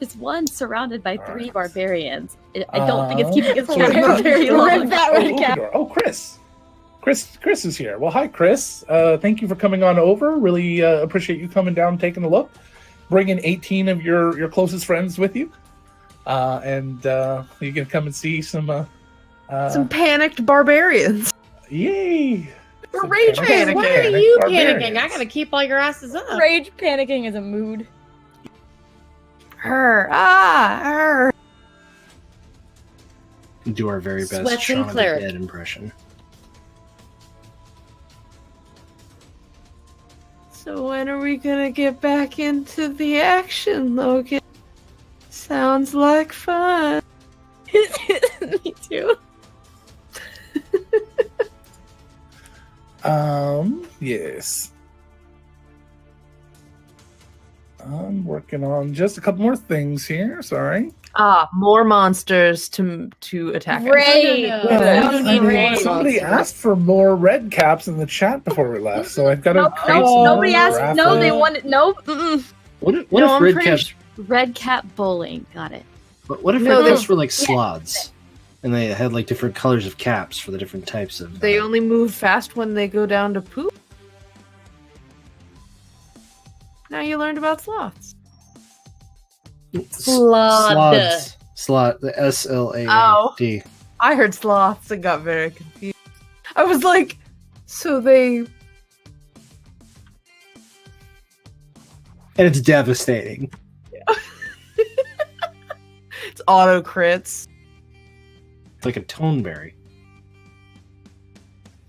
It's one surrounded by 3 right. barbarians. I don't think it's keeping us together for very Rip long. that red cap. Chris. Chris is here. Well, hi, Chris. Thank you for coming on over. Really appreciate you coming down, taking a look. Bringing 18 of your closest friends with you. And you can come and see some panicked barbarians. Yay! We're rage panicking. Why are you Barbarians. panicking? I gotta keep all your asses up. Rage panicking is a mood. Her. Do our very best Sweats Shaun and of the cleric. Dead impression. So when are we gonna get back into the action, Logan? Sounds like fun. Me too. Yes. I'm working on just a couple more things here. Sorry. More monsters to attack. Great. Somebody asked for more red caps in the chat before we left, so I've got to. Nope, nobody asked. No, they wanted. Nope. What if I'm red pretty caps? Red cap bowling. Got it. What if red caps were like sloths, and they had like different colors of caps for the different types of? They only move fast when they go down to poop. Now you learned about sloths. Sloths. Sloth. The SLAD. I heard sloths and got very confused. I was like, so they... And it's devastating. It's auto crits. It's like a toneberry.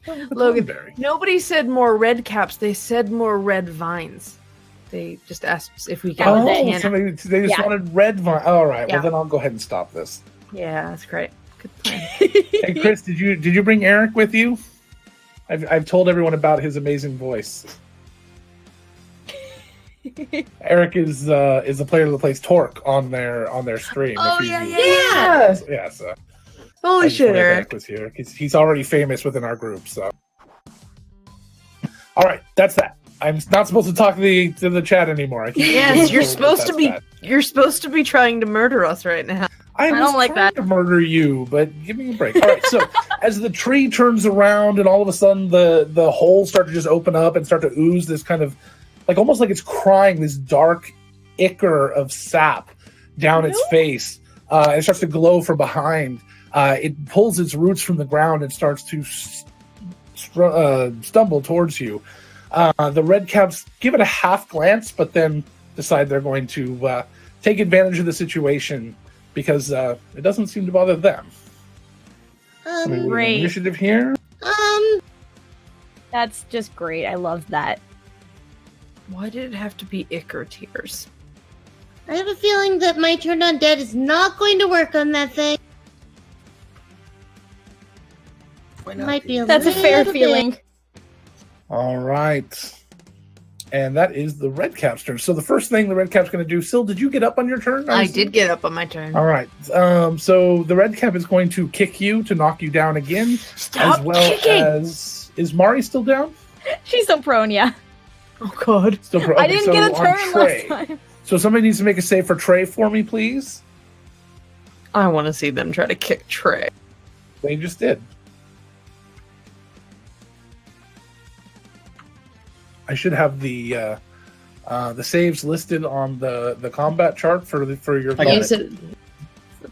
Logan, Thornberry. nobody said more red caps. They said more red vines. They just asked if we could. Oh, can. so they just wanted red vine. All right, Yeah. well then I'll go ahead and stop this. Yeah, that's great. Good plan. Hey Chris, did you bring Eric with you? I've told everyone about his amazing voice. Eric is the player that plays Torque on their stream. Oh, If you- yeah. yeah. So Holy I just shit, wanted Eric. was here. He's already famous within our group. So, all right, that's that. I'm not supposed to talk to the chat anymore. Yes, you're supposed to be. You're supposed to be trying to murder us right now. I don't like trying that. to murder you, but give me a break. All right, so as the tree turns around and all of a sudden the holes start to just open up and start to ooze this kind of like almost like it's crying this dark ichor of sap down its face. It starts to glow from behind. It pulls its roots from the ground and starts to stumble towards you. The red caps give it a half glance, but then decide they're going to take advantage of the situation because it doesn't seem to bother them. Great. Initiative here. That's just great. I love that. Why did it have to be ichor tears? I have a feeling that my turn on dead is not going to work on that thing. Might be That's a fair little bit. feeling. All right. And that is the red cap's turn. So the first thing the red cap's going to do, Syl, did you get up on your turn? I did get up on my turn. All right. So the red cap is going to kick you to knock you down again. Stop as well kicking! as... Is Mari still down? She's so prone, yeah. Oh, God. Still I didn't get a on turn Trey. last time. So somebody needs to make a save for Trey for me, please. I want to see them try to kick Trey. They just did. I should have the saves listed on the combat chart for your. I guess it.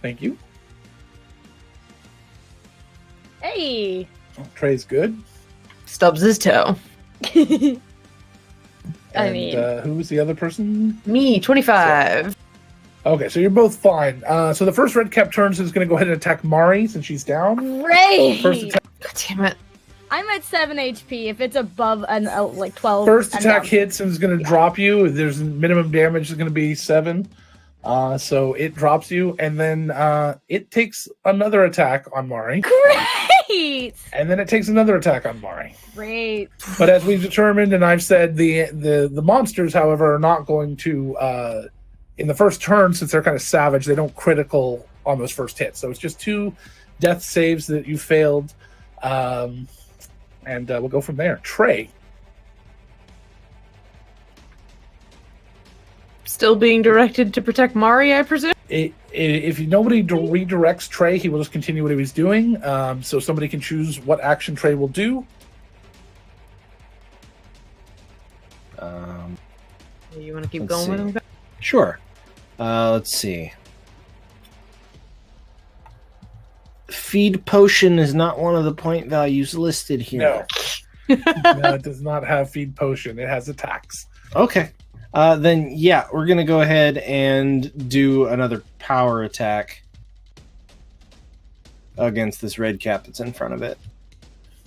Thank you. Hey. Oh, Trey's good. Stubs his toe. And, who was the other person? Me, 25. Okay, so you're both fine. So the first red cap turns is going to go ahead and attack Mari since she's down. Great. First attack. God damn it. I'm at 7 HP. If it's above like 12. First I'm attack down. hits and is going to drop you. There's minimum damage is going to be 7. So it drops you, and then it takes another attack on Mari. Great. And then it takes another attack on Mari. Great. But as we've determined, and I've said, the monsters, however, are not going to in the first turn, since they're kind of savage, they don't critical on those first hits. So it's just 2 death saves that you failed. And we'll go from there. Trey. Still being directed to protect Mari, I presume? If nobody redirects Trey, he will just continue what he was doing. So somebody can choose what action Trey will do. You want to keep Let's going with see. him? Sure. Let's see. Feed potion is not one of the point values listed here. No. No, it does not have feed potion. It has attacks. Okay. Then, yeah, we're going to go ahead and do another power attack against this red cap that's in front of it.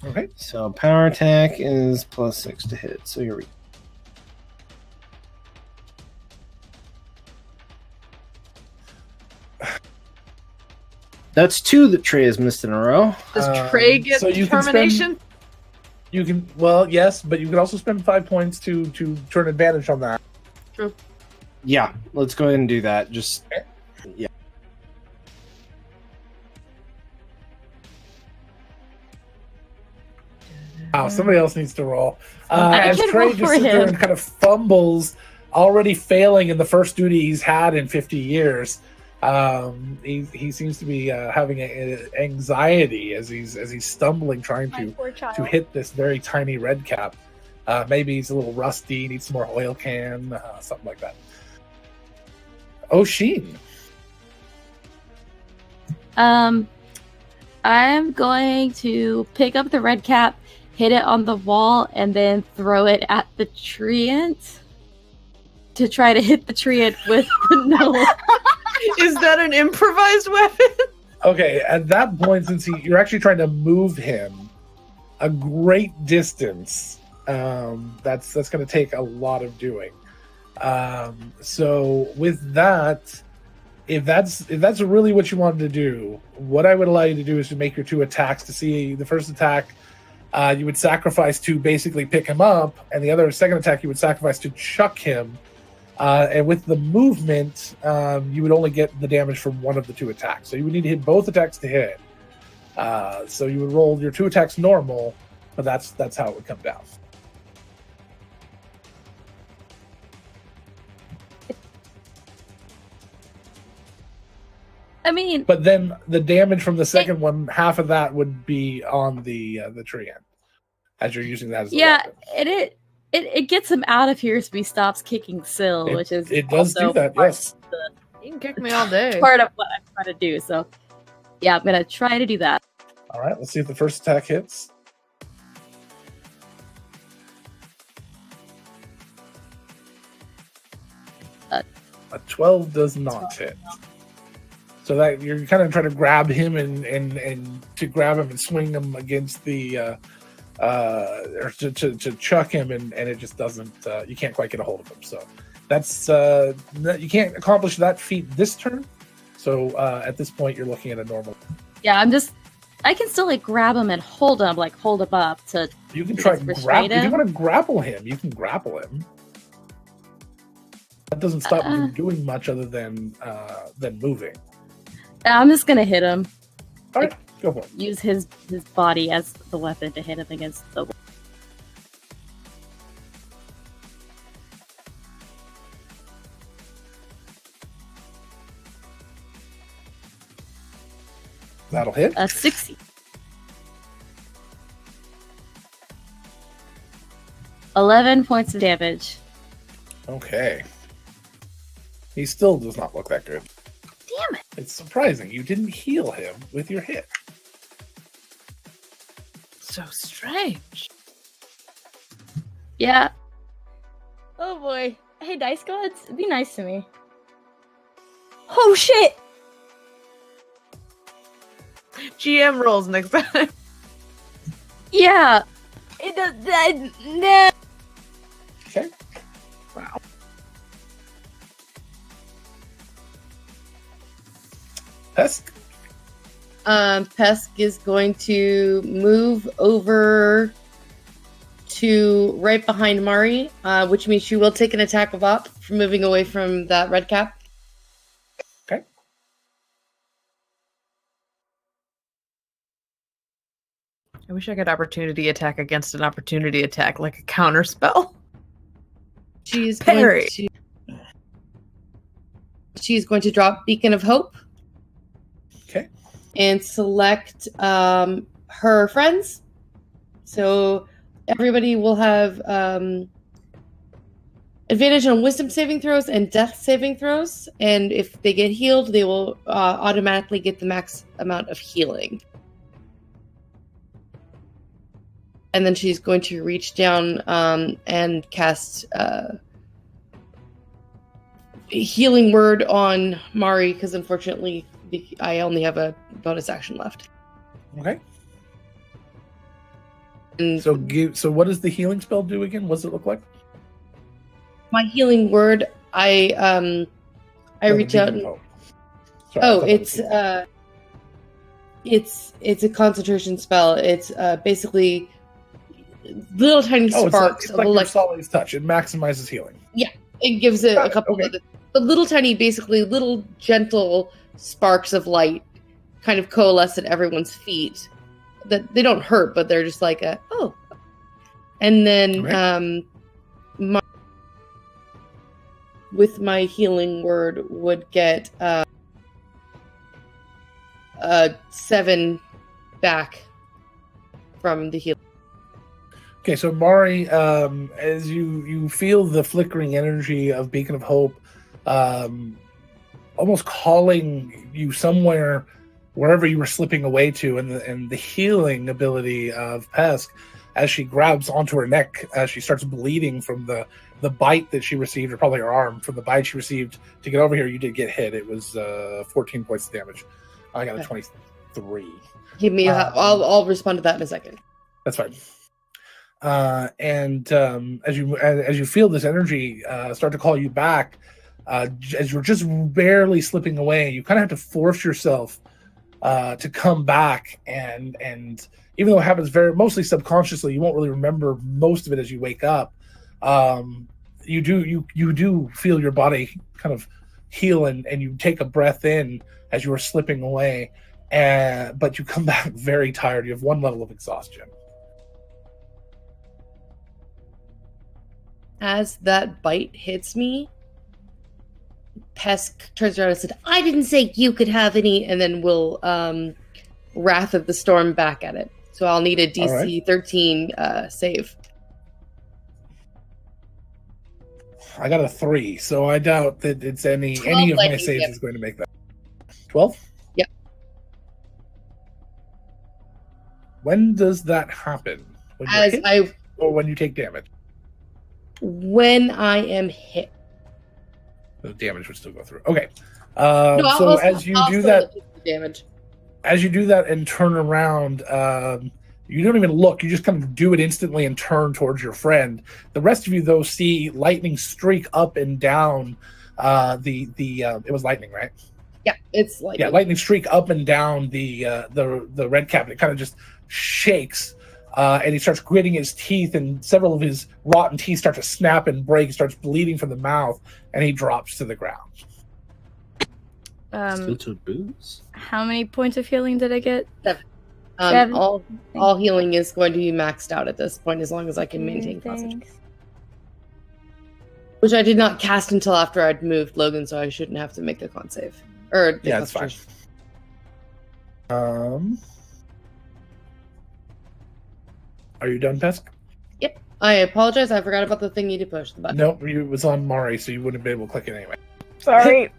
Okay. So power attack is +6 to hit. So here we go. That's 2 that Trey has missed in a row. Does Trey get so you can determination? You can, well, yes, but you can also spend 5 points to turn advantage on that. True. Yeah, let's go ahead and do that. Just, yeah. Wow, somebody else needs to roll. I As can Trey roll just for sits there him. and kind of fumbles, already failing in the first duty he's had in 50 years. He seems to be having anxiety as he's stumbling, trying to hit this very tiny red cap. Maybe he's a little rusty, needs some more oil can, something like that. Oshin. I'm going to pick up the red cap, hit it on the wall, and then throw it at the treant to try to hit the treant with the gnome. Is that an improvised weapon? Okay, at that point, since you're actually trying to move him, a great distance. That's going to take a lot of doing. So with that, if that's really what you wanted to do, what I would allow you to do is to make your 2 attacks. To see the first attack, you would sacrifice to basically pick him up, and the second attack you would sacrifice to chuck him. And with the movement, you would only get the damage from one of the 2 attacks. So you would need to hit both attacks to hit. So you would roll your 2 attacks normal, but that's how it would come down. I mean, but then the damage from the second one, half of that would be on the tree end, as you're using that as a weapon. It gets him out of here so he stops kicking Syl, which is it does do that. Yes, you can kick me all day. Part of what I'm trying to do. So, yeah, I'm gonna try to do that. All right, let's see if the first attack hits. A 12 does not hit. So that you're kind of trying to grab him and to grab him and swing him against the or to chuck him and it just doesn't. You can't quite get a hold of him. So that's you can't accomplish that feat this turn. So at this point, you're looking at a normal. Yeah, I can still like grab him and hold him up to. You can try grab. If you want to grapple him, you can grapple him. That doesn't stop you from doing much other than moving. I'm just gonna hit him. All right, go for it. Use his body as the weapon to hit him against the. That'll hit. 60. 11 points of damage. Okay. He still does not look that good. Damn it. It's surprising you didn't heal him with your hit. So strange. Yeah. Oh boy. Hey, Dice Gods, be nice to me. Oh shit! GM rolls next time. Yeah. It does that. No. Okay. Wow. Pesk? Pesk is going to move over to right behind Mari, which means she will take an attack of op for moving away from that red cap. Okay. I wish I could opportunity attack against an opportunity attack, like a counter spell. She's Parry. going to drop Beacon of Hope. Okay. And select her friends. So everybody will have advantage on wisdom saving throws and death saving throws. And if they get healed, they will automatically get the max amount of healing. And then she's going to reach down and cast Healing Word on Mari, because unfortunately I only have a bonus action left. Okay. And so what does the healing spell do again? What does it look like? My Healing Word, I reach out and... it's a concentration spell. It's basically little tiny sparks of like Sully's touch. It maximizes healing. Yeah, it gives it a couple of the little tiny, basically little gentle sparks of light kind of coalesce at everyone's feet. That they don't hurt, but they're just like and then with my Healing Word would get 7 back from the healing. Okay, so Mari, as you feel the flickering energy of Beacon of Hope, almost calling you somewhere, wherever you were slipping away to, and the healing ability of Pesk, as she grabs onto her neck, as she starts bleeding from the bite that she received, or probably her arm, from the bite she received to get over here. You did get hit. It was 14 points of damage. I got a 23. Give me. I'll respond to that in a second. That's fine. And as you feel this energy start to call you back, as you're just barely slipping away, you kind of have to force yourself to come back. And even though it happens mostly subconsciously, you won't really remember most of it as you wake up. You do feel your body kind of heal, and you take a breath in as you are slipping away. But you come back very tired. You have one level of exhaustion. As that bite hits me, Pesk turns around and said, I didn't say you could have any, and then we'll Wrath of the Storm back at it. So I'll need a DC 13 save. I got a 3, so I doubt that it's any of my saves is going to make that. 12? Yep. When does that happen? When you're hit, or when you take damage? When I am hit. The damage would still go through. Okay. So as you do that, damage. As you do that and turn around, you don't even look. You just kind of do it instantly and turn towards your friend. The rest of you, though, see lightning streak up and down. It was lightning, right? Yeah, it's lightning. Yeah, lightning streak up and down the red cap. It kind of just shakes, and he starts gritting his teeth, and several of his rotten teeth start to snap and break. He starts bleeding from the mouth, and he drops to the ground. Still to booze? How many points of healing did I get? 7. All healing is going to be maxed out at this point, as long as I can maintain concentration. Which I did not cast until after I'd moved Logan, so I shouldn't have to make a con save. Yeah, it's fine. Are you done, Pesk? Yep. I apologize. I forgot about the thing you need to push the button. Nope, it was on Mari, so you wouldn't be able to click it anyway. Sorry.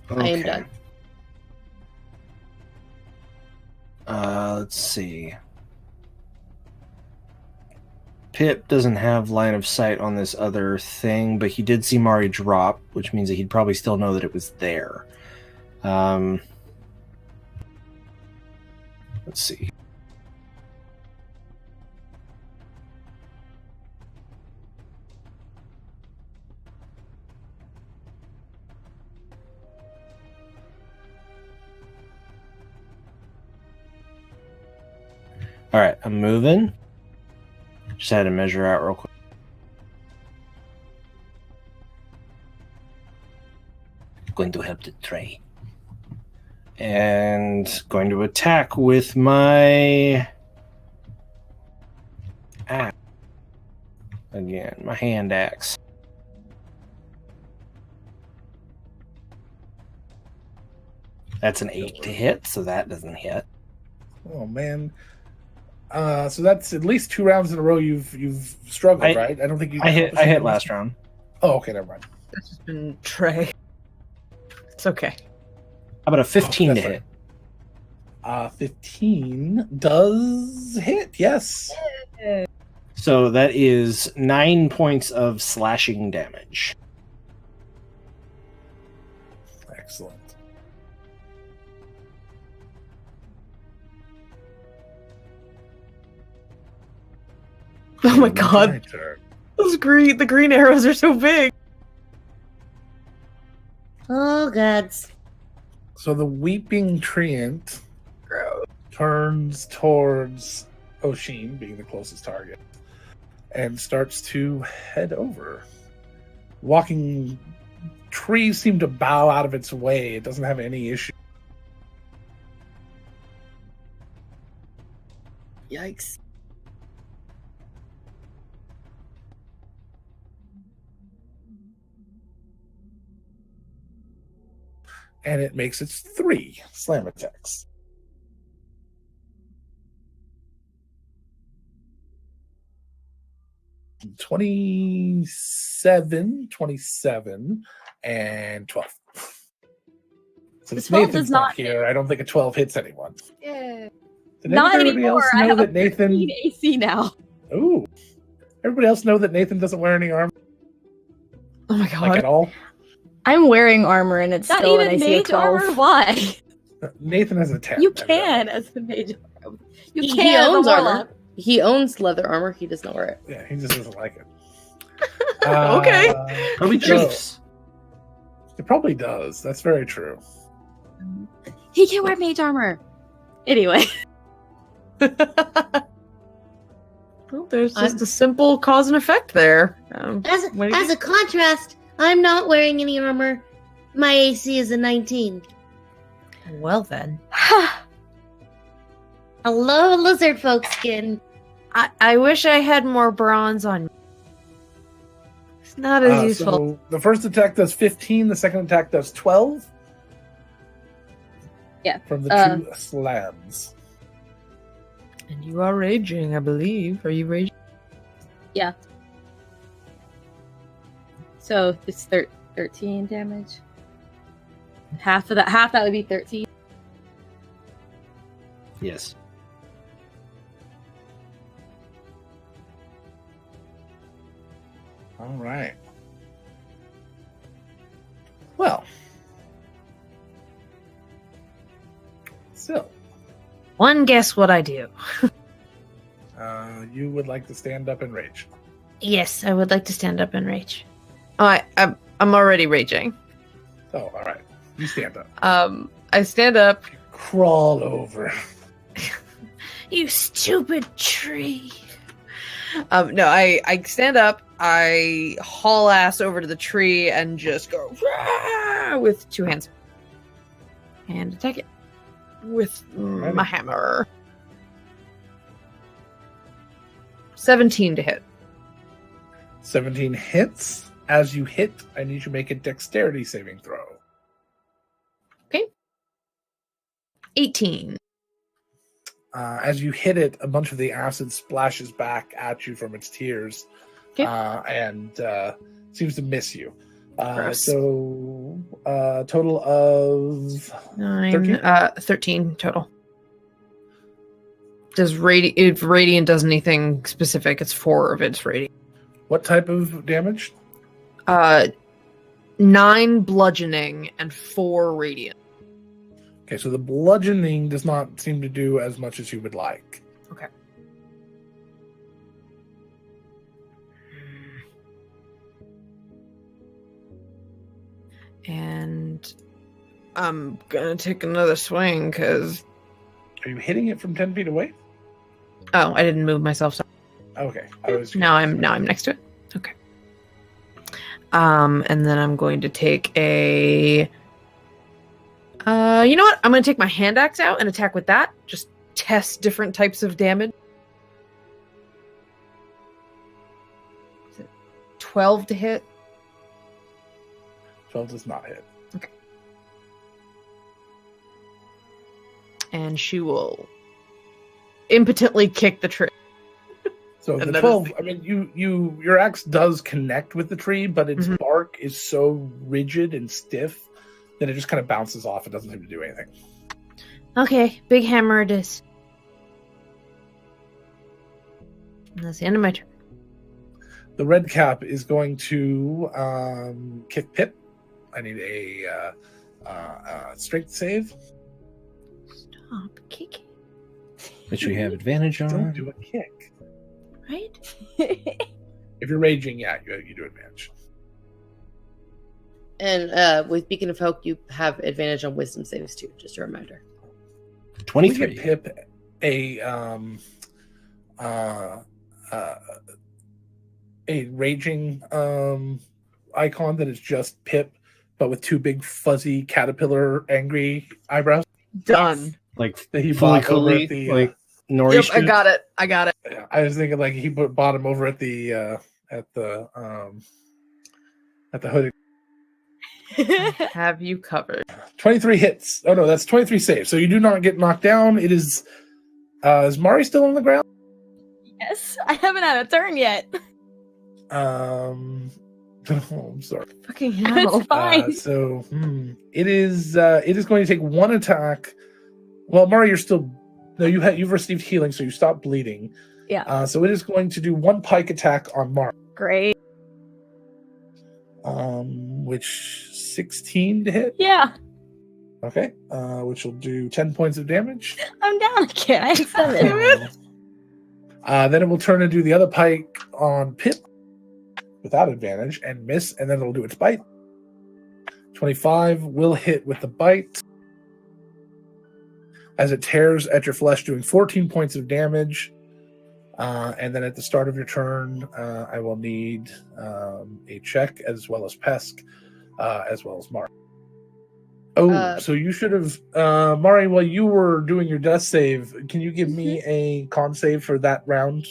I am done. Let's see. Pip doesn't have line of sight on this other thing, but he did see Mari drop, which means that he'd probably still know that it was there. Let's see. All right, I'm moving. Just had to measure out real quick. Going to help the Trey. And going to attack with my axe. Again, my hand axe. That's an 8 to hit, so that doesn't hit. Oh man. So that's at least 2 rounds in a row you've struggled, right? I don't think you. I hit last round. Oh, okay, never mind. That's just been Trey. It's okay. How about a 15 to hit? 15 does hit, yes. So that is 9 points of slashing damage. Excellent. Oh my god. The green arrows are so big. Oh, gods. So the Weeping Treant turns towards Oshin, being the closest target, and starts to head over. Walking trees seem to bow out of its way. It doesn't have any issue. Yikes. And it makes its 3 slam attacks. (27, 27, and 12. Since Nathan's not here, I don't think a 12 hits anyone. Yeah. Did Not everybody anymore. else I know have that Nathan? AC now. Ooh. Everybody else know that Nathan doesn't wear any armor? Oh my god. Like at all? I'm wearing armor and it's Not still an even AC of mage 12. armor? Why? Nathan has a 10. You can as the mage. You He can as a owns warlock. armor. He owns leather armor. He does not wear it. Yeah, he just doesn't like it. Okay. Probably so- chiefs. It probably does. That's very true. He can wear mage armor. Anyway. Well, there's just a simple cause and effect there. what do you As a contrast, I'm not wearing any armor. My AC is a 19. Well then. Hello, lizard folk skin. I wish I had more bronze on me. It's not as useful. So the first attack does 15, the second attack does 12. Yeah. From the two slams. And you are raging, I believe. Are you raging? Yeah. So it's 13 damage. Half that would be 13. Yes. All right. Well. So, One guess what I do. you would like to stand up and rage. Yes, I would like to stand up and rage. Oh, I'm already raging. Oh, all right. You stand up. I stand up. Crawl over. You stupid tree. No, I stand up. I haul ass over to the tree and just go "Rah!" with two hands and attack it with my hammer. 17 to hit. 17 hits. As you hit, I need you to make a dexterity saving throw. Okay. 18. As you hit it, a bunch of the acid splashes back at you from its tears, and seems to miss you. So, total of 9, 13 total. Does if radiant does anything specific, it's 4 of its radiant. What type of damage? 9 bludgeoning and 4 radiant. Okay, so the bludgeoning does not seem to do as much as you would like. Okay. And I'm gonna take another swing because. Are you hitting it from 10 feet away? Oh, I didn't move myself. Sorry. Okay. Now I'm next to it. Okay. And then I'm going to take a. You know what? I'm going to take my hand axe out and attack with that. Just test different types of damage. Is it 12 to hit? 12 does not hit. Okay. And she will impotently kick the tree. So And the that 12, I mean, your axe does connect with the tree, but its bark is so rigid and stiff that it just kind of bounces off. It doesn't seem to do anything. Okay, big hammer it is. And that's the end of my turn. The red cap is going to kick Pip. I need a strength save. Stop kicking. Which we have advantage on. Don't do a kick. Right? If you're raging, yeah, you do advantage. And with Beacon of Hope, you have advantage on wisdom saves too. Just a reminder. 23. We give Pip a raging icon that is just Pip, but with two big fuzzy caterpillar angry eyebrows. Done. Like That he fully bought over coolly, at the, like Nori Yep, Street. I got it. Yeah, I was thinking like he bought him over at the hooded. Have you covered? 23 hits. Oh no, that's 23 saves. So you do not get knocked down. It is Mari still on the ground? Yes, I haven't had a turn yet. Oh, I'm sorry. Fucking hell. It's fine. It is going to take one attack. Well, Mari, you're still you've received healing, so you stop bleeding. Yeah. So it is going to do one pike attack on Mari. Great. Which 16 to hit. Yeah, Okay, which will do 10 points of damage. I'm down again. I have 7. Then it will turn and do the other pike on Pip without advantage and miss, and then it'll do its bite. 25 will hit with the bite as it tears at your flesh, doing 14 points of damage. And then at the start of your turn, I will need a check as well as Pesk, as well as Mari. Oh, so you should have, Mari, while you were doing your death save, can you give me a con save for that round?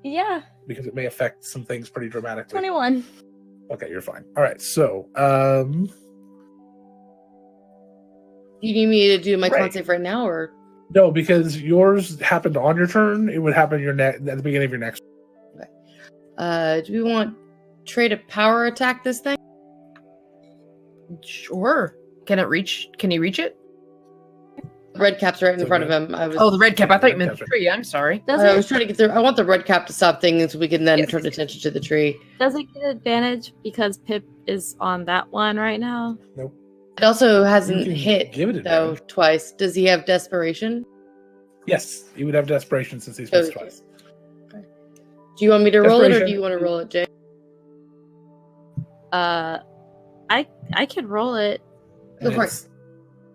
Yeah, Because it may affect some things pretty dramatically. 21. Okay, you're fine. All right, so, You need me to do my Right. con save right now, or no, because yours happened on your turn. It would happen at the beginning of your next. do we want Trey to power attack this thing? Sure. Can it reach? Can he reach it? Red cap's right in front of him. Oh, the red cap. I thought you Red meant cap's the right. tree. I'm sorry. Does I it, was trying to get through. I want the red cap to stop things so we can then Yes. turn attention to the tree. does it get advantage because Pip is on that one right now? It also hasn't You can hit give it though advantage. twice. Does he have desperation? Yes, you would have desperation since he's Oh, missed okay. twice. Do you want me to roll it, or do Desperation. you want to roll it, Jay? I could roll it. Go for it.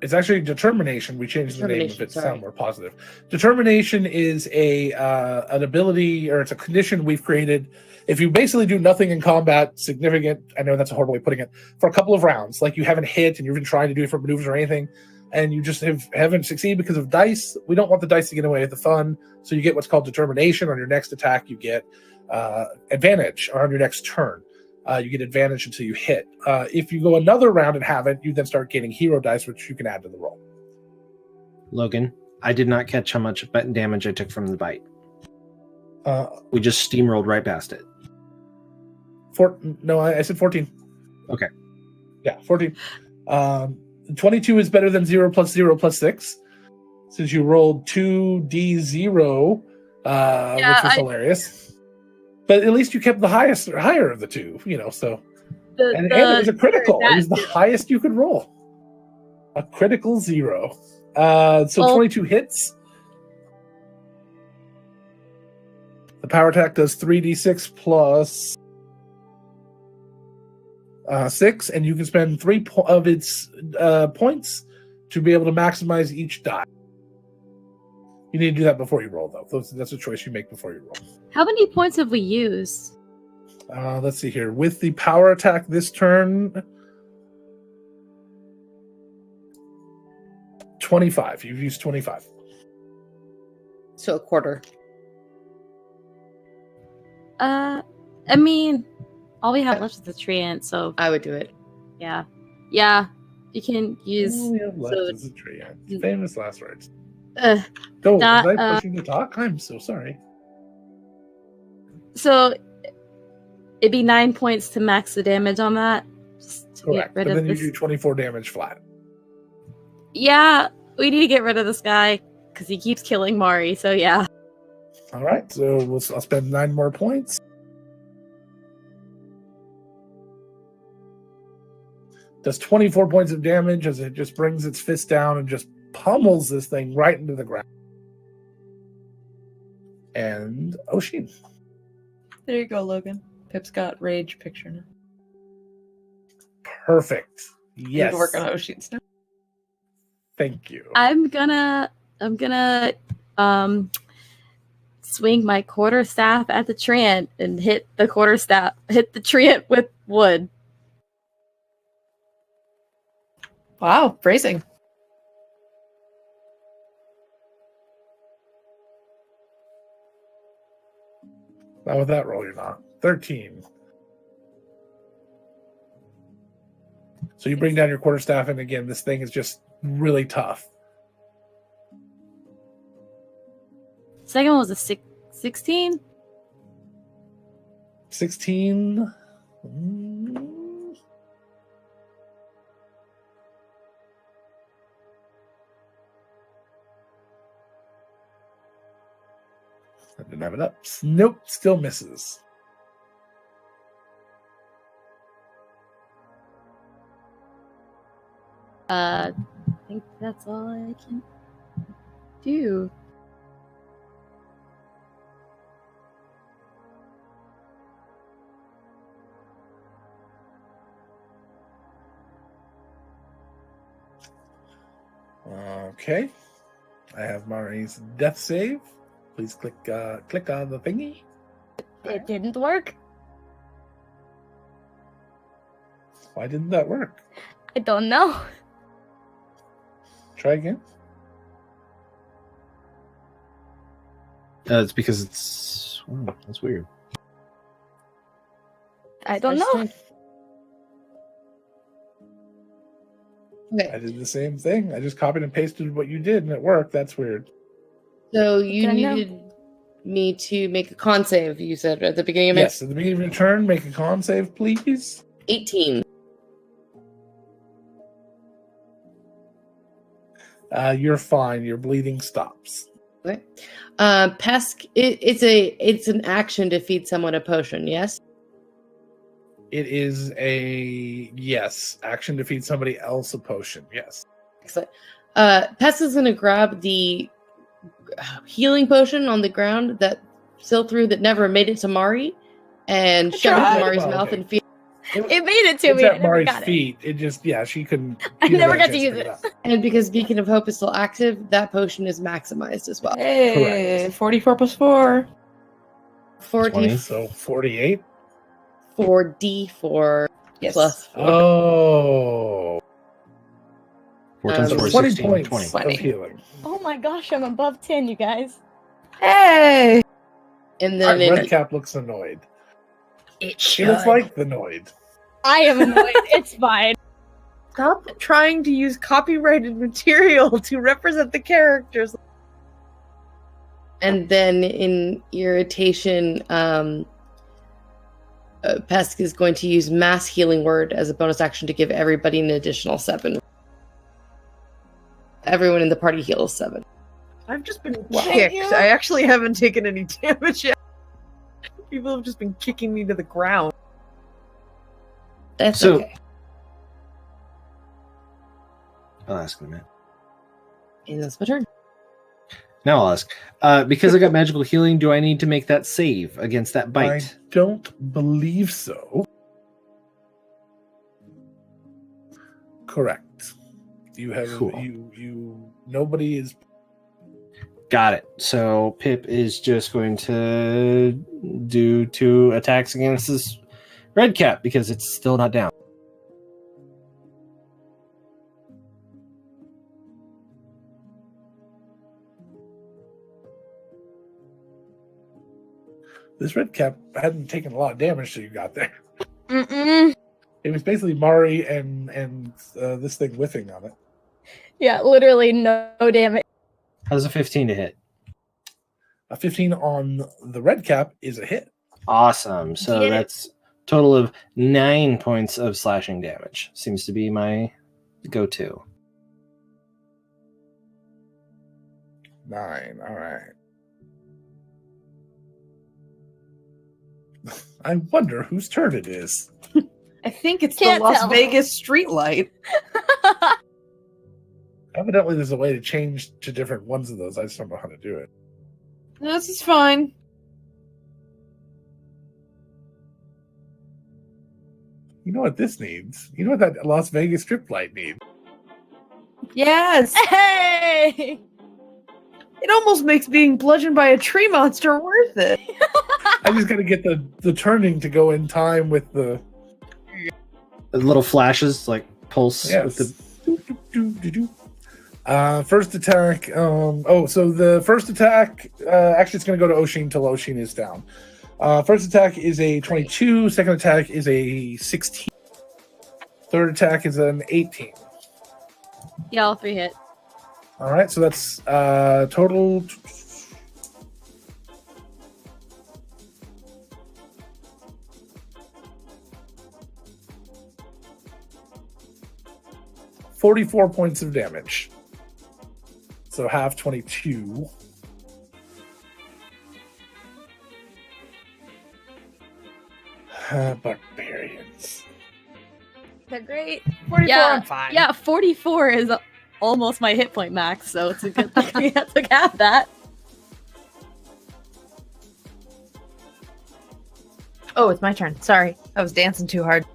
It's actually determination. We changed the name of Determination, it to sorry. sound more positive. Determination is an ability, or it's a condition we've created. If you basically do nothing in combat significant, I know that's a horrible way of putting it, for a couple of rounds, like you haven't hit and you've been trying to do different maneuvers or anything, and you just haven't succeeded because of dice, we don't want the dice to get away with the fun. So you get what's called determination. On your next attack, you get advantage, or on your next turn. You get advantage until you hit. If you go another round and haven't, you then start getting hero dice, which you can add to the roll. Logan, I did not catch how much damage I took from the bite. We just steamrolled right past it. I said 14. Okay. Yeah, 14. 22 is better than 0 plus 0 plus 6. Since you rolled 2d0, which was hilarious. But at least you kept the higher of the two, so. And it was a critical. It was the highest you could roll. A critical 0. So 22 hits. The power attack does 3d6 plus 6, and you can spend 3 of its points to be able to maximize each die. You need to do that before you roll, though. That's a choice you make before you roll. How many points have we used? Let's see here. With the power attack this turn, 25. You've used 25. So a quarter. I mean, all we have left is the treant, so I would do it. yeah. You can use. All we have left so is a tree. Famous last words. uh, Go. Not, Was I pushing to talk? I'm so sorry. so it'd be 9 points to max the damage on that. Just to Correct. get rid But of then you this. do 24 damage flat. Yeah, we need to get rid of this guy because he keeps killing Mari. So yeah. All right. So I'll spend 9 more points. Does 24 points of damage as it just brings its fist down and just pummels this thing right into the ground. And Oshin. There you go, Logan. Pip's got rage picture now. Perfect. You Yes. can work on Oshin's now. Thank you. I'm gonna swing my quarterstaff at the treant and hit the treant with wood. Wow, phrasing. Not with that roll, you're not. 13. So you bring down your quarterstaff, and again, this thing is just really tough. Second one was a 16. 16. I didn't have it up. Nope, still misses. I think that's all I can do. Okay. I have Mari's death save. Please click on the thingy. It didn't work. Why didn't that work? I don't know. Try again. It's because it's... Oh, that's weird. I don't know. Okay. I did the same thing. I just copied and pasted what you did, and it worked. That's weird. So you Don't know. needed me to make a con save, you said at the beginning of Yes, at the beginning of your turn, make a con save, please. 18. You're fine. Your bleeding stops. Okay. Pesk, it's an action to feed someone a potion, yes? It is a yes. Action to feed somebody else a potion. Yes. Excellent. Pesk is going to grab the healing potion on the ground that still threw that never made it to Mari and shove it in Mari's mouth and feed. It made it to It's me. I at never Mari's got it. feet. It just she couldn't. I she never didn't got to have a use chance it. pick And because Beacon of Hope is still active, that potion is maximized as well. Hey, 44 plus 4. 40, So 48. 4d4 Yes. plus 4. Oh. 4 times So 4 is 20 16, points 20. 20. of healing. Oh my gosh, I'm above 10, you guys. Hey! And then Redcap looks annoyed. She looks like the Noid. I am annoyed. It's fine. Stop trying to use copyrighted material to represent the characters. And then in irritation, Pesk is going to use Mass Healing Word as a bonus action to give everybody an additional 7. Everyone in the party heals 7. I've just been Thank kicked. you. I actually haven't taken any damage yet. People have just been kicking me to the ground. That's So- okay. I'll ask in a minute. And that's my turn. Now I'll ask. Because I got magical healing, do I need to make that save against that I bite? don't believe so. Correct. You have Cool. you nobody is Got it. So Pip is just going to do 2 attacks against this red cap because it's still not down. this red cap hadn't taken a lot of damage till you got there. Mm-mm. It was basically Mari and this thing whiffing on it. Yeah, literally no damage. How's a 15 to hit? A 15 on the red cap is a hit. Awesome. So Get it. that's total of 9 points of slashing damage. Seems to be my go-to. 9. All right. I wonder whose turn it is. I think it's Can't the Las tell. Vegas streetlight. Evidently, there's a way to change to different ones of those. I just don't know how to do it. No, this is fine. You know what this needs? You know what that Las Vegas strip light needs? Yes! Hey! It almost makes being bludgeoned by a tree monster worth it. I just got to get the turning to go in time with the Little flashes, like pulse yes. with the... First attack. So the first attack. Actually, it's going to go to Oshin till Oshin is down. First attack is a 22. Second attack is a 16. Third attack is an 18. Yeah, all 3 hit. All right, so that's total. $44 points of damage. So half 22. Barbarians. They're great. 44 Yeah, I'm fine. yeah, 44 is almost my hit point max, so it's a good thing we have to have that. Oh, it's my turn. Sorry. I was dancing too hard.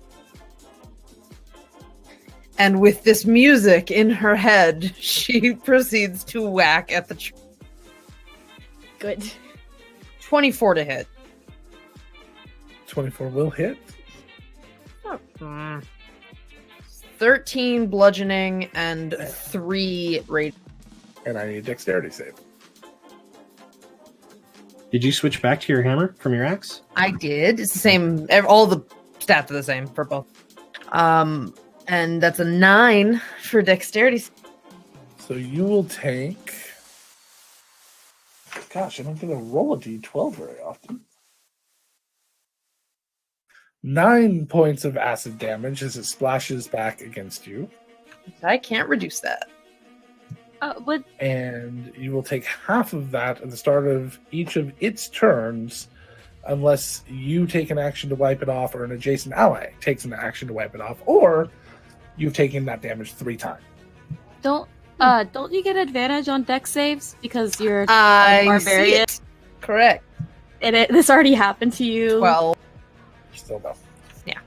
And with this music in her head, she proceeds to whack at the tree. Good. 24 to hit. 24 will hit. 13 bludgeoning and 3 rage. And I need a dexterity save. Did you switch back to your hammer from your axe? I did. It's the same. All the stats are the same for both. And that's a 9 for dexterity. So you will take. Gosh, I don't get to roll a d12 very often. 9 points of acid damage as it splashes back against you. I can't reduce that. And you will take half of that at the start of each of its turns, unless you take an action to wipe it off or an adjacent ally takes an action to wipe it off, or you've taken that damage 3 times. Don't you get advantage on dex saves because you're a I see barbarian? it. Correct. And this already happened to you. Well, Still no. Yeah.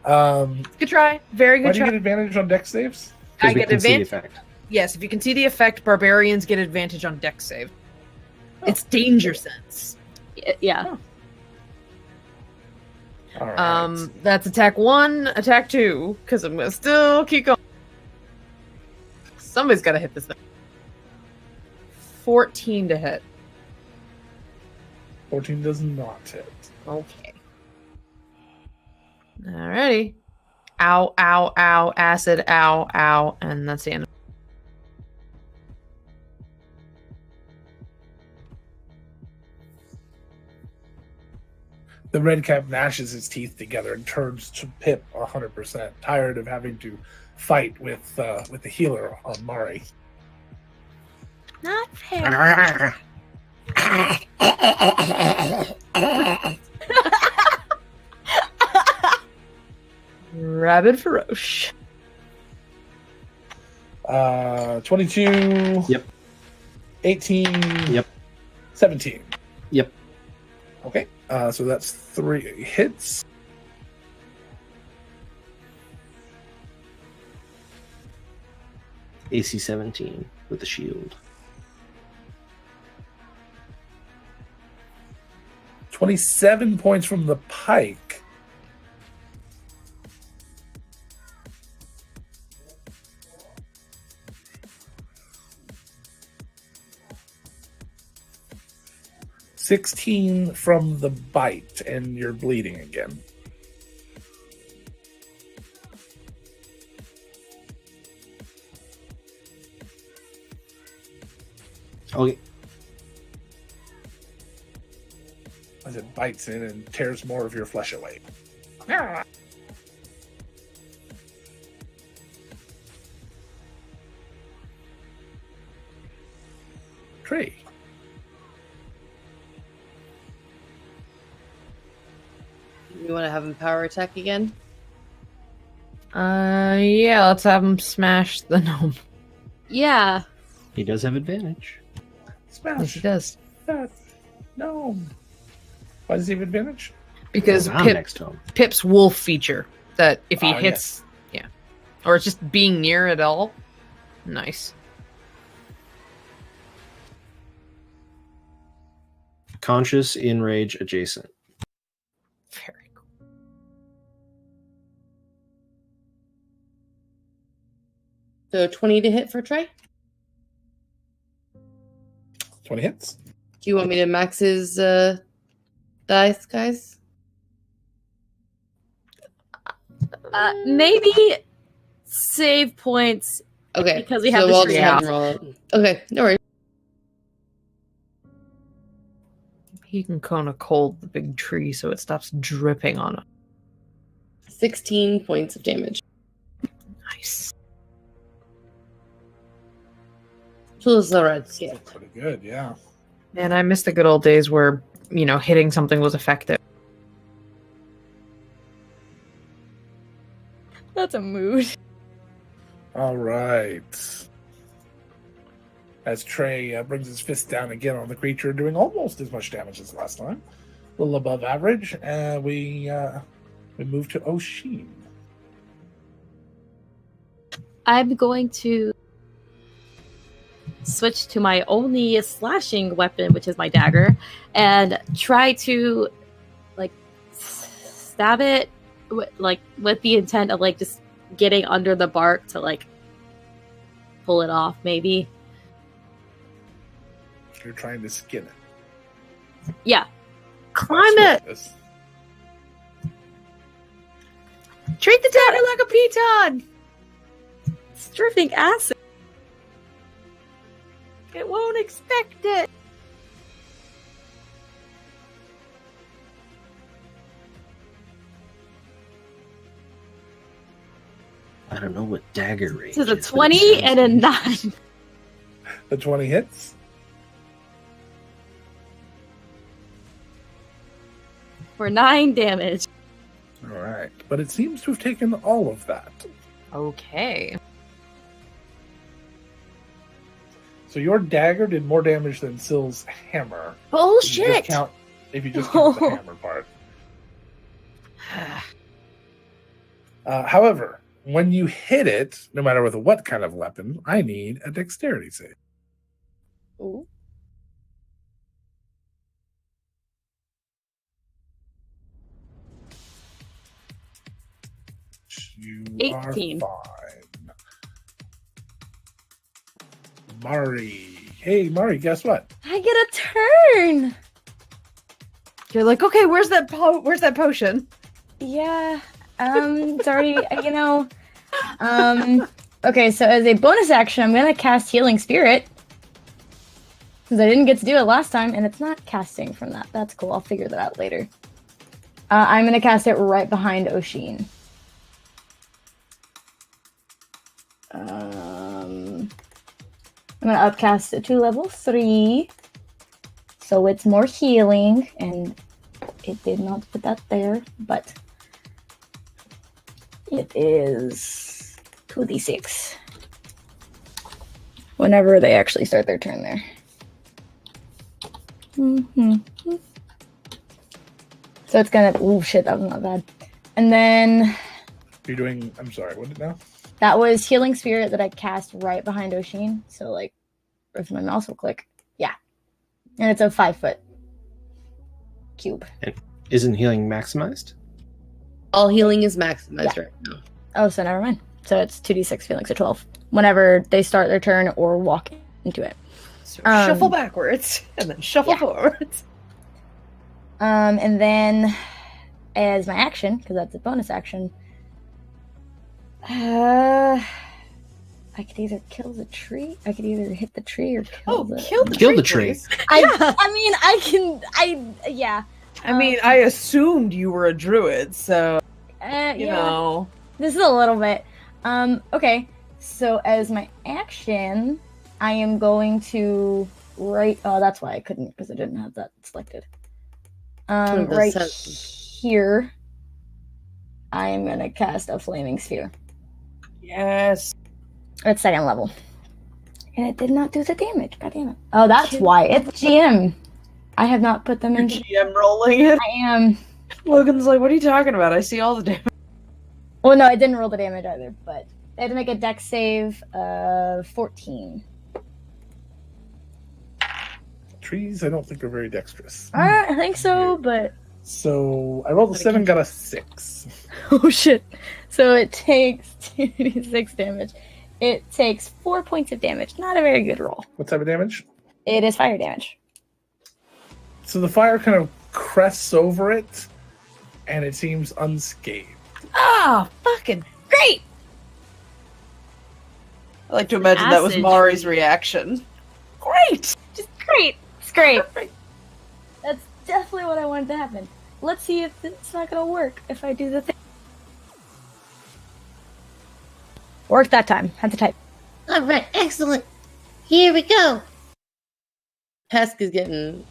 Good try. Very good Why do you try. get advantage on dex saves? I get advantage. Yes, if you can see the effect, barbarians get advantage on dex save. It's danger sense. Yeah. All right. That's attack 1, attack 2, because I'm gonna still keep going. Somebody's gotta hit this thing. 14 to hit. 14 does not hit. Okay. Alrighty. Ow, ow, ow, acid, ow, ow, and that's the end. The red cap gnashes its teeth together and turns to Pip 100%, tired of having to fight with the healer on Mari. Not fair. Rabid Feroche. 22. Yep. 18. Yep. 17. Yep. Okay. So that's 3 hits. AC 17 with the shield. 27 points from the pike. $16 from the bite, and you're bleeding again. Okay. As it bites in and tears more of your flesh away. Trey. You want to have him power attack again? Yeah, let's have him smash the gnome. Yeah. He does have advantage. Smash. Yes, he does. That. No. Why does he have advantage? Because I'm next to him. Pip's wolf feature, that if he Ah, hits, yeah. Or it's just being near it all. Nice. Conscious, in rage, adjacent. Very cool. So 20 to hit for Trey? 20 hits. Do you want me to max his dice, guys? Maybe save points. Okay. Because we have so the I'll tree just have out. him roll it. Okay, no worries. He can kind of cold the big tree so it stops dripping on him. 16 points of damage. Nice. So this is a red scale. Pretty good, yeah. Man, I miss the good old days where, hitting something was effective. That's a mood. All right. As Trey brings his fist down again on the creature, doing almost as much damage as last time, a little above average, and we move to Oshin. I'm going to switch to my only slashing weapon, which is my dagger, and try to like stab it with the intent of like just getting under the bark to like pull it off, maybe. You're trying to skin it. Yeah. Climb it! Treat the dagger like a piton! It's dripping acid. It won't expect it! I don't know what dagger range This is a is, but it 20 sounds and a dangerous. 9. The 20 hits. For 9 damage. All right. But it seems to have taken all of that. Okay. So your dagger did more damage than Syl's hammer. Bullshit! If you just count the hammer part. However, when you hit it, no matter with what kind of weapon, I need a dexterity save. Ooh. You 18. are fine. Mari. Hey, Mari, guess what? I get a turn. You're like, okay, where's that potion? Yeah. It's already, okay, so as a bonus action, I'm gonna cast Healing Spirit. Because I didn't get to do it last time, and it's not casting from that. That's cool, I'll figure that out later. I'm gonna cast it right behind Oshin. I'm gonna upcast it to level 3. So it's more healing, and it did not put that there, but it is 2d6. Whenever they actually start their turn there. So it's gonna, oh shit, that was not bad. And then You're doing, I'm sorry, what did it now? that was Healing Spirit that I cast right behind Oshin. So like, if my mouse will click, yeah. And it's a 5-foot cube. And isn't healing maximized? All healing is maximized right now. Oh, so never mind. So it's 2d6 feeling, so 12. Whenever they start their turn or walk into it. So shuffle backwards and then shuffle forwards. And then as my action, because that's a bonus action, I could either kill the tree. I could either hit the tree or kill the Kill the tree. please. Yeah. I mean, I assumed you were a druid, so you yeah. know. This is a little bit. Okay. So as my action, I am going to oh, that's why I couldn't, because I didn't have that selected. Right here, I am gonna cast a flaming sphere. Yes. At 2nd level. And it did not do the damage. God damn it. Oh, that's why. It's GM. I have not put them in. GM rolling it. I am. Logan's like, what are you talking about? I see all the damage. Well, no, I didn't roll the damage either, but I had to make a dex save of 14. Trees, I don't think are very dexterous. I think so, but... So I rolled a 7, got a 6. Oh, shit. So it takes 2d6 damage. It takes 4 points of damage. Not a very good roll. What type of damage? It is fire damage. So the fire kind of crests over it, and it seems unscathed. Ah, fucking great! I like to imagine that was Acid Mari's tree. reaction. Great! Just great. It's great. That's definitely what I wanted to happen. Let's see if it's not going to work if I do the thing. Worked that time. Had to type. All right, excellent. Here we go. Pesk is getting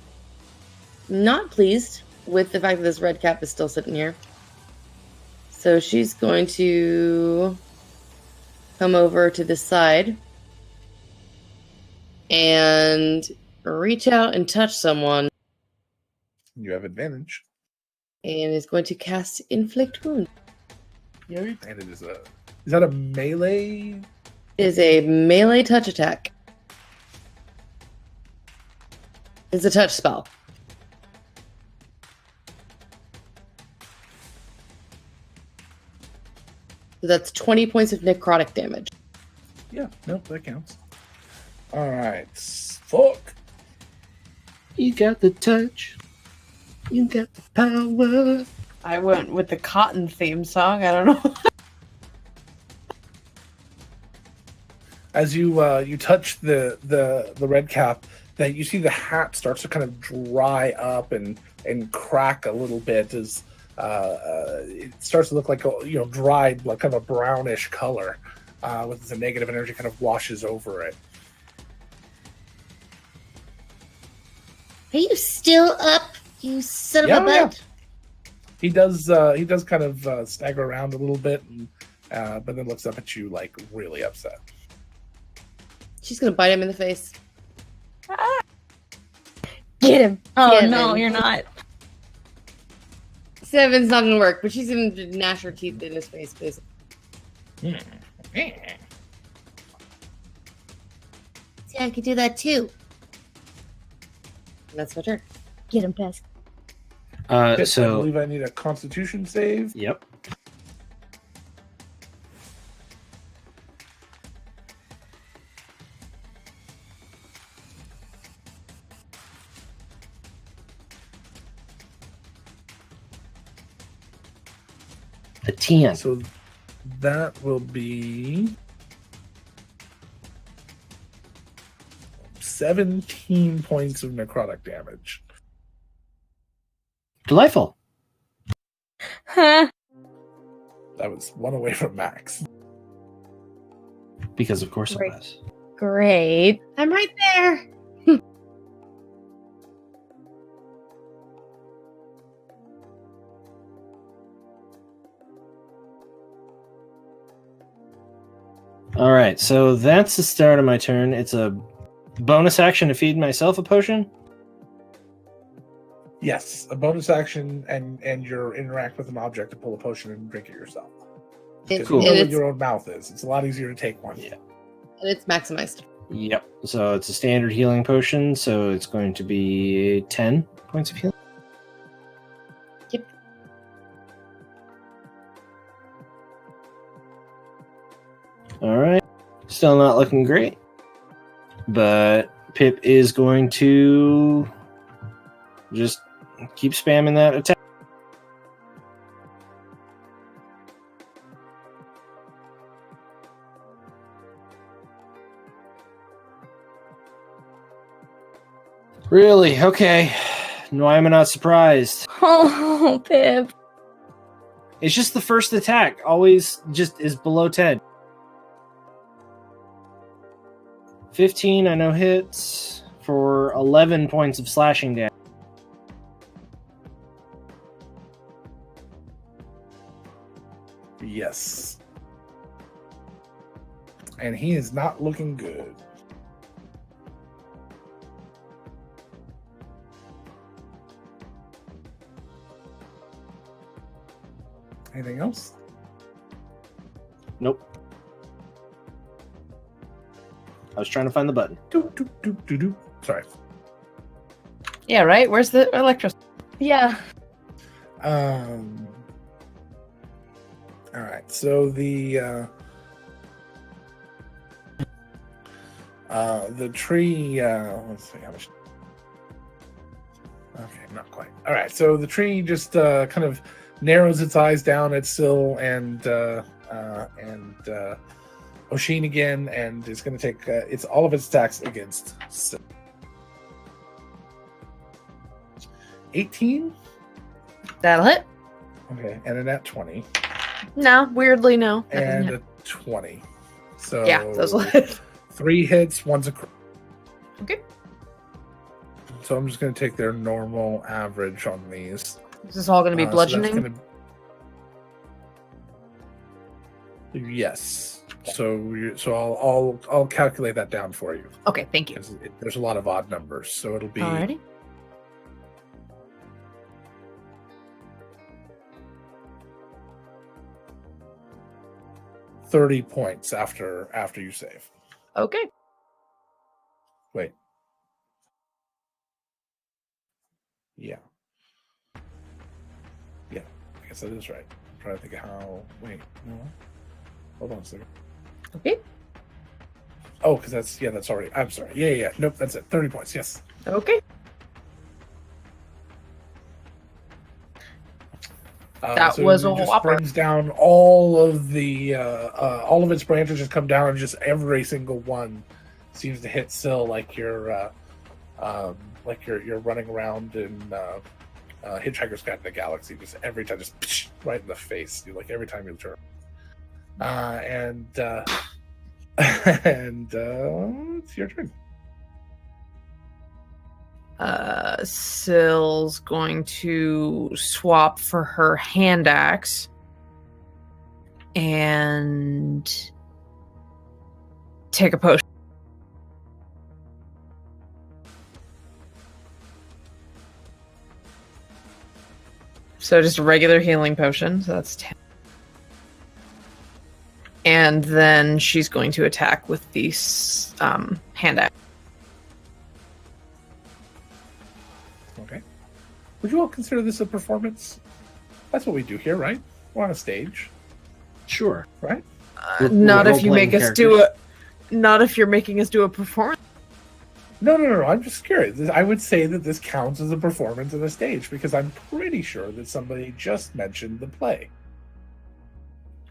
not pleased with the fact that this red cap is still sitting here. So she's going to come over to this side and reach out and touch someone. You have advantage. And is going to cast Inflict Wound. Yeah, and it is a... Is that a melee? It is a melee touch attack. It's a touch spell. So that's 20 points of necrotic damage. Yeah, nope, that counts. Alright. Fuck. You got the touch. You got the power. I went with the Cotton theme song. I don't know. As you touch the red cap, that you see the hat starts to kind of dry up and crack a little bit as it starts to look like dried, like kind of a brownish color, with the negative energy kind of washes over it. Are you still up, you son of a butt? He does kind of stagger around a little bit, but then looks up at you like really upset. She's gonna bite him in the face. Get him! Oh Get no, him. you're not. 7's not gonna work, but she's gonna gnash her teeth in his face, basically. See, I could do that too. And that's my turn. Get him, Pesk. I So believe I need a Constitution save. yep. A 10. So that will be 17 points of necrotic damage. Delightful. Huh? That was one away from max. Because of course Great. it was. Great. I'm right there. All right, so that's the start of my turn. It's a bonus action to feed myself a potion. Yes, a bonus action, and you interact with an object to pull a potion and drink it yourself. Because Cool. you know And what it's, your own mouth is. It's a lot easier to take one. Yeah. and it's maximized. Yep. So it's a standard healing potion, so it's going to be 10 points of healing. Yep. All right. Still not looking great. But Pip is going to just keep spamming that attack. Really? Okay. Why am I not surprised? Oh, Pip. It's just the first attack. Always just is below 10. 15, I know hits for 11 points of slashing damage. Yes. And he is not looking good. Anything else? Nope. I was trying to find the button. Doop, doop, doop, doop, doop. Sorry. Yeah, right? Where's the electricity? Yeah. All right. So the tree. Let's see how much. Okay, not quite. All right. So the tree just kind of narrows its eyes down at Syl and Oshin again, and is going to take it's all of its attacks against Syl. 18. That'll hit. Okay, and a nat 20. No, weirdly, no. That doesn't And hit. a 20. So Yeah, those will hit. 3 hits, 1's a crit. Okay. So I'm just going to take their normal average on these. This is all going to be So that's bludgeoning. Yes. So I'll calculate that down for you. Okay, thank you. There's a lot of odd numbers, so it'll be. Alrighty. $30 points after you save. Okay. Wait. Yeah. Yeah. I guess that is right. I'm trying to think of how. Wait. No. Hold on a second. Okay. Oh, because that's already. I'm sorry. Yeah. Nope, that's it. 30 points. Yes. Okay. That was a whopper. Brings down all of its branches. Just come down, and just every single one seems to hit Syl like you're running around in Hitchhiker's Guide to the Galaxy. Just every time, just right in the face. Like every time you turn. And it's your turn. Syl's going to swap for her hand axe and take a potion. So just a regular healing potion. So that's 10. And then she's going to attack with the hand axe. Okay. Would you all consider this a performance? That's what we do here, right? We're on a stage. Sure. Right? Not if you make us do a. Not if you're making us do a performance. No. I'm just curious. I would say that this counts as a performance on a stage because I'm pretty sure that somebody just mentioned the play.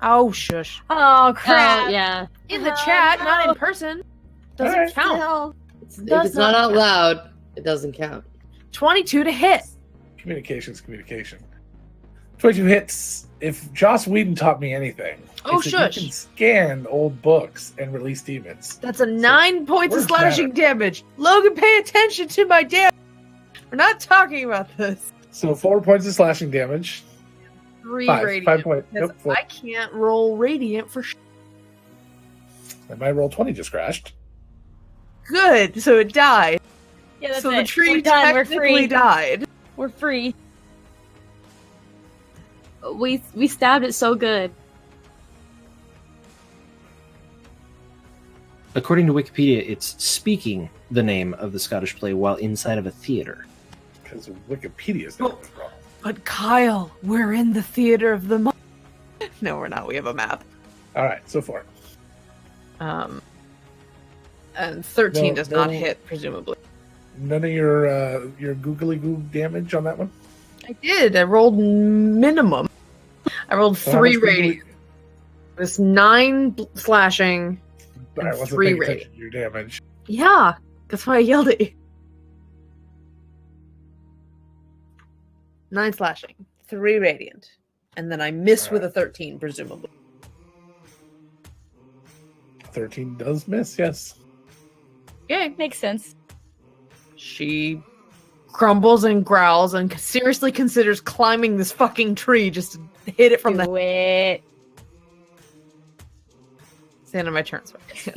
Oh, shush. Oh, crap. Oh, yeah. In the chat, not in person. Doesn't count. If it's not out loud, it doesn't count. 22 to hit. Communication's communication. 22 hits. If Joss Whedon taught me anything, oh, it's shush. You can scan old books and release demons. That's a 9 points of slashing damage. Logan, pay attention to my damage. We're not talking about this. So 4 points of slashing damage. 3 5 radiant. points. Nope, 4. I can't roll radiant for And my roll 20 just crashed. Good, so it died. Yeah, that's so it. the tree We're done. We're technically free. died. We're free. We stabbed it so good. According to Wikipedia, it's speaking the name of the Scottish play while inside of a theater. Because Wikipedia's not wrong. But Kyle, we're in the theater of the No, we're not. We have a map. All right, so far. And 13 does not hit, presumably. None of your googly goog damage on that one? I did. I rolled minimum. I rolled 3 radiant. It was 9 slashing and 3 radiant. Your damage. Yeah, that's why I yelled at you. 9 slashing, 3 radiant, and then I miss with a 13, presumably. 13 does miss, yes. Yeah, makes sense. She grumbles and growls and seriously considers climbing this fucking tree just to hit it from Do it. It's the end of my turn.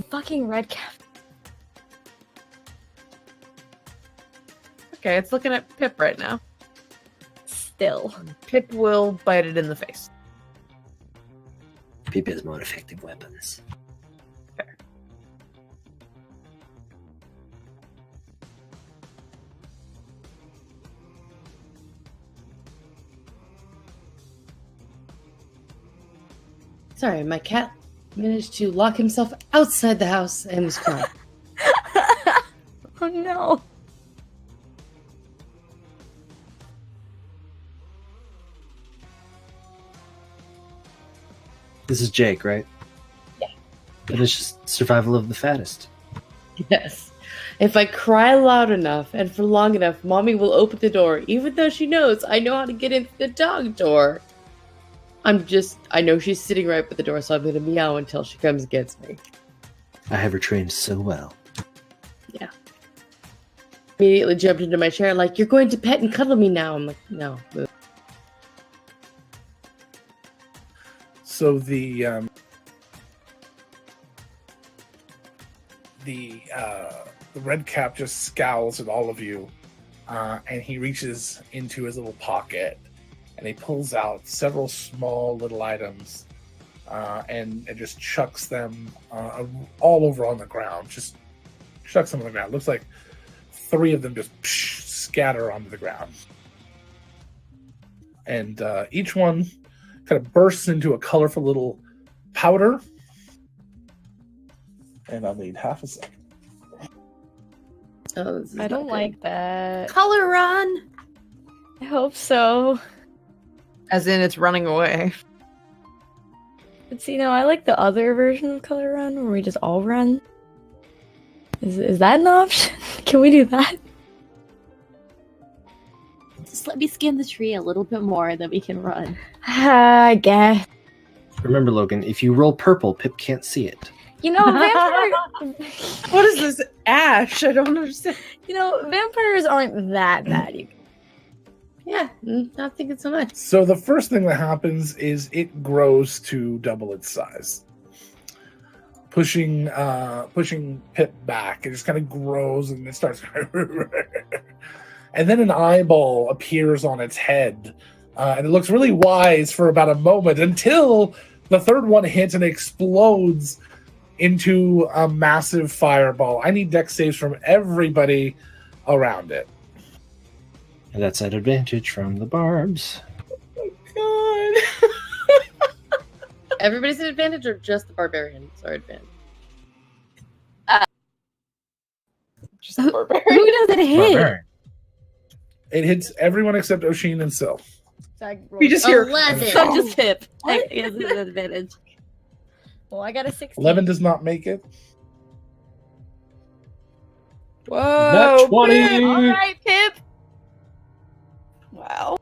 Fucking red cap. Okay, it's looking at Pip right now. Still. Pip will bite it in the face. Pip has more effective weapons. Fair. Sorry, my cat managed to lock himself outside the house and was crying. Oh no. This is Jake, right? Yeah. And it's just survival of the fattest. Yes. If I cry loud enough and for long enough, Mommy will open the door, even though she knows I know how to get into the dog door. I know she's sitting right by the door, so I'm going to meow until she comes and gets me. I have her trained so well. Yeah. Immediately jumped into my chair like, you're going to pet and cuddle me now. I'm like, no. So the the red cap just scowls at all of you, and he reaches into his little pocket, and he pulls out several small little items, and just chucks them all over on the ground. Just chucks them on the ground. Looks like 3 of them just scatter onto the ground, and each one kind of bursts into a colorful little powder. And I'll need half a second. Oh, I don't like that. Color run. I hope so. As in, it's running away. But see, no, I like the other version of Color Run where we just all run. Is that an option? Can we do that? Just let me scan the tree a little bit more, and then we can run. I guess. Remember, Logan, if you roll purple, Pip can't see it. You know, vampire. What is this ash? I don't understand. You know, vampires aren't that bad. Yeah, not thinking so much. So the first thing that happens is it grows to double its size, pushing Pip back. It just kind of grows and it starts, and then an eyeball appears on its head, and it looks really wise for about a moment until the third one hits and explodes into a massive fireball. I need dex saves from everybody around it. And that's at advantage from the barbs. God. Everybody's at advantage, or just the barbarians are advantage? Just a barbarian. Who does it hit? Barbarian. It hits everyone except Oshin and Syl. We just hear 11. So just Pip. He has an advantage. Well, I got a 16. 11 does not make it. Whoa. Nat 20. Pip. All right, Pip. Wow.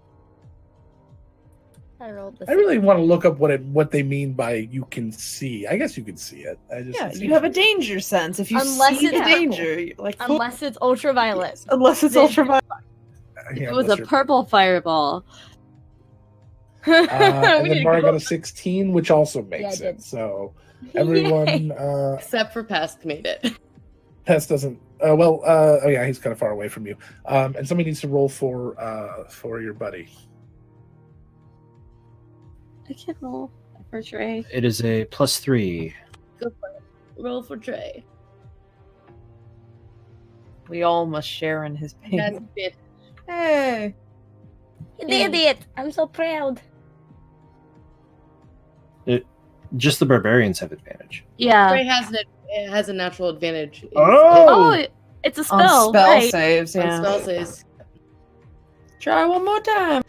I rolled the I really want to look up what they mean by you can see. I guess you can see it. Yeah, you have a danger sense. If you Unless see it's the purple. danger, you're like, Unless it's ultraviolet. unless it's Then- ultraviolet. It was a purple fireball. And We then need to Mara go- got a 16, which also makes Yeah, I it. did. So everyone, Except for Pest made it. Pest doesn't. Oh yeah, he's kind of far away from you. And somebody needs to roll for your buddy. I can roll for Trey. It is a +3. Go for it. Roll for Trey. We all must share in his pain. That's it. Hey. You did it! I'm so proud. Just the barbarians have advantage. Yeah. Trey has a natural advantage. Oh, it's a spell. On spell right. saves, On yeah. spell saves. Try one more time.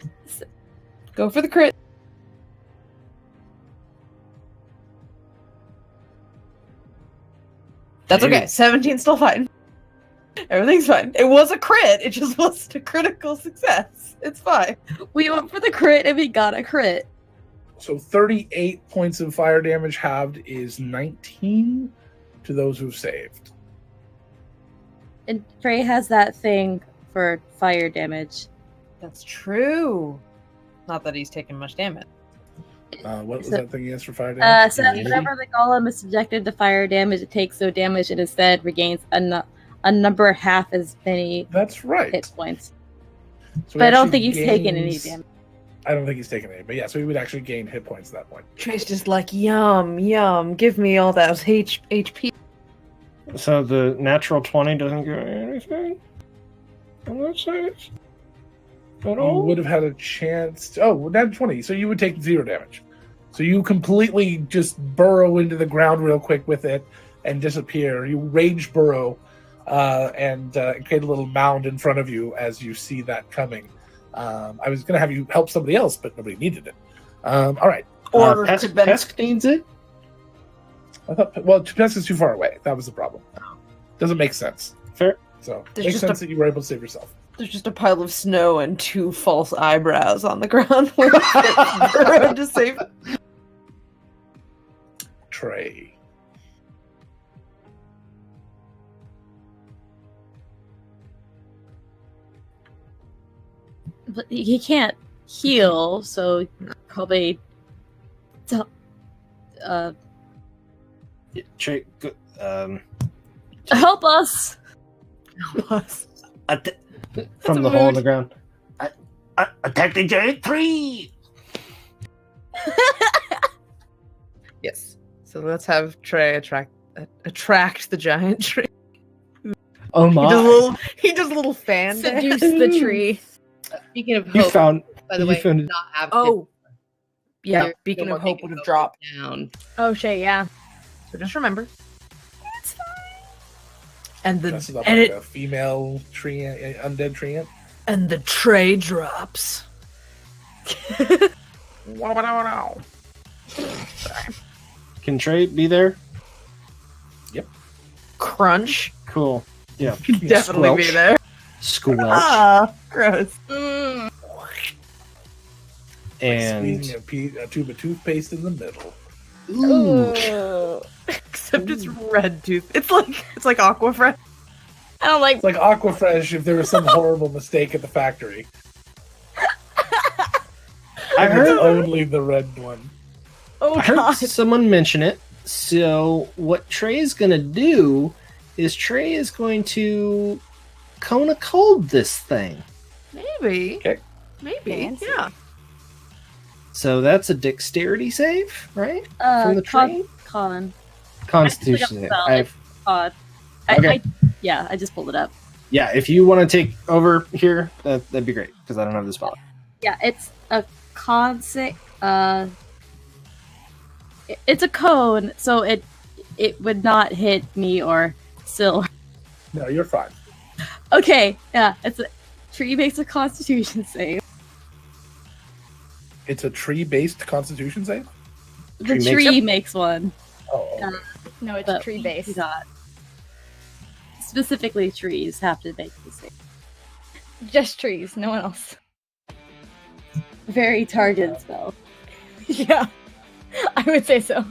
Go for the crit. That's okay. 17's still fine. Everything's fine. It was a crit. It just wasn't a critical success. It's fine. We went for the crit and we got a crit. So 38 points of fire damage halved is 19 to those who've saved. And Trey has that thing for fire damage. That's true. Not that he's taking much damage. What was So- that thing he has for fire damage? So whenever the golem is subjected to fire damage, it takes no damage and instead regains a number half as many That's right. hit points. So he But I don't actually think he's taken any gains- damage. I don't think he's taken any, but yeah, so he would actually gain hit points at that point. Trey's just like, yum, yum. Give me all that HP. So the natural 20 doesn't get anything? On that side? At You all? would have had a chance. Nat 20. So you would take 0 damage. So you completely just burrow into the ground real quick with it and disappear. You rage burrow and create a little mound in front of you as you see that coming. I was going to have you help somebody else, but nobody needed it. All right. Order Pesk, to Ben. Pesk needs it? I thought, Pesk is too far away. That was the problem. Doesn't make sense. Fair. So There's makes just sense that you were able to save yourself. There's just a pile of snow and 2 false eyebrows on the ground where it's burrowed to save. Trey. But he can't heal, so probably. Trey, Help us! Help us. From the hole in the ground. Attack the giant tree! Yes. So let's have Trey attract the giant tree. Oh my! He does a little fan Seduce the tree. Speaking of You hope, found. by the you way, found- not have Oh, yeah. Your- Beacon your of Hope Beacon would have of dropped. down. Oh shit, yeah. So just remember. And Dresses up and like it a female tree, undead tree ant. and the tray drops. Can Trey be there? Crunch. Cool. Yeah. Definitely be Squelch. there. Squelch. Ah, gross. And Squeezing a tube of toothpaste in the middle. Except it's red tooth. It's like Aquafresh. I don't like. It's like Aquafresh if there was some horrible mistake at the factory. I It's heard only the red one. Oh I heard god. someone mention it. So what Trey is gonna do is Trey is going to Kona cold this thing. Maybe. Okay. Maybe. Fancy. Yeah. So that's a dexterity save, right? From the tree? Colin. Constitution save. spell. I've- Okay. I just pulled it up. yeah, if you want to take over here, that'd be great because I don't have the spell. Yeah, it's a con save. It's a cone, so it would not hit me or Sil. No, you're fine. Okay, yeah, it's a tree makes a Constitution save. It's a tree-based Constitution save. The Tree makes tree it? makes one. Oh, okay. No, it's But tree we based. do not. Specifically, trees have to make the save. Just trees, no one else. Very targeted spell. Yeah, I would say so.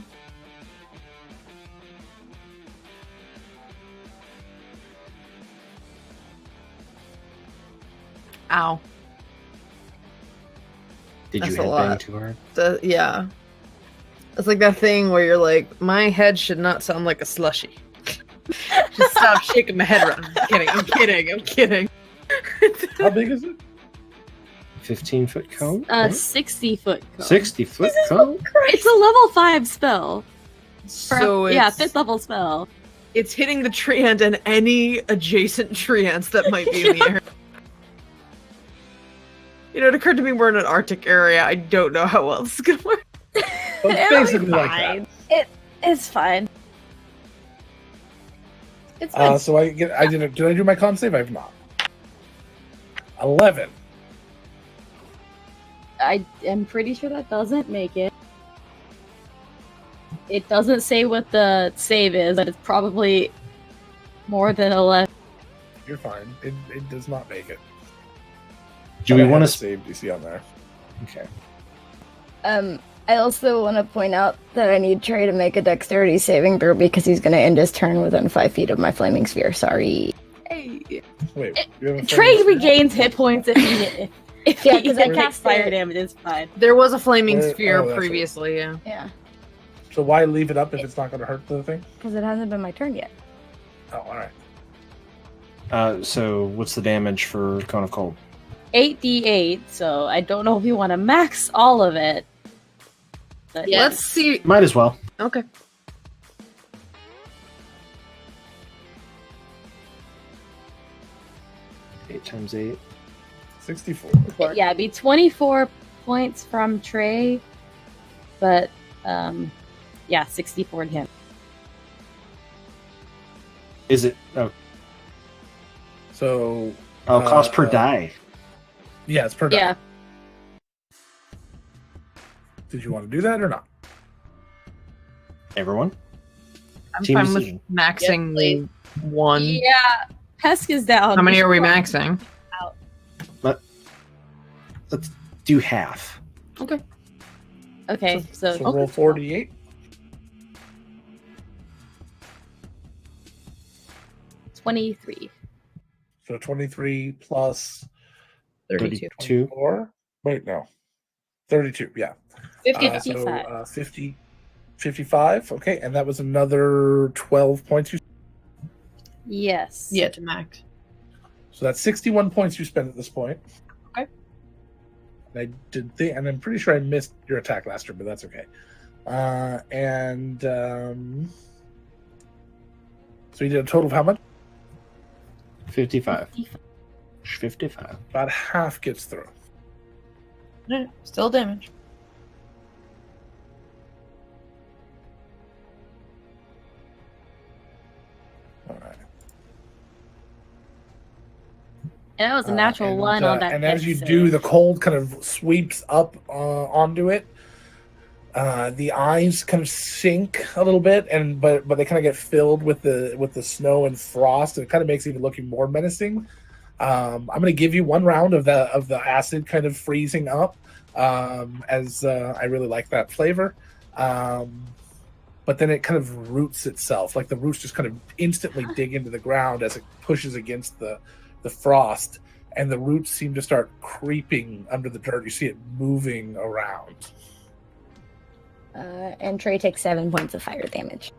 Ow. Did That's you a headbang lot. too hard? Yeah. It's like that thing where you're like, my head should not sound like a slushy. Just stop shaking my head around. I'm kidding. How big is it? 15-foot cone? 60-foot cone. 60-foot cone? It's a level 5 spell. So yeah, it's, 5th level spell. it's hitting the tree ant and any adjacent tree ants that might be in the area. You know, it occurred to me we're in an Arctic area. I don't know how well this is gonna work. So it's basically like that. It's fine. It's fine. So did I do my con save? I have not. 11. I am pretty sure that doesn't make it. It doesn't say what the save is, but it's probably more than 11. You're fine. It does not make it. Do we But I want have to... a save DC on there? Okay. I also want to point out that I need Trey to make a dexterity saving throw because he's going to end his turn within 5 feet of my flaming sphere. Sorry. Hey. Wait. You have a Trey flaming- regains hit points if he hit. If Yeah, he 'cause I takes cast fire it. damage, it's fine. There was a flaming Where- sphere oh, that's previously, yeah. Yeah, So why leave it up if it's not going to hurt the thing? because it hasn't been my turn yet. Oh, all right. So what's the damage for Cone of Cold? 8d8, so I don't know if you want to max all of it. But Yeah. Let's see. Might as well. Okay. Eight times 8. 64. yeah, it'd be 24 points from Trey, but yeah, 64 to him. Is it... Oh, So cost per die. yeah, it's per die. Yeah, Did you want to do that or not? Everyone? I'm Team fine with decision. maxing please. one. yeah. Pesk is down. How many are we maxing? Let's do half. Okay, so So roll 48. 23. So 23 plus 32. 4. Wait, no. 32, yeah. 55. 50, 55. Okay, and that was another 12 points. Yes. Yeah, to max. So that's 61 points you spend at this point. Okay. And I'm pretty sure I missed your attack last turn, but that's okay. So you did a total of how much? 55. 55. About half gets through. No, still damage. All right. And that was a natural one on that. And as you do, the cold kind of sweeps up onto it. The eyes kind of sink a little bit, but they kind of get filled with the snow and frost, and it kind of makes it even looking more menacing. I'm going to give you one round of the acid kind of freezing up, as I really like that flavor. But then it kind of roots itself, like the roots just kind of instantly dig into the ground as it pushes against the frost, and the roots seem to start creeping under the dirt. You see it moving around. And Trey takes 7 points of fire damage.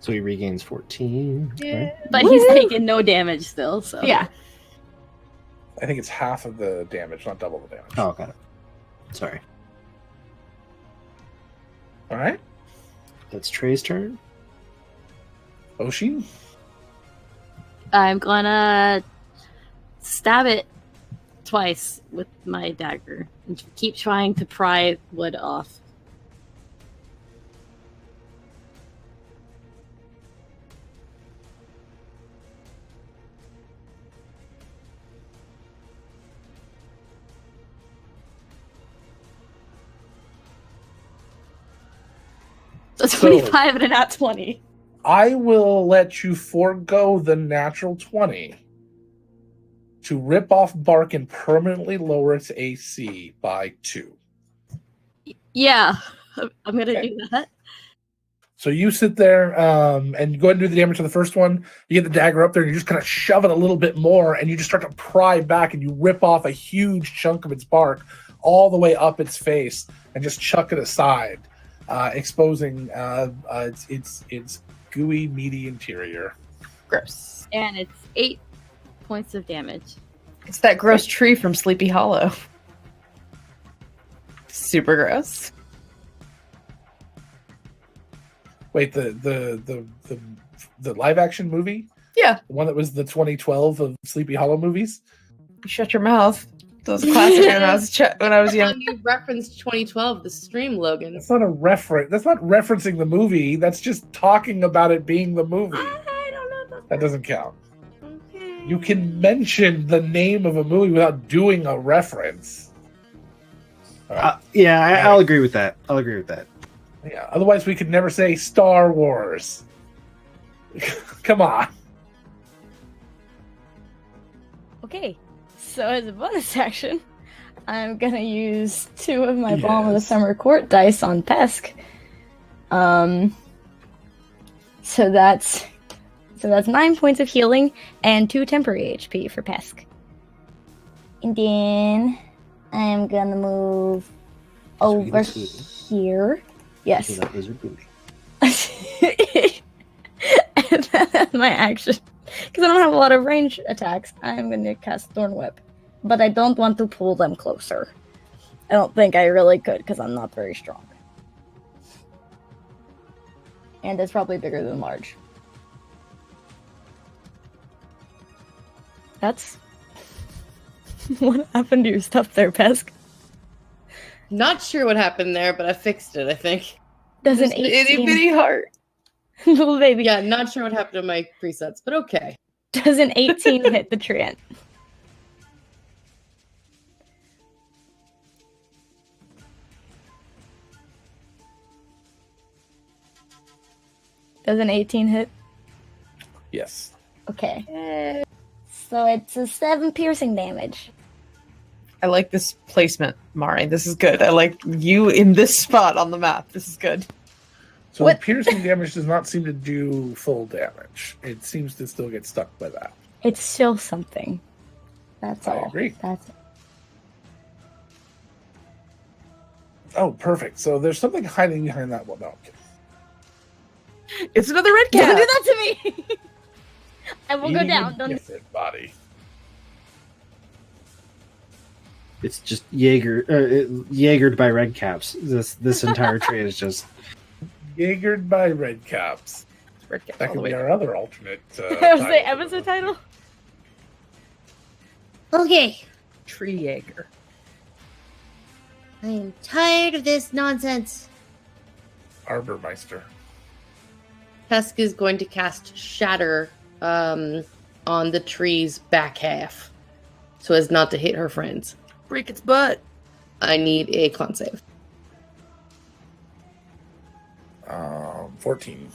So he regains 14. Yeah. Right? But he's taking no damage still, so. Yeah. I think it's half of the damage, not double the damage. Oh, got it. Sorry. All right. That's Trey's turn. Oshin? I'm gonna stab it twice with my dagger and keep trying to pry wood off. So 25 and a nat 20. I will let you forego the natural 20 to rip off bark and permanently lower its AC by 2. Yeah, I'm gonna Okay. do that. So you sit there and go ahead and do the damage to the first one. You get the dagger up there and you just kind of shove it a little bit more, and you just start to pry back and you rip off a huge chunk of its bark all the way up its face and just chuck it aside, exposing its gooey, meaty interior. Gross. And it's 8 points of damage. It's that gross tree from Sleepy Hollow. Super gross. Wait, the live action movie? Yeah. The one that was the 2012 of Sleepy Hollow movies? You shut your mouth. That was a classic when I was young. You referenced 2012, the stream, Logan. That's not a reference. That's not referencing the movie. That's just talking about it being the movie. I don't know about That doesn't count. Okay. You can mention the name of a movie without doing a reference. All right. Yeah, I'll agree with that. Yeah. Otherwise, we could never say Star Wars. Come on. Okay, so as a bonus action, I'm gonna use 2 of my Balm of the Summer Court dice on Pesk. So that's 9 points of healing and 2 temporary HP for Pesk. And then I'm gonna move over here. Yes. So that was your booty. And then my action, because I don't have a lot of range attacks, I'm going to cast Thorn Whip. But I don't want to pull them closer. I don't think I really could, because I'm not very strong. And it's probably bigger than large. That's what happened to your stuff there, Pesk. Not sure what happened there, but I fixed it, I think. Does an Itty 18... bitty heart. Little baby. Yeah, not sure what happened to my presets, but okay. Does an 18 hit the treant? Does an 18 hit? Yes. Okay. So it's a 7 piercing damage. I like this placement, Mari. This is good. I like you in this spot on the map. This is good. So What? piercing damage does not seem to do full damage. It seems to still get stuck by that. It's still something. That's I all. agree. That's Oh, perfect. So there's something hiding behind that. Well, no. I'm kidding. It's another red Don't cat. do that to me! And we'll go Eating a down. Don't... different body. It's just Jaegered by red caps. This entire tree is just Jaegered by red caps. Red caps That all could the way be down. our other alternate. I was the episode title. Okay, Tree Jaeger. I am tired of this nonsense. Arbormeister. Tusk is going to cast Shatter on the tree's back half so as not to hit her friends. Break its butt. I need a con save. 14.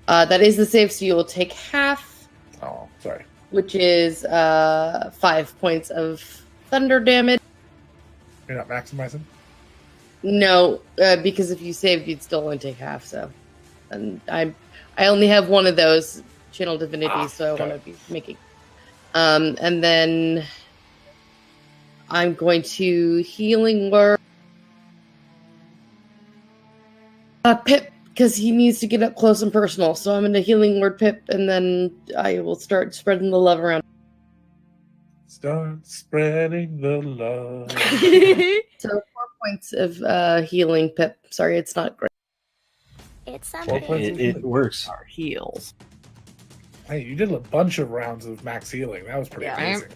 That is the save, so you will take half, Oh, sorry. which is 5 points of thunder damage. You're not maximizing? No, because if you saved, you'd still only take half. So, and I only have one of those channel divinities, so I want to be making. And then I'm going to healing word Pip because he needs to get up close and personal. So I'm going to healing word Pip, and then I will start spreading the love around. Start spreading the love. So 4 points of healing Pip. Sorry, it's not great. It's Well, something. it works. Our heals. Hey, you did a bunch of rounds of max healing. That was pretty Yeah. amazing.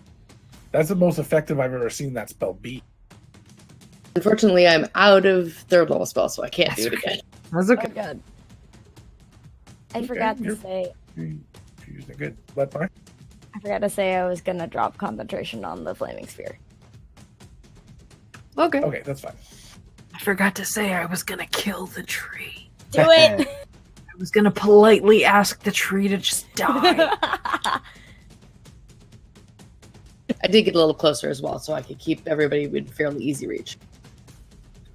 That's the most effective I've ever seen that spell be. Unfortunately, I'm out of third level spell, so I can't do it again. That's Oh, okay. God. I Okay, forgot to you're- say. You're using it good. Let Mark. I forgot to say I was gonna drop concentration on the flaming sphere. Okay. Okay, that's fine. I forgot to say I was gonna kill the tree. Do it. I was gonna politely ask the tree to just die. I did get a little closer as well, so I could keep everybody with fairly easy reach.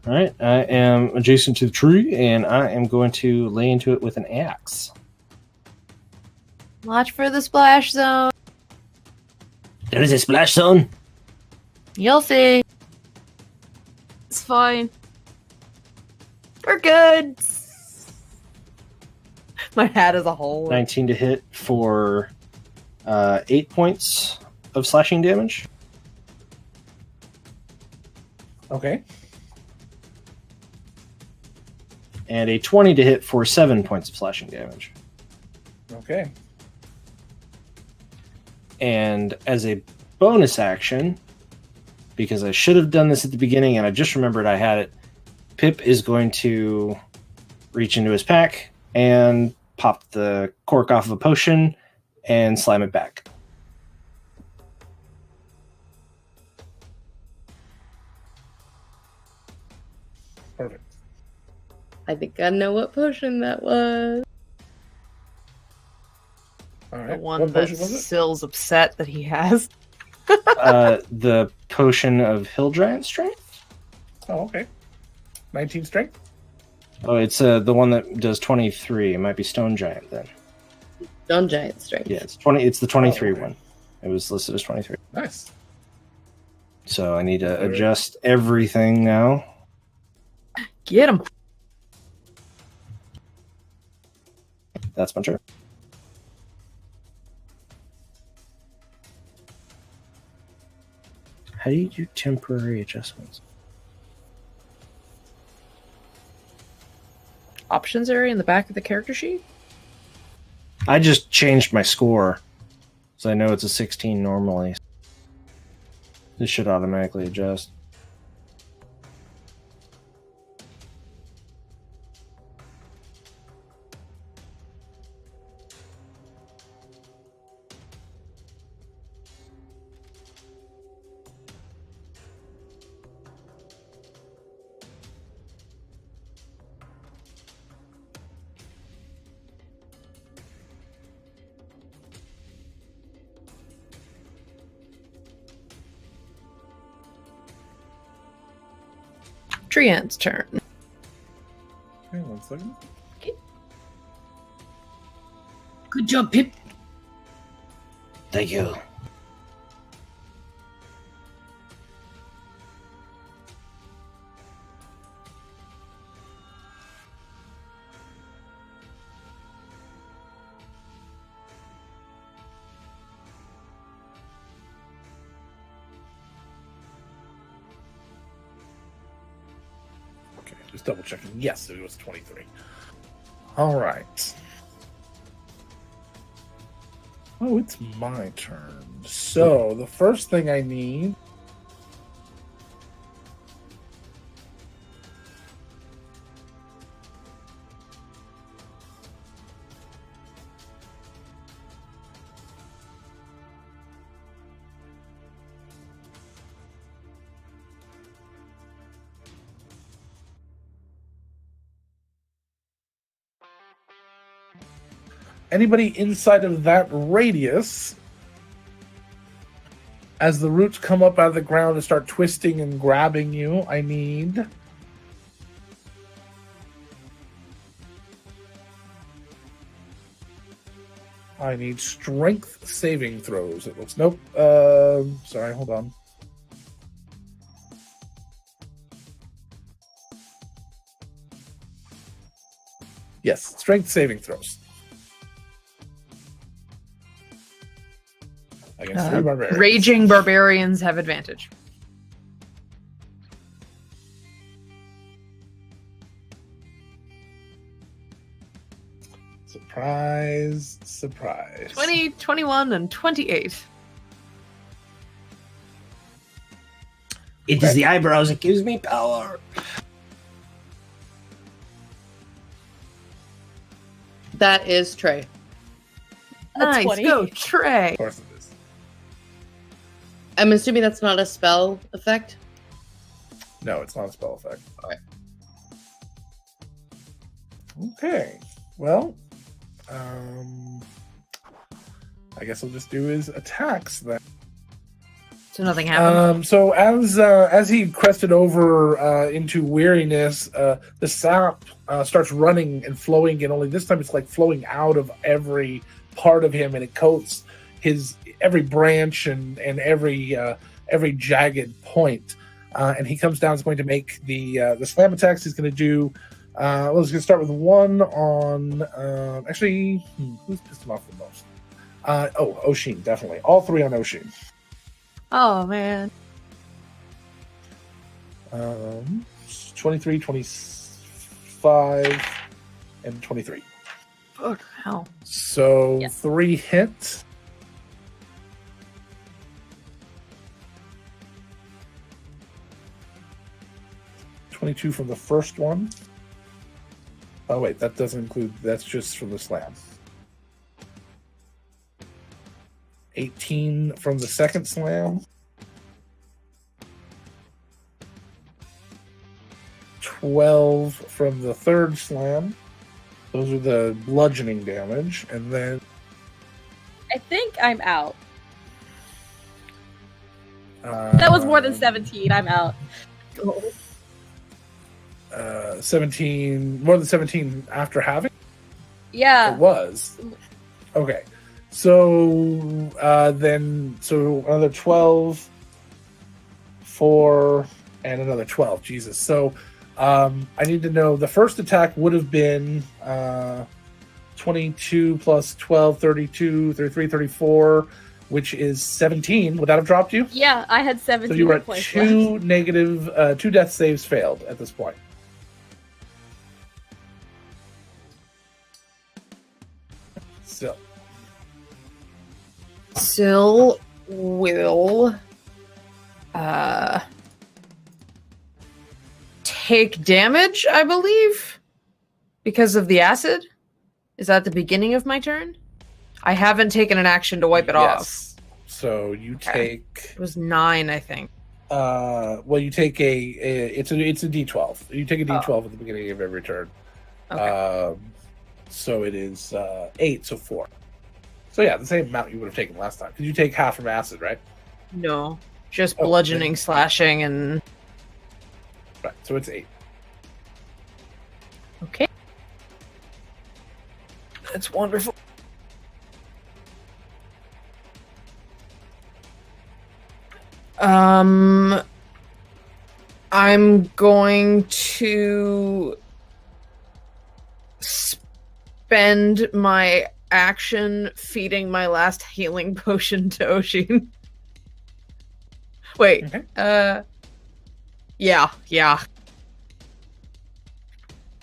All right, I am adjacent to the tree, and I am going to lay into it with an axe. Watch for the splash zone. There is a splash zone. You'll see. It's fine. We're good. My hat is a hole. 19 to hit for 8 points of slashing damage. Okay. And a 20 to hit for 7 points of slashing damage. Okay. And as a bonus action, because I should have done this at the beginning and I just remembered I had it, Pip is going to reach into his pack and pop the cork off of a potion and slam it back. Perfect. I think I know what potion that was. All The right. one What that potion was it? Sill's upset that he has. The potion of Hill Giant Strength? Oh, okay. 19 strength? Oh, it's the one that does 23. It might be Stone Giant then. Stone Giant Strength. Yeah, it's 20. It's the 23 Oh, okay. one. It was listed as 23. Nice. So I need to Alright. adjust everything now. Get him. That's my turn. How do you do temporary adjustments? Options area in the back of the character sheet? I just changed my score, so I know it's a 16 normally. This should automatically adjust. Trian's turn. Okay, 1 second. Good job, Pip. Thank you. Just double checking. Yes, it was 23. All right. Oh, it's my turn. So the first thing I need. Anybody inside of that radius, as the roots come up out of the ground and start twisting and grabbing you, I need strength saving throws. It looks nope. Sorry, hold on. Yes, strength saving throws. Against 3 barbarians. Raging barbarians have advantage. Surprise, surprise. 20, 21, and 28. It is the eyebrows that gives me power. That is Trey. Nice, 20. go Trey. Of course it is. I'm assuming that's not a spell effect. No, it's not a spell effect. Okay. Okay. Well, I guess I'll just do his attacks then. So nothing happened. So as he crested over into weariness, the sap starts running and flowing, and only this time it's like flowing out of every part of him, and it coats his every branch and every jagged point. And he comes down. Is going to make the slam attacks. He's going to do. Well, he's going to start with one on. Who's pissed him off the most? Oshin, definitely. All 3 on Oshin. Oh, man. 23, 25, and 23. Oh, hell. So Yes. 3 hits. $22 from the first one. Oh, wait, that doesn't include... That's just from the slam. 18 from the second slam. 12 from the third slam. Those are the bludgeoning damage. And then... I think I'm out. That was more than 17. I'm out. 17... More than 17 after having? Yeah. It was. Okay. So so another 12, 4, and another 12. Jesus. So I need to know the first attack would have been 22 plus 12, 32, 33, 34, which is 17. Would that have dropped you? Yeah, I had 17 So you were at points 2 left. negative, 2 death saves failed at this point. So. Syl will take damage, I believe, because of the acid. Is that the beginning of my turn? I haven't taken an action to wipe it off. So you take. It was 9, I think. Well, you take it's a D12. You take a D12 at the beginning of every turn. Okay. So it is 8, so 4. So yeah, the same amount you would have taken last time. Because you take half from acid, right? No, just bludgeoning, slashing, and... Right, so it's 8. Okay. That's wonderful. I'm going to spend my action feeding my last healing potion to Oshin. Wait. Okay. Yeah.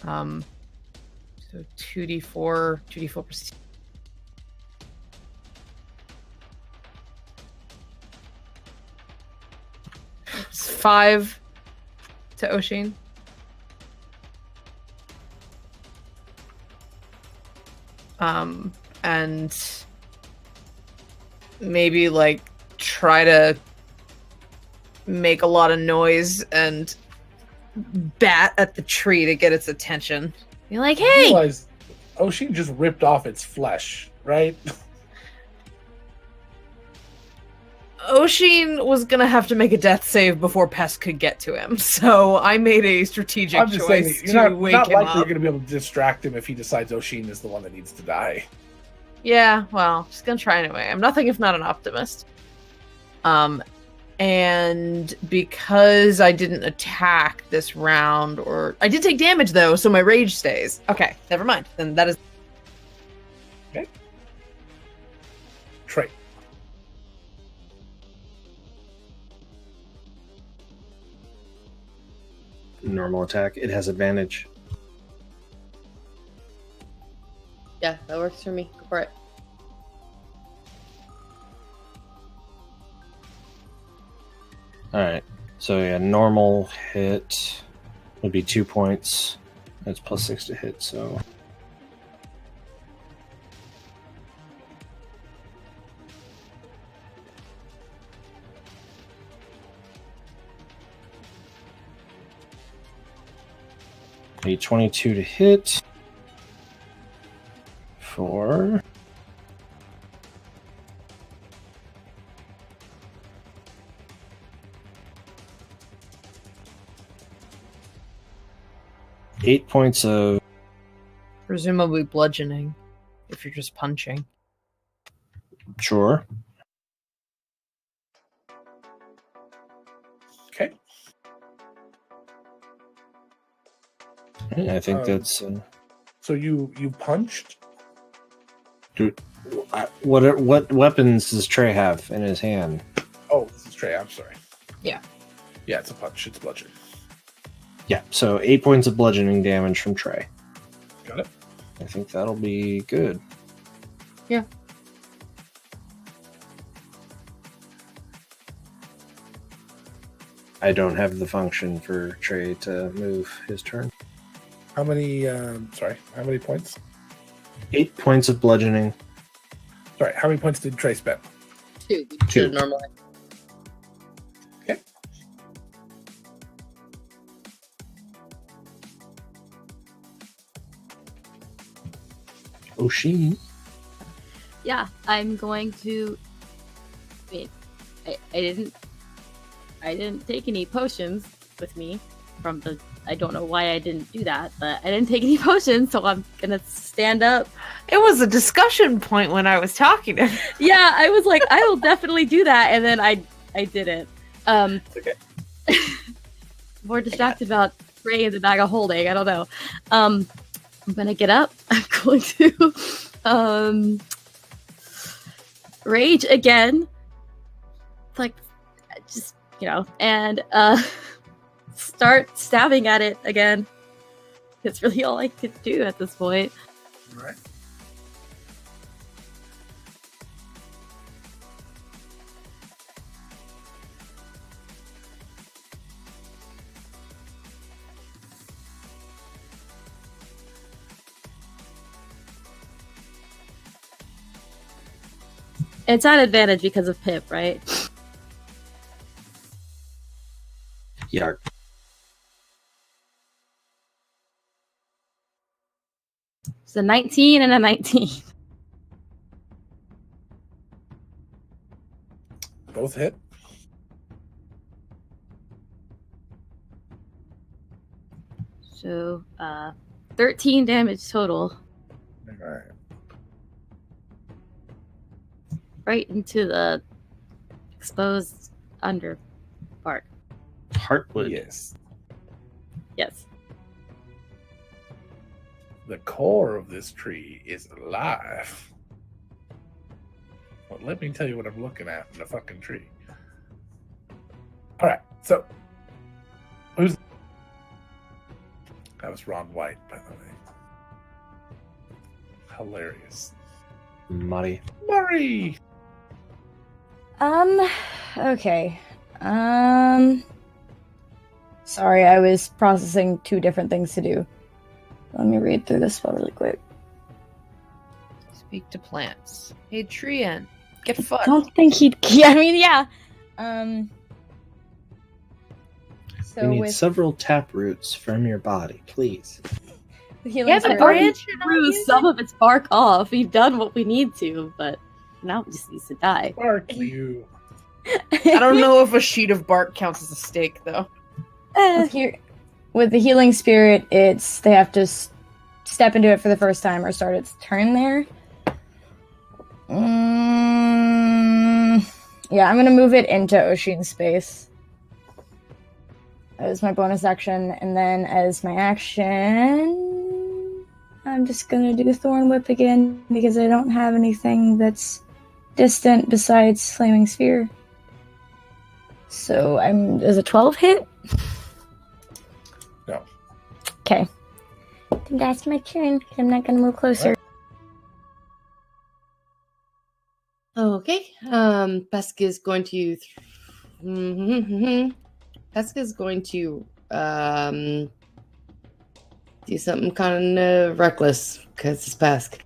So 2d4 plus. It's 5 to Oshin. And maybe like try to make a lot of noise and bat at the tree to get its attention. You're like, I hey! realize Oshin just ripped off its flesh, right? Oshin was gonna have to make a death save before Pest could get to him, so I made a strategic I'm just saying, choice you're to wake not him likely up. you're going to be able to distract him if he decides Oshin is the one that needs to die. Yeah, well, just gonna try anyway. I'm nothing if not an optimist. And because I didn't attack this round, or I did take damage though, so my rage stays. Okay, never mind. Then that is okay. Trey. Normal attack. It has advantage. Yeah, that works for me. Go for it. Alright. So yeah, normal hit would be 2 points. That's plus 6 to hit, so. A 22 to hit. For 8 points of presumably bludgeoning if you're just punching. Sure. Okay. Yeah, I think that's. So you punched. Dude, what weapons does Trey have in his hand? Oh, this is Trey. I'm sorry. Yeah. Yeah, it's a punch. It's bludgeon. Yeah, so 8 points of bludgeoning damage from Trey. Got it. I think that'll be good. Yeah. I don't have the function for Trey to move his turn. How many? How many points? 8 points of bludgeoning. Sorry, how many points did Trey spend? 2. Two. Normally. Okay. Oshin. Yeah, I'm going to. I mean, I didn't take any potions with me from the. I don't know why I didn't do that, but I didn't take any potions, so I'm gonna stand up. It was a discussion point when I was talking to him. Yeah, I was like, I will definitely do that, and then I didn't. Okay. More distracted about Trey in the bag of holding. I don't know. I'm gonna get up. I'm going to rage again. Like, just and start stabbing at it again. It's really all I could do at this point. All right. It's at advantage because of Pip, right? Yeah. It's a 19 and a 19. Both hit. So, 13 damage total. All right. Right into the exposed under part. Heartwood. Yes. Yes. The core of this tree is alive. Well, let me tell you what I'm looking at in the fucking tree. All right, so That was Ron White, by the way. Hilarious. Mari. Murray! Okay. Sorry, I was processing two different things to do. Let me read through this spell really quick. Speak to plants. Hey, Trian, get fucked. I don't think he'd. Yeah, I mean, yeah. So We need with several tap roots from your body, please. the healing Yeah, but spirit- branch threw some of its bark off. We've done what we need to, but now it just needs to die. Bark you. I don't know if a sheet of bark counts as a stake, though. With the healing spirit, it's they have to step into it for the first time or start its turn there. Yeah, I'm gonna move it into Oshin's space as my bonus action, and then as my action, I'm just gonna do Thorn Whip again because I don't have anything that's distant besides Flaming Sphere. So does a 12 hit? No. Okay. Then that's my turn. I'm not gonna move closer. Okay. Pesca is going to. Pesca is going to do something kind of reckless because it's Pesca,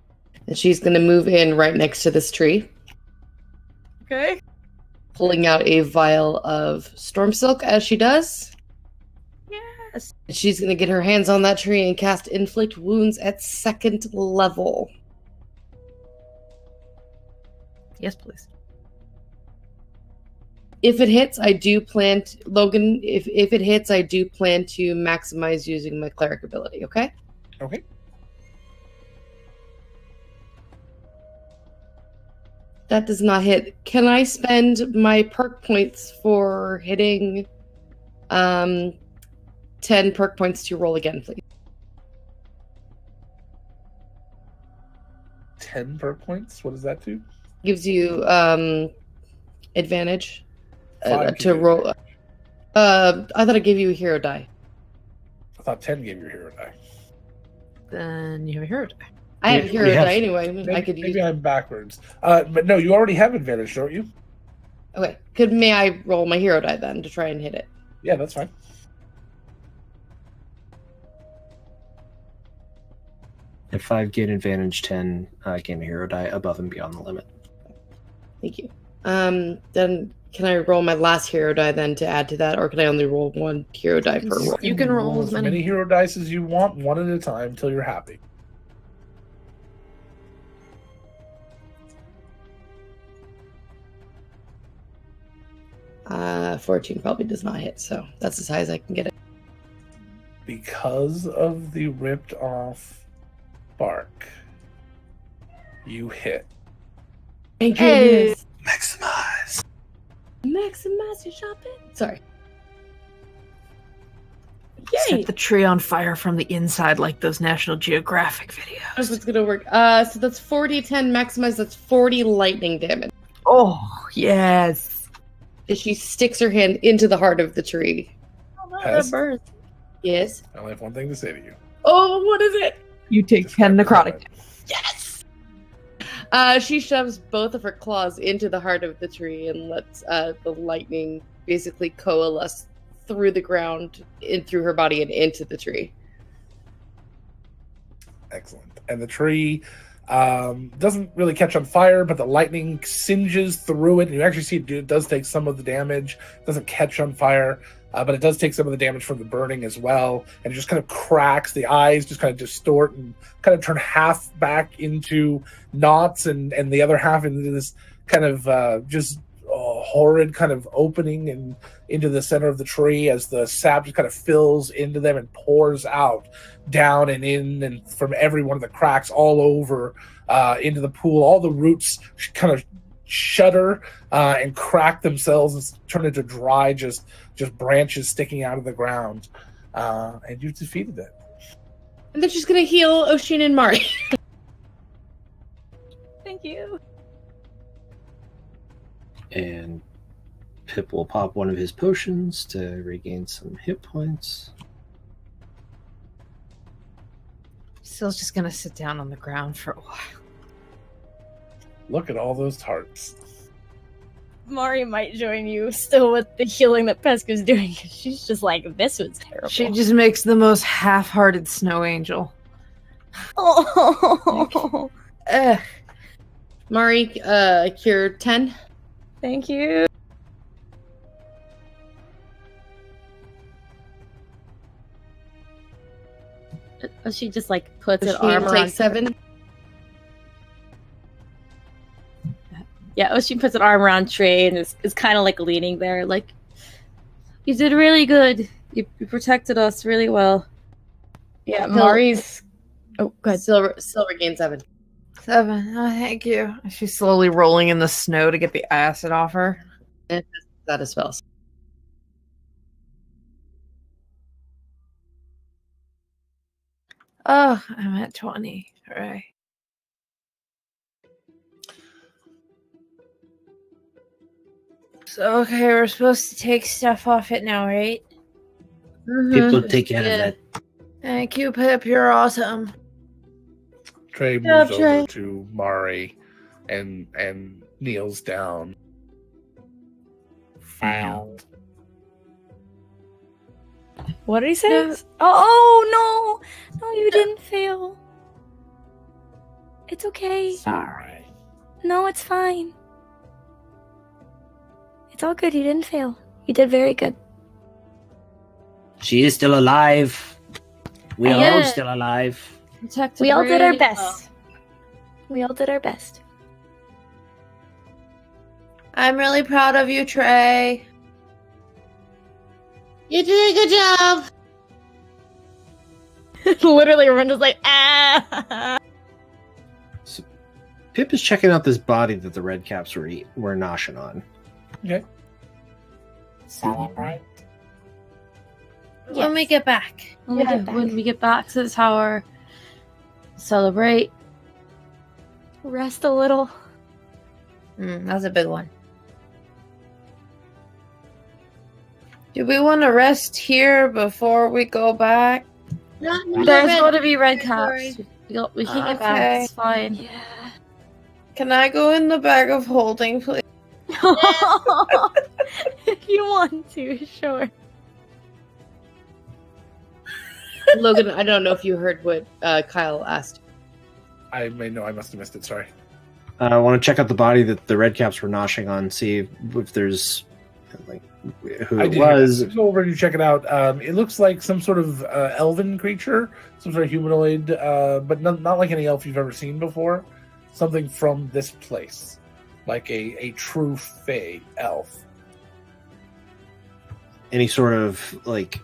and she's going to move in right next to this tree. Okay. Pulling out a vial of storm silk as she does. Yes. And she's going to get her hands on that tree and cast Inflict Wounds at 2nd level. Yes, please. If it hits, I do plan to, Logan, if it hits, I do plan to maximize using my cleric ability, okay? Okay. That does not hit. Can I spend my perk points for hitting 10 perk points to roll again, please? 10 perk points? What does that do? Gives you advantage 5 to roll. I thought I gave you a hero die. I thought 10 gave you a hero die. Then you have a hero die. I have a hero have- die anyway. Maybe, I could maybe use. I'm backwards. But no, you already have advantage, don't you? Okay. May I roll my hero die then to try and hit it? Yeah, that's fine. If 5 gain advantage, 10 gain a hero die above and beyond the limit. Thank you. Then can I roll my last hero die then to add to that, or can I only roll one hero die per roll? You can roll as many. hero dice as you want, one at a time, until you're happy. Uh, 14 probably does not hit, so that's as high as I can get it. Because of the ripped off bark, you hit. Thank Hey. goodness. Maximize. Maximize your shopping. Sorry. Set Yay! the tree on fire from the inside like those National Geographic videos. How's it's gonna work? So that's 40, 10 maximize. That's 40 lightning damage. Oh, yes. As she sticks her hand into the heart of the tree. Pest, Yes. I only have one thing to say to you. Oh, what is it? You take 10 necrotic. Yes. She shoves both of her claws into the heart of the tree and lets the lightning basically coalesce through the ground, in through her body and into the tree. Excellent. And the tree doesn't really catch on fire, but the lightning singes through it. And you actually see it does take some of the damage. It doesn't catch on fire, but it does take some of the damage from the burning as well. And it just kind of cracks. The eyes just kind of distort and kind of turn half back into knots and the other half into this kind of just horrid kind of opening and into the center of the tree as the sap just kind of fills into them and pours out down and in and from every one of the cracks all over into the pool. All the roots kind of shudder and crack themselves and turn into dry just branches sticking out of the ground. And you've defeated it. And then she's gonna heal Oshin and Mari. Thank you. And Pip will pop one of his potions to regain some hit points. Sill's just gonna sit down on the ground for a while. Look at all those tarts. Mari might join you still with the healing that Pesca's doing, because she's just like, this was terrible. She just makes the most half-hearted snow angel. Oh, Ugh. Mari, cure 10. thank you. She just like puts Does an she arm take around 7? Yeah, she puts an arm around Trey and is kind of like leaning there, like, you did really good. You protected us really well. Yeah, Mari's. Oh, go ahead. Silver gain 7. 7. Oh, thank you. She's slowly rolling in the snow to get the acid off her. And that as well. Oh, I'm at 20. Hooray. So, okay, we're supposed to take stuff off it now, right? People take care of Yeah. that. Thank you, Pip. You're awesome. Trey job, moves Trey. over to Mari and kneels down. Found. What did he say? Yeah. Oh, no. No, you didn't fail. It's okay. Sorry. No, it's fine. It's all good. You didn't fail. You did very good. She is still alive. We are all Yeah. still alive. Protected We all did our really best. We all did our best. I'm really proud of you, Trey. You did a good job. Literally, everyone just like, ah. So, Pip is checking out this body that the red caps were noshing on. Okay. Celebrate. When we get back. When we get back to the tower, celebrate. Rest a little. That was a big one. Do we want to rest here before we go back? Not There's red- going to be red Sorry. caps. We can get back. Okay. It's fine. Yeah. Can I go in the bag of holding, please? If you want to, sure. Logan, I don't know if you heard what Kyle asked. I must have missed it. Sorry. I want to check out the body that the red caps were noshing on, see if there's like who I it did. was. Go over and check it out. It looks like some sort of elven creature, some sort of humanoid, but not like any elf you've ever seen before. Something from this place, like a true fey elf. Any sort of like,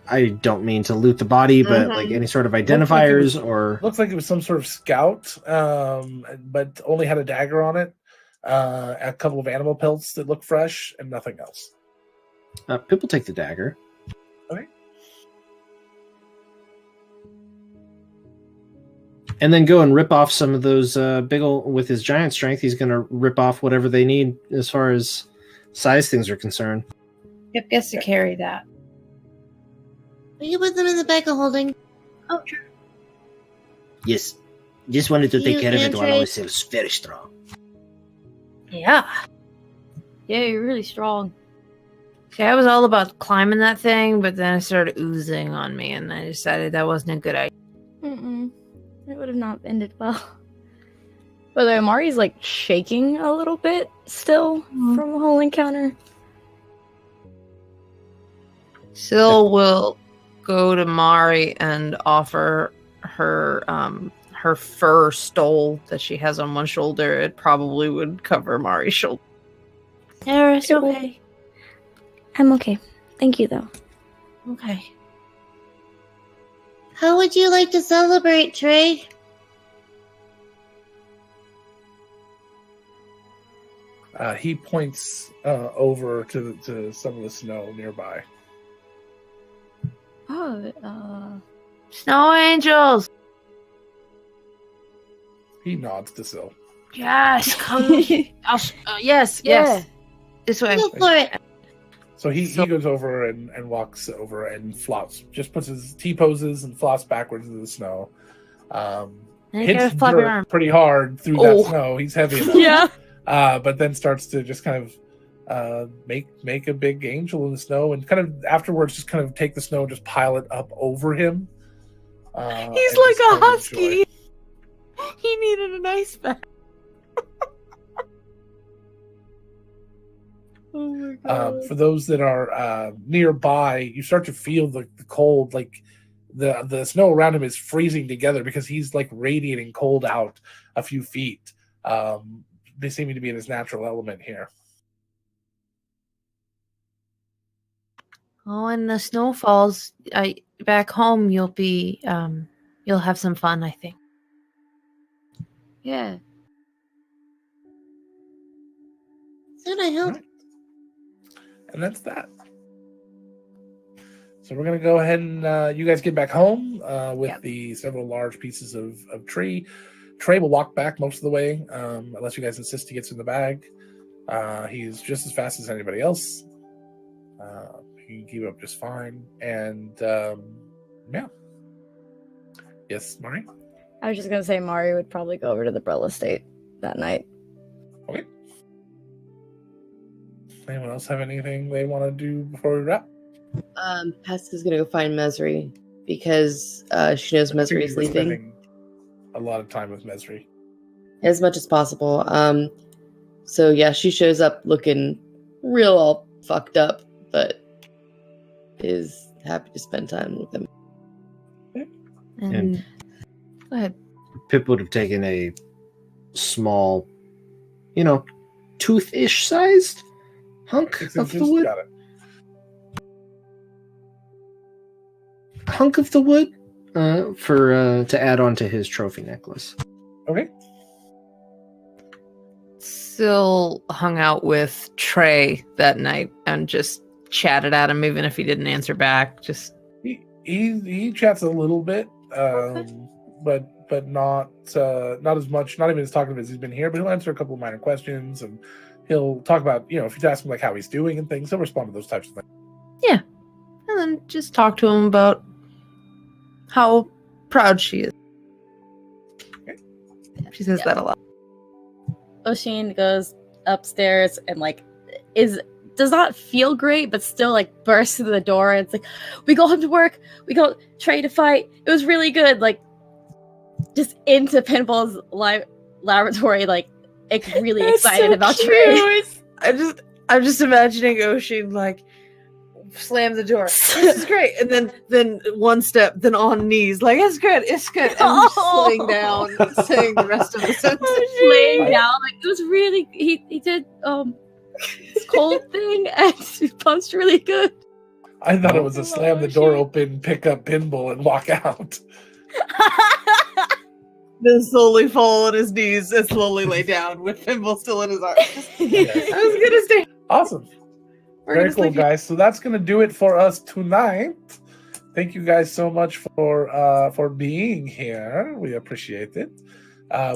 I don't mean to loot the body, but Mhm. like any sort of Looks like it identifiers was- or Looks like it was some sort of scout, but only had a dagger on it, a couple of animal pelts that look fresh, and nothing else. Pip will take the dagger. Okay. And then go and rip off some of those big ol' with his giant strength. He's going to rip off whatever they need as far as size things are concerned. Pip gets to carry that. We can put them in the bag of holding. Oh, sure. Yes. Just wanted to take You care of it and while I Trey- was still very strong. Yeah. Yeah, you're really strong. See, I was all about climbing that thing, but then it started oozing on me, and I decided that wasn't a good idea. It would have not ended well. But Amari's like shaking a little bit still from the whole encounter. Syl will go to Mari and offer her her fur stole that she has on one shoulder. It probably would cover Mari's shoulder. It's okay. I'm okay. Thank you, though. Okay. How would you like to celebrate, Trey? He points over to some of the snow nearby. Oh, Snow angels. He nods to Syl. Yes, come. Yes, Yeah. yes. This way. Go for it. So he goes over and walks over and flops, just puts his T-poses and flops backwards into the snow. Hits dirt pretty hard through that snow. He's heavy enough. But then starts to just kind of make a big angel in the snow, and kind of afterwards just kind of take the snow and just pile it up over him. He's like a husky. He needed an ice bath. Oh my god. For those that are nearby, you start to feel the cold, like the snow around him is freezing together because he's like radiating cold out a few feet. They seem to be in his natural element here. Oh, and the snow falls. Back home, you'll have some fun, I think. Yeah. Should I help? Right. And that's that. So we're going to go ahead and you guys get back home with the several large pieces of tree. Trey will walk back most of the way, unless you guys insist he gets in the bag. He's just as fast as anybody else. He can keep up just fine. And yeah. Yes, Mari? I was just going to say Mari would probably go over to the Brella estate that night. Okay. Anyone else have anything they want to do before we wrap? Pasca's gonna go find Mesri because she knows Mesri is leaving. A lot of time with Mesri. As much as possible. So yeah, she shows up looking real all fucked up, but is happy to spend time with him. And go ahead. Pip would have taken a small, tooth-ish sized hunk of the wood. Got it. Hunk of the wood for to add on to his trophy necklace. Okay. Still hung out with Trey that night and just chatted at him, even if he didn't answer back. Just he chats a little bit, but not as much. Not even as talkative as he's been here. But he'll answer a couple of minor questions, and he'll talk about if you ask him like how he's doing and things, he'll respond to those types of things. Yeah, and then just talk to him about how proud she is. Okay. She says that a lot. Oshin goes upstairs and does not feel great, but still bursts through the door. And it's like, we go home to work. We go Trey to fight. It was really good. Just into Pinball's laboratory, really excited about Trey. I'm just imagining Oshin slam the door. This is great, and then one step, then on knees, it's good, and just laying down, saying the rest of the sentence. Laying down, it was really. He did this cold thing, and he punched really good. I thought it was a slam the door open, pick up Pinball, and walk out. Then slowly fall on his knees and slowly lay down with Pinball still in his arms. Yes. I was gonna stay. Awesome. Very cool, guys. So that's going to do it for us tonight. Thank you guys so much for being here. We appreciate it.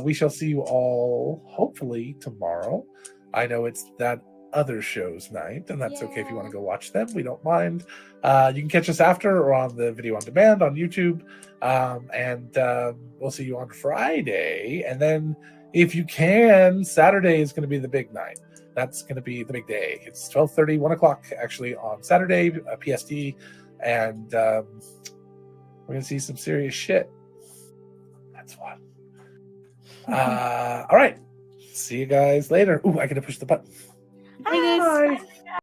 We shall see you all hopefully tomorrow. I know it's that other show's night, and that's okay if you want to go watch them. We don't mind. You can catch us after or on the video on demand on YouTube. And we'll see you on Friday. And then if you can, Saturday is going to be the big night. That's going to be the big day. It's 12:30, 1 o'clock actually on Saturday, PST, and we're going to see some serious shit. That's fun. All right. See you guys later. Ooh, I got to push the button. Bye, guys. Bye.